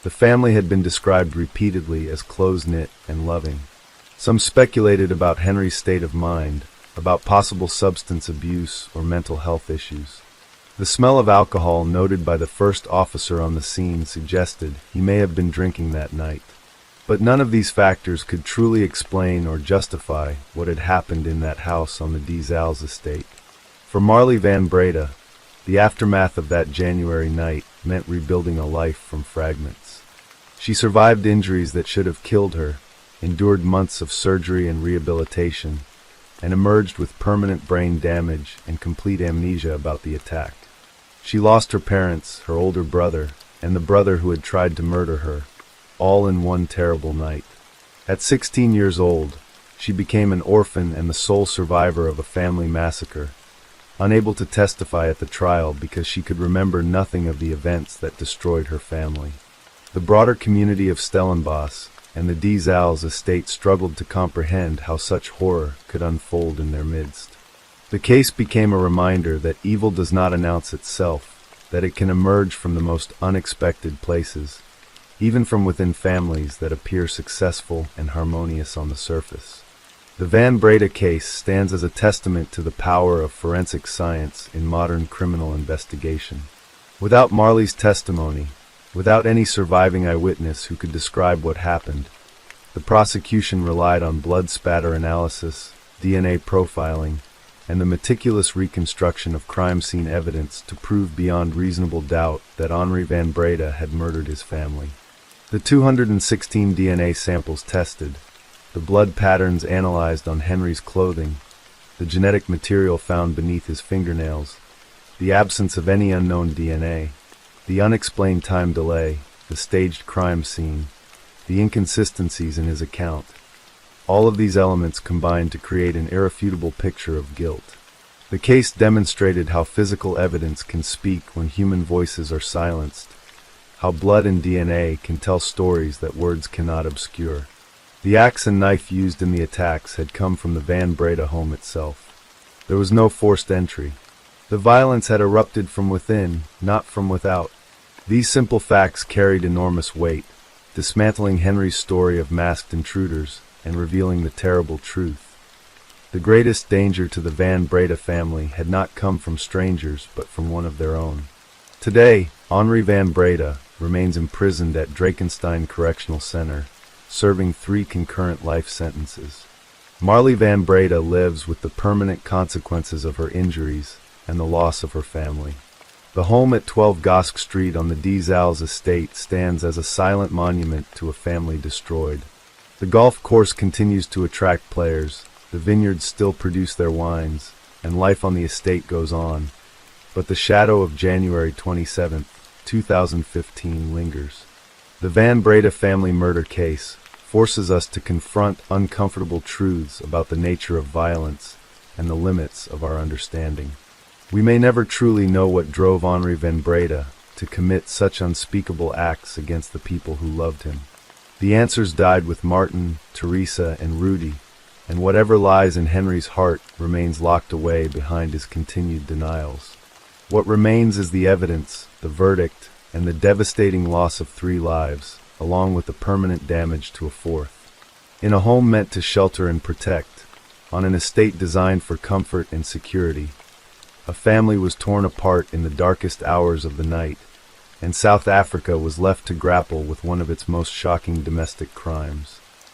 The family had been described repeatedly as close-knit and loving. Some speculated about Henry's state of mind, about possible substance abuse or mental health issues. The smell of alcohol noted by the first officer on the scene suggested he may have been drinking that night. But none of these factors could truly explain or justify what had happened in that house on the Dizals estate. For Marley van Breda, the aftermath of that January night meant rebuilding a life from fragments. She survived injuries that should have killed her, endured months of surgery and rehabilitation, and emerged with permanent brain damage and complete amnesia about the attack. She lost her parents, her older brother, and the brother who had tried to murder her, all in one terrible night. At 16 years old, she became an orphan and the sole survivor of a family massacre, unable to testify at the trial because she could remember nothing of the events that destroyed her family. The broader community of Stellenbosch and the Die Zaal's estate struggled to comprehend how such horror could unfold in their midst. The case became a reminder that evil does not announce itself, that it can emerge from the most unexpected places, even from within families that appear successful and harmonious on the surface. The Van Breda case stands as a testament to the power of forensic science in modern criminal investigation. Without Marley's testimony, without any surviving eyewitness who could describe what happened, the prosecution relied on blood spatter analysis, DNA profiling, and the meticulous reconstruction of crime scene evidence to prove beyond reasonable doubt that Henri Van Breda had murdered his family. The 216 DNA samples tested, the blood patterns analyzed on Henry's clothing, the genetic material found beneath his fingernails, the absence of any unknown DNA, the unexplained time delay, the staged crime scene, the inconsistencies in his account. All of these elements combined to create an irrefutable picture of guilt. The case demonstrated how physical evidence can speak when human voices are silenced, how blood and DNA can tell stories that words cannot obscure. The axe and knife used in the attacks had come from the Van Breda home itself. There was no forced entry. The violence had erupted from within, not from without. These simple facts carried enormous weight, dismantling Henry's story of masked intruders and revealing the terrible truth. The greatest danger to the Van Breda family had not come from strangers, but from one of their own. Today, Henri Van Breda remains imprisoned at Drakenstein Correctional Center, serving 3 concurrent life sentences. Marley Van Breda lives with the permanent consequences of her injuries and the loss of her family. The home at 12 Gosk Street on the Die Zaal's estate stands as a silent monument to a family destroyed. The golf course continues to attract players, the vineyards still produce their wines, and life on the estate goes on, but the shadow of January 27, 2015 lingers. The Van Breda family murder case forces us to confront uncomfortable truths about the nature of violence and the limits of our understanding. We may never truly know what drove Henri Van Breda to commit such unspeakable acts against the people who loved him. The answers died with Martin, Teresa, and Rudy, and whatever lies in Henry's heart remains locked away behind his continued denials. What remains is the evidence, the verdict, and the devastating loss of 3 lives, along with the permanent damage to a 4th. In a home meant to shelter and protect, on an estate designed for comfort and security, a family was torn apart in the darkest hours of the night, and South Africa was left to grapple with one of its most shocking domestic crimes.